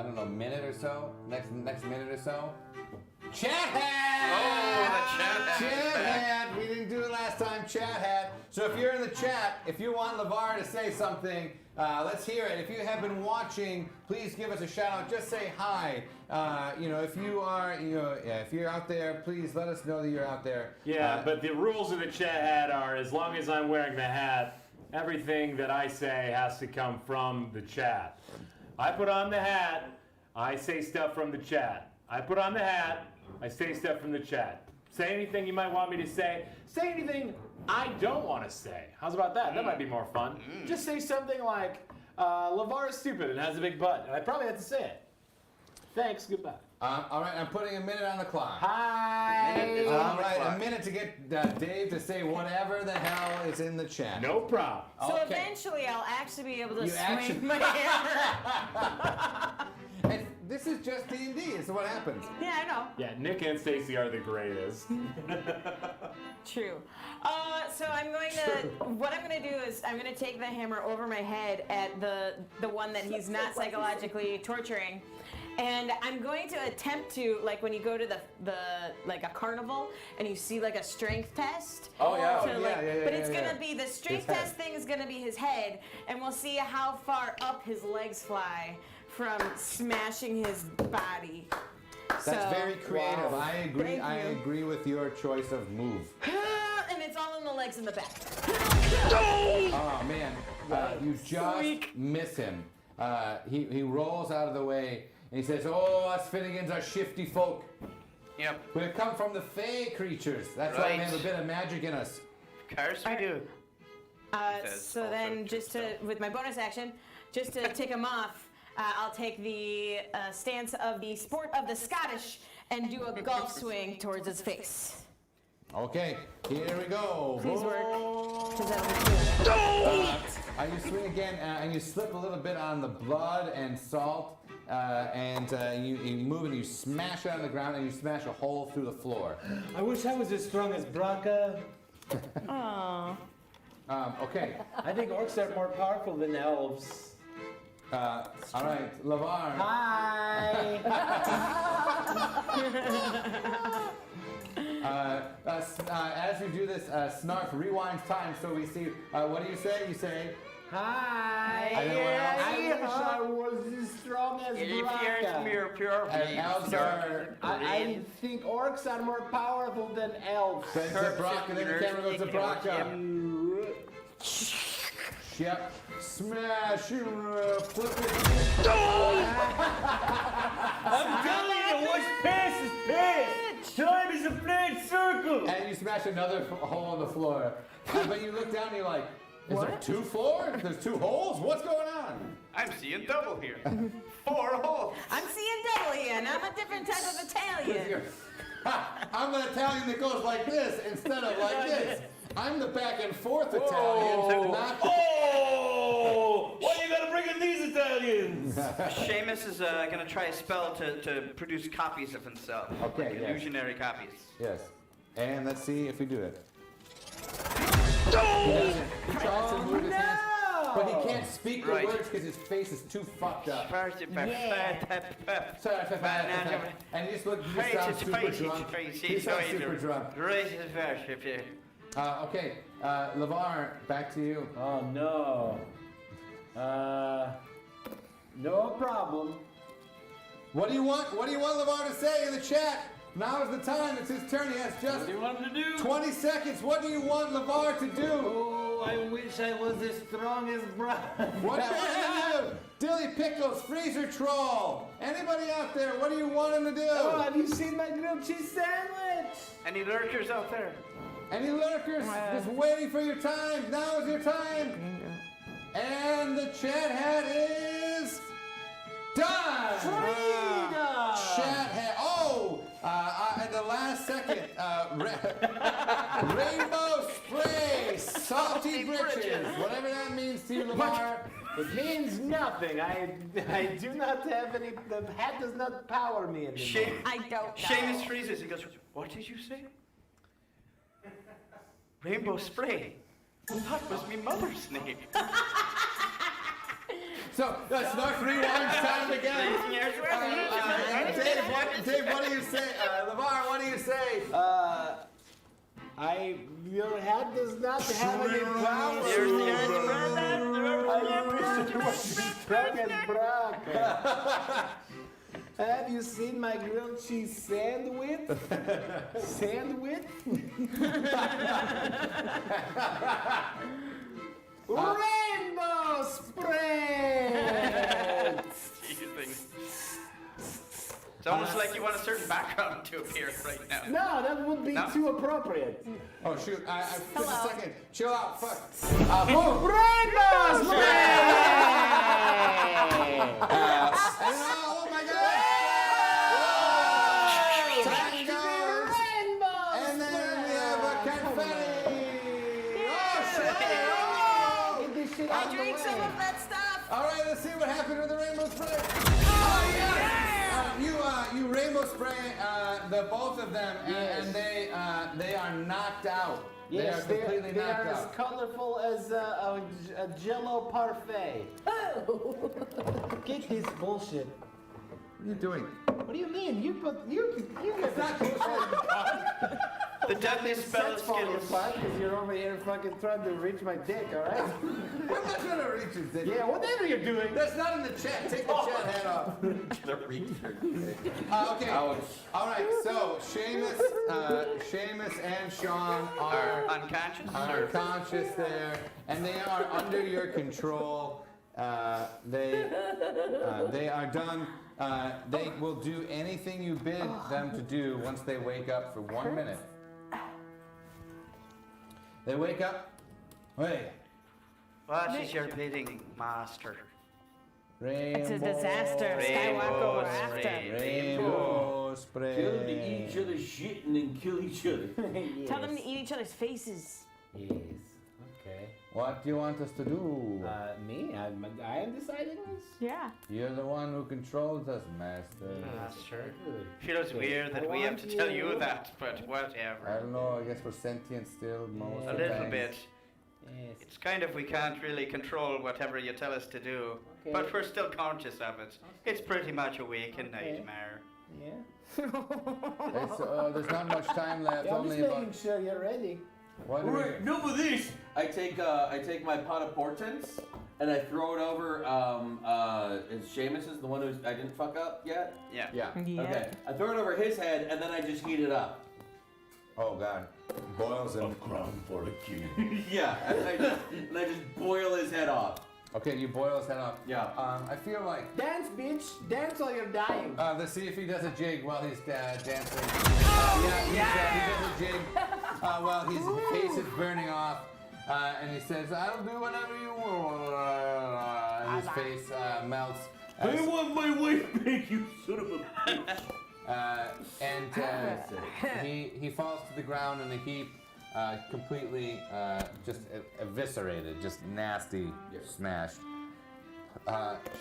don't know, minute or so, next minute or so, chat hat! Oh, the chat hat. Chat hat! We didn't do it last time, chat hat. So if you're in the chat, if you want LeVar to say something, let's hear it. If you have been watching, please give us a shout out. Just say hi. If you are, if you're out there, please let us know that you're out there. Yeah, but the rules of the chat hat are, as long as I'm wearing the hat, everything that I say has to come from the chat. I put on the hat, I say stuff from the chat. I put on the hat, I say stuff from the chat. Say anything you might want me to say. Say anything I don't want to say. How's about that? That might be more fun. Just say something like, LeVar is stupid and has a big butt. And I probably have to say it. Thanks, goodbye. All right, I'm putting a minute on the clock. Hi! All right, a minate to get Dave to say whatever the hell is in the chat. No problem. So Okay. eventually I'll actually be able to You swing actually- my hammer. And this is just D&D. It's what happens. Yeah, I know. Yeah, Nick and Stacy are the greatest. True. So I'm going to. What I'm going to do is I'm going to take the hammer over my head at the one that he's not psychologically torturing. And I'm going to attempt to, like when you go to the like a carnival and you see like a strength test. Oh, yeah. So, Oh, like, yeah, but it's yeah, gonna yeah. be the strength His head. test thing is gonna be his head, and we'll see how far up his legs fly from smashing his body. That's very creative. Wow. I agree. Thank I you. agree with your choice of move. And it's all in the legs and the back. Oh man, you just Squeak. miss him. He rolls out of the way and he says, "Oh, us Finnegans are shifty folk. Yep. We come from the Fey creatures. That's why we have a bit of magic in us." Of course we do. Says So also then, true just to, with my bonus action, just to tick him off, I'll take the stance of the sport of the Scottish and do a golf swing towards his face. Okay, here we go. Please work. Whoa. 'Cause that'll be You swing again, and you slip a little bit on the blood and salt, and you move and you smash it on the ground, and you smash a hole through the floor. I wish I was as strong as Braca. Aww. Okay. I think orcs are more powerful than elves. All right, LeVar. Hi! As you do this, Snarf rewinds time, so we see. What do you say? You say, Hi! And then what else? I wish I was as strong as If you're Braca. pure, and elves are. I think orcs are more powerful than elves. Then to Brock, and then the camera goes to Brock. Yep. Smash you, flip it. I'm telling you, what's past is past. Time is a flat circle. And you smash another hole in the floor. But you look down and you're like, is there 2 floors? There's 2 holes? What's going on? I'm seeing double here. 4 holes. I'm seeing double here, and I'm a different type of Italian. I'm an Italian that goes like this instead of like this. I'm the back and forth Italian, not Oh! Why you gotta bring in these Italians? Seamus is gonna try a spell to produce copies of himself. Okay, Like yes. illusionary copies. Yes. And let's see if we do it. He doesn't. He tries to move his hands, but he can't speak the Right. words because his face is too fucked up. First, Sorry, and he just look. He just sounds super drunk. He sounds super drunk. Okay, LeVar, back to you. Oh no. No problem. What do you want? What do you want LeVar to say in the chat? Now is the time. It's his turn. He has just What do you want him to do? 20 seconds. What do you want LeVar to do? Oh, I wish I was as strong as Braca. What do you want him to do? Dilly Pickles, Freezer Troll. Anybody out there? What do you want him to do? Oh, have you seen my grilled cheese sandwich? Any lurkers out there? Any lurkers? Just waiting for your time. Now is your time. And the chat hat is Done! Freedom! Chat in the last second, rainbow spray, salty britches, whatever that means to you, Lamar. It means nothing. I do not have any. The hat does not power me anymore. I don't know. Seamus freezes. He goes, "What did you say?" Rainbow spray. That was me mother's name. So, Snarf rewinds time again. Dave, what do you say? Lamar, what do you say? Your hat does not have any power. There's the answer. I wish you were strong as Brock. Have you seen my grilled cheese sandwich? Sandwich? Rainbow spread! It's almost like you want a certain background to appear right now. No, that would be too appropriate. Oh shoot! Just a second. Chill out. Fuck. Rainbow spread! Oh my God! Time goes. And then we have a confetti. Oh shit! I drank some of that stuff. All right, let's see what happened with the rainbow spray. You rainbow spray the both of them, and they are knocked out. Yes, they are completely they knocked are out. as colorful as a Jello parfait. Get this bullshit. What are you doing? What do you mean? You It's not bullshit. The deadly spell of Skittles. Because you're over here fucking trying to reach my dick, alright? I'm not trying to reach your dick. Yeah, whatever you're doing. That's not in the chat. Take the chat hat off. Okay. Ouch. All right. So Seamus and Sean are unconscious there, and they are under your control. They are done. They will do anything you bid them to do once they wake up for 1 minute. They wake up. Wait. What is your bidding, master? It's a disaster. Skywalker we're after. Rainbow spray. Tell them to eat each other's shit and then kill each other. Yes. Tell them to eat each other's faces. Yes. Okay. What do you want us to do? Me? I am deciding this? Yeah. You're the one who controls us, master. Master. Feels weird that we have to tell you that, but I whatever. don't know. I guess we're sentient still, most A of the little time. bit. Yes. It's kind of we can't really control whatever you tell us to do, Okay. but we're still conscious of it. It's pretty much a waking nightmare. Yeah. There's not much time left. Yeah, I'm only just about. making sure you're ready. What do we Alright, enough of this. I take my pot of portents and I throw it over. Is Seamus's the one who I didn't fuck up yet? Yeah. Yeah. Okay. I throw it over his head and then I just heat it up. Oh God. Boils him. Crown for a king. Yeah, and I just boil his head off. Okay, you boil his head off. Yeah. I feel like. Dance, bitch. Dance while you're dying. Let's see if he does a jig while he's dancing. He does a jig while his face is burning off. And he says, I'll do whatever you want. And his face melts. I want my wife back, you son of a bitch. He falls to the ground in a heap, completely just eviscerated, just nasty, smashed.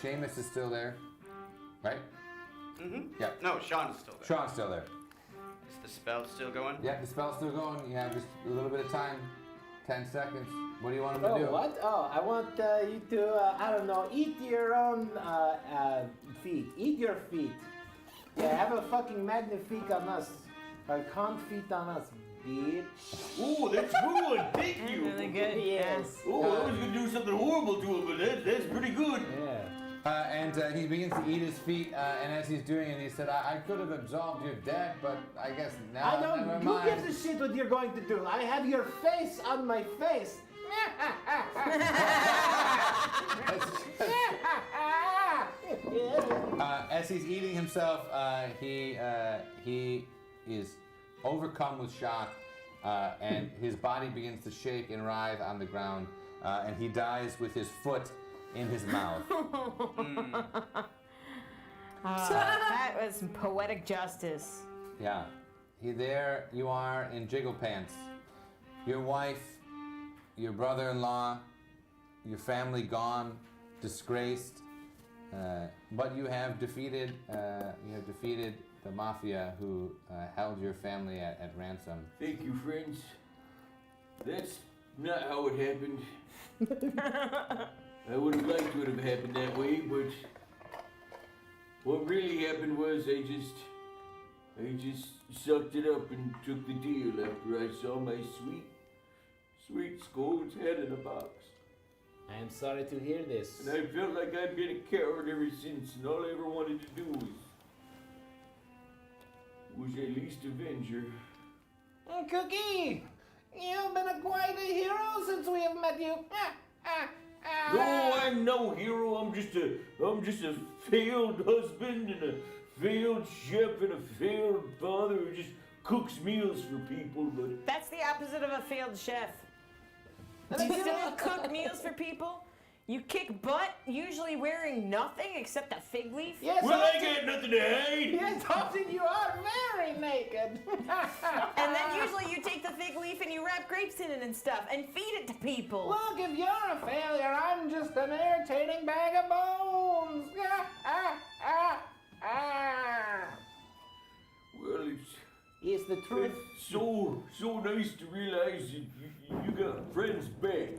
Seamus is still there, right? Mm-hmm. Yeah. No, Sean's still there. Sean's still there. Is the spell still going? Yeah, the spell's still going. You have just a little bit of time. 10 seconds. What do you want him to Oh, do? what? Oh, I want you to, I don't know, eat your own feet. Eat your feet. Yeah, have a fucking magnifique on us. Or confit on us, bitch. Oh, that's good. Thank you. Really good. Yes. Oh, I was gonna do something horrible to him, but that's pretty good. Yeah. And he begins to eat his feet, and as he's doing it, he said, I could have absolved your debt, but I guess now, I don't. never Who mind. gives a shit what you're going to do? I have your face on my face. As he's eating himself, he is overcome with shock, and his body begins to shake and writhe on the ground, and he dies with his foot in his mouth. That was poetic justice. Yeah. There you are in Jiggle Pants. Your wife, your brother-in-law, your family gone, disgraced, but you have defeated the mafia who held your family at ransom. Thank you, friends. That's not how it happened. I would have liked to have happened that way, but what really happened was I just sucked it up and took the deal after I saw my sweet Scold's head in a box. I am sorry to hear this. And I felt like I'd been a coward ever since, and all I ever wanted to do was at least avenge her. Cookie, you've been quite a hero since we have met you. No, I'm no hero. I'm just a failed husband and a failed chef and a failed father who just cooks meals for people. But That's the opposite of a failed chef. Do you still cook meals for people? You kick butt, usually wearing nothing except a fig leaf? Yes, well, I got nothing to hide. Yes, often you are very naked. And then usually you take the fig leaf and you wrap grapes in it and stuff and feed it to people. Look, if you're a failure, I'm just an irritating bag of bones. Well, It's the truth. it's so nice to realize that you got friends back.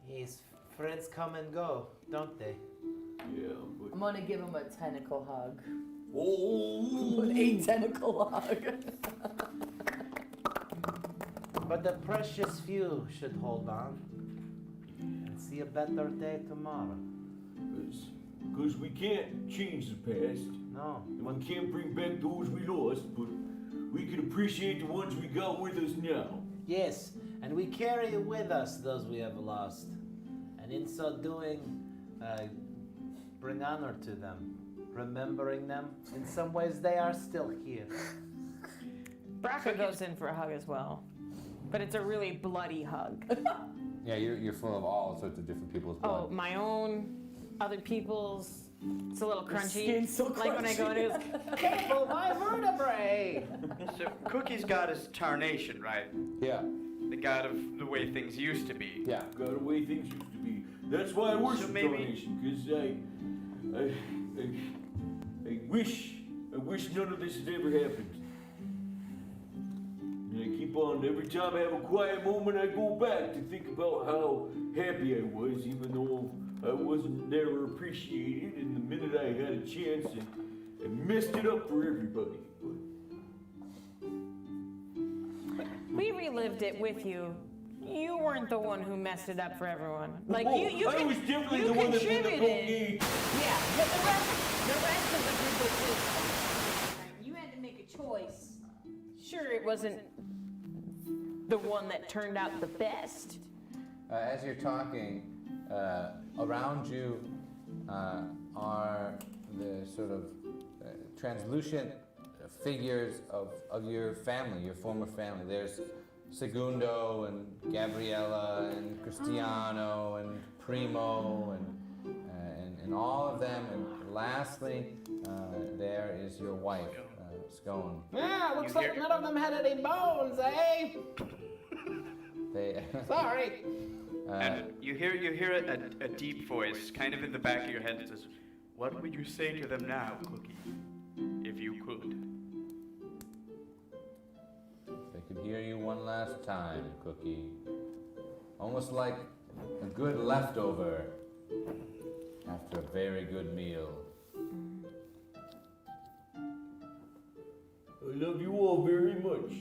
Yes, friends come and go, don't they? Yeah, but I'm gonna give him a tentacle hug. oh, An 8 tentacle hug. But the precious few should hold on and see a better day tomorrow. because we can't change the past. No. And we can't bring back those we lost, but we can appreciate the ones we got with us now. Yes, and we carry with us those we have lost. And in so doing, bring honor to them, remembering them. In some ways, they are still here. Braca goes in for a hug as well. But it's a really bloody hug. Yeah, you're full of all sorts of different people's blood. Oh, my own, other people's. It's a little crunchy. skin's so Like when I go to Careful, my vertebrae! So Cookie's god is Tarnation, right? Yeah. The god of the way things used to be. Yeah. Got the way things used to be. That's why I worship maybe- Tarnation, because I wish none of this had ever happened. And I keep on, every time I have a quiet moment, I go back to think about how happy I was, even though I wasn't never appreciated, and the minute I had a chance, I messed it up for everybody. We relived it with you. You weren't the one who messed it up for everyone. Like Oh, you I was definitely you the one that put the contributed. cocaine. Yeah, but the rest of the group was just. You had to make a choice. Sure, it wasn't the one that turned out the best. As you're talking, around you are the sort of translucent figures of your family, your former family. There's Segundo and Gabriella and Cristiano and Primo and all of them. And lastly, there is your wife, Scone. Yeah, looks like none of them had any bones, eh? They. Sorry. And you hear a deep voice, kind of in the back of your head, that says, "What would you say to them now, Cookie, if you could?" They could hear you one last time, Cookie. Almost like a good leftover after a very good meal. I love you all very much.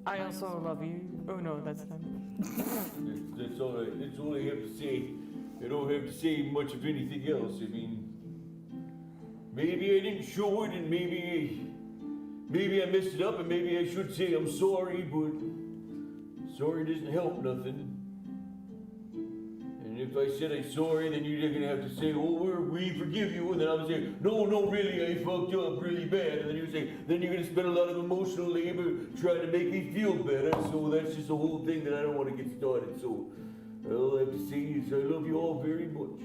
I also love you. Oh no, that's not. That's all I have to say. I don't have to say much of anything else. I mean, maybe I didn't show it, and maybe I messed it up, and maybe I should say I'm sorry, but sorry doesn't help nothing. And if I said I'm sorry, then you're gonna have to say, "Oh, we forgive you," and then I would say, "No, really, I fucked up really bad." And then you would say, "Then you're gonna spend a lot of emotional labor trying to make me feel better." So that's just a whole thing that I don't want to get started. So All I have to say is I love you all very much.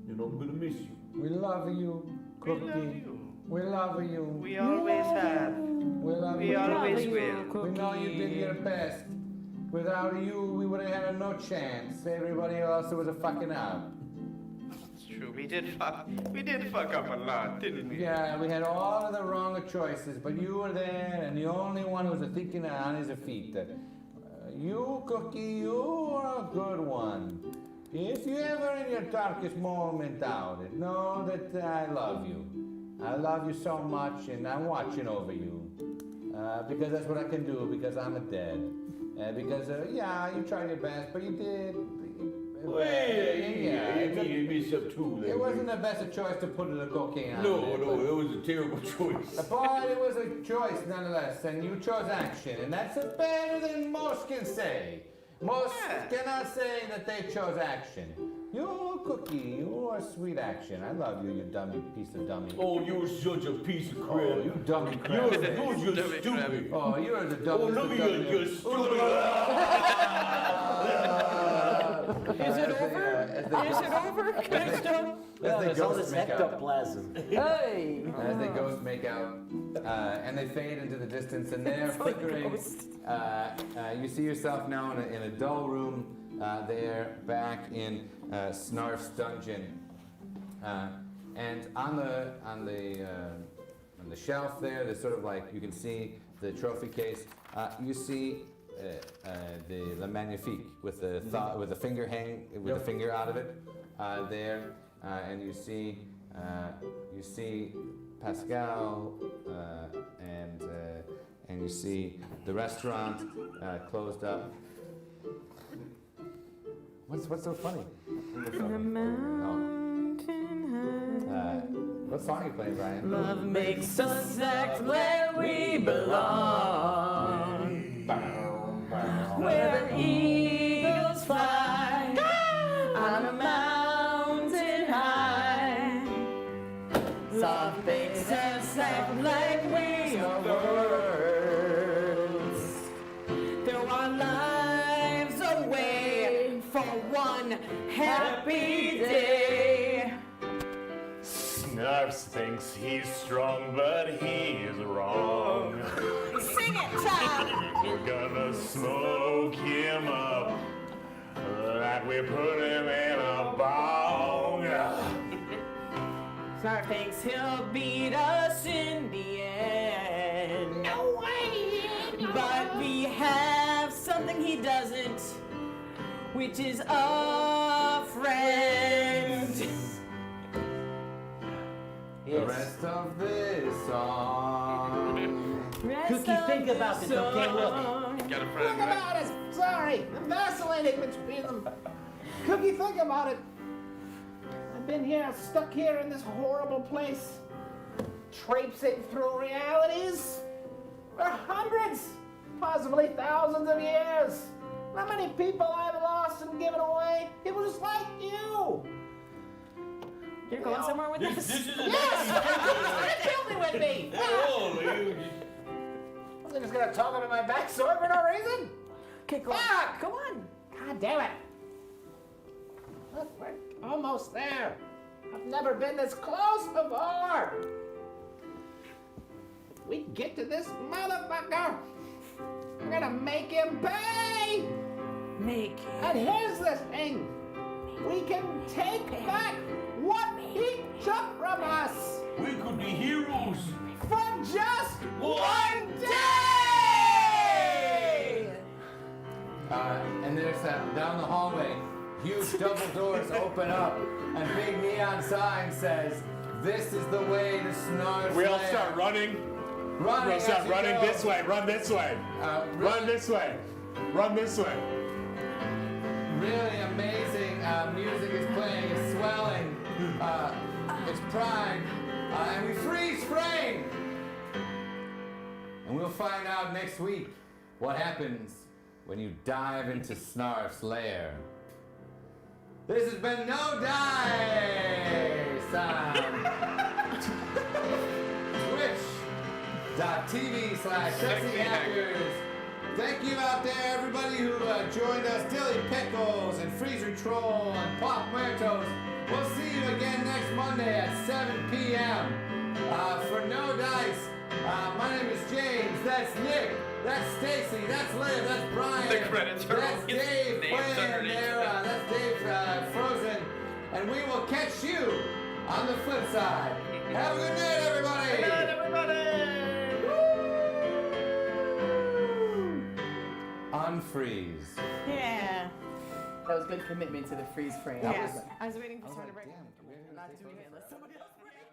And I'm gonna miss you. We love you, Cookie. We love you. We always have. We love We you. always will. We know you did your best. Without you, we would have had no chance. Everybody else was a fucking up. It's true. We did fuck up a lot, didn't we? Yeah, we had all of the wrong choices, but you were there, and the only one who was thinking on his feet. You, Cookie, you are a good one. If you ever in your darkest moment doubt it, know that I love you. I love you so much, and I'm watching over you. Because that's what I can do, because I'm a dead. Because, yeah, you tried your best, but you did. You messed up too. It wasn't the best choice to put the cocaine on. No, it was a terrible choice. But it was a choice nonetheless, and you chose action, and that's better than most can say. Most cannot say that they chose action. You, Cookie, you are sweet action. I love you, you dummy piece of dummy. Oh, you're such a piece of crap. Oh, you dummy crap. You're stupid. Oh, you're the dumbest. Oh, look at you, you're stupid. Is it over? Is it over? Can I still? There's all this ectoplasm. Hey! As they ghost make out, and they fade into the distance, and they're flickering. You see yourself now in a dull room there, back in Snarf's dungeon, and on the shelf there, there's sort of like you can see the trophy case. You see the Magnifique with the finger the finger out of it there, and you see Pascal and you see the restaurant closed up. What's so funny? What song are you playing, Brian? Love makes us act where we belong. Where the eagles fly on a mountain high. Soft makes us act like we are birds. Throw our lives away for one happy day. Snarf thinks he's strong, but he is wrong. Sing it, child! We're gonna smoke him up like we put him in a bong. Snarf thinks he'll beat us in the end. No way! But we have something he doesn't, which is a friend. The rest of this song. Cookie, think about it, okay? Look. Got a Think friend, right? about it. Sorry, I'm vacillating between them. Cookie, think about it. I've been here, stuck here in this horrible place, traipsing through realities for hundreds, possibly thousands of years. How many people I've lost and given away? It was like you. You're going somewhere with this? This is a Yes! Kill me with me! I wasn't just gonna talk about my backsword for no reason. Okay, go on. Fuck! Go on. God damn it! Look, we're almost there. I've never been this close before. If we get to this motherfucker, I'm gonna make him pay. Make And here's the thing: we can take back what he took from us We could be heroes. for just one day. And there's down the hallway, huge double doors open up, and big neon sign says, "This is the way to Snarf's We all Lair." start running. Running. We all start as you running go. this way. Run this way. Run this way. Run this way. Really amazing music is playing, it's swelling, it's prime, and we freeze frame. And we'll find out next week what happens when you dive into Snarf's lair. This has been No Dice on twitch.tv/sexyhackers Thank you out there, everybody who joined us. Dilly Pickles and Freezer Troll and Pop Muertos. We'll see you again next Monday at 7 p.m. For No Dice, my name is James. That's Nick. That's Stacy. That's Liv. That's Brian. The credits are That's always Dave names Quinn underneath there. it. That's Dave Frozen. And we will catch you on the flip side. Have a good night, everybody. Good night, everybody. Unfreeze. Yeah. That was good commitment to the freeze frame. Yeah. I was waiting for someone to break. Damn, I'm not doing it unless somebody else breaks.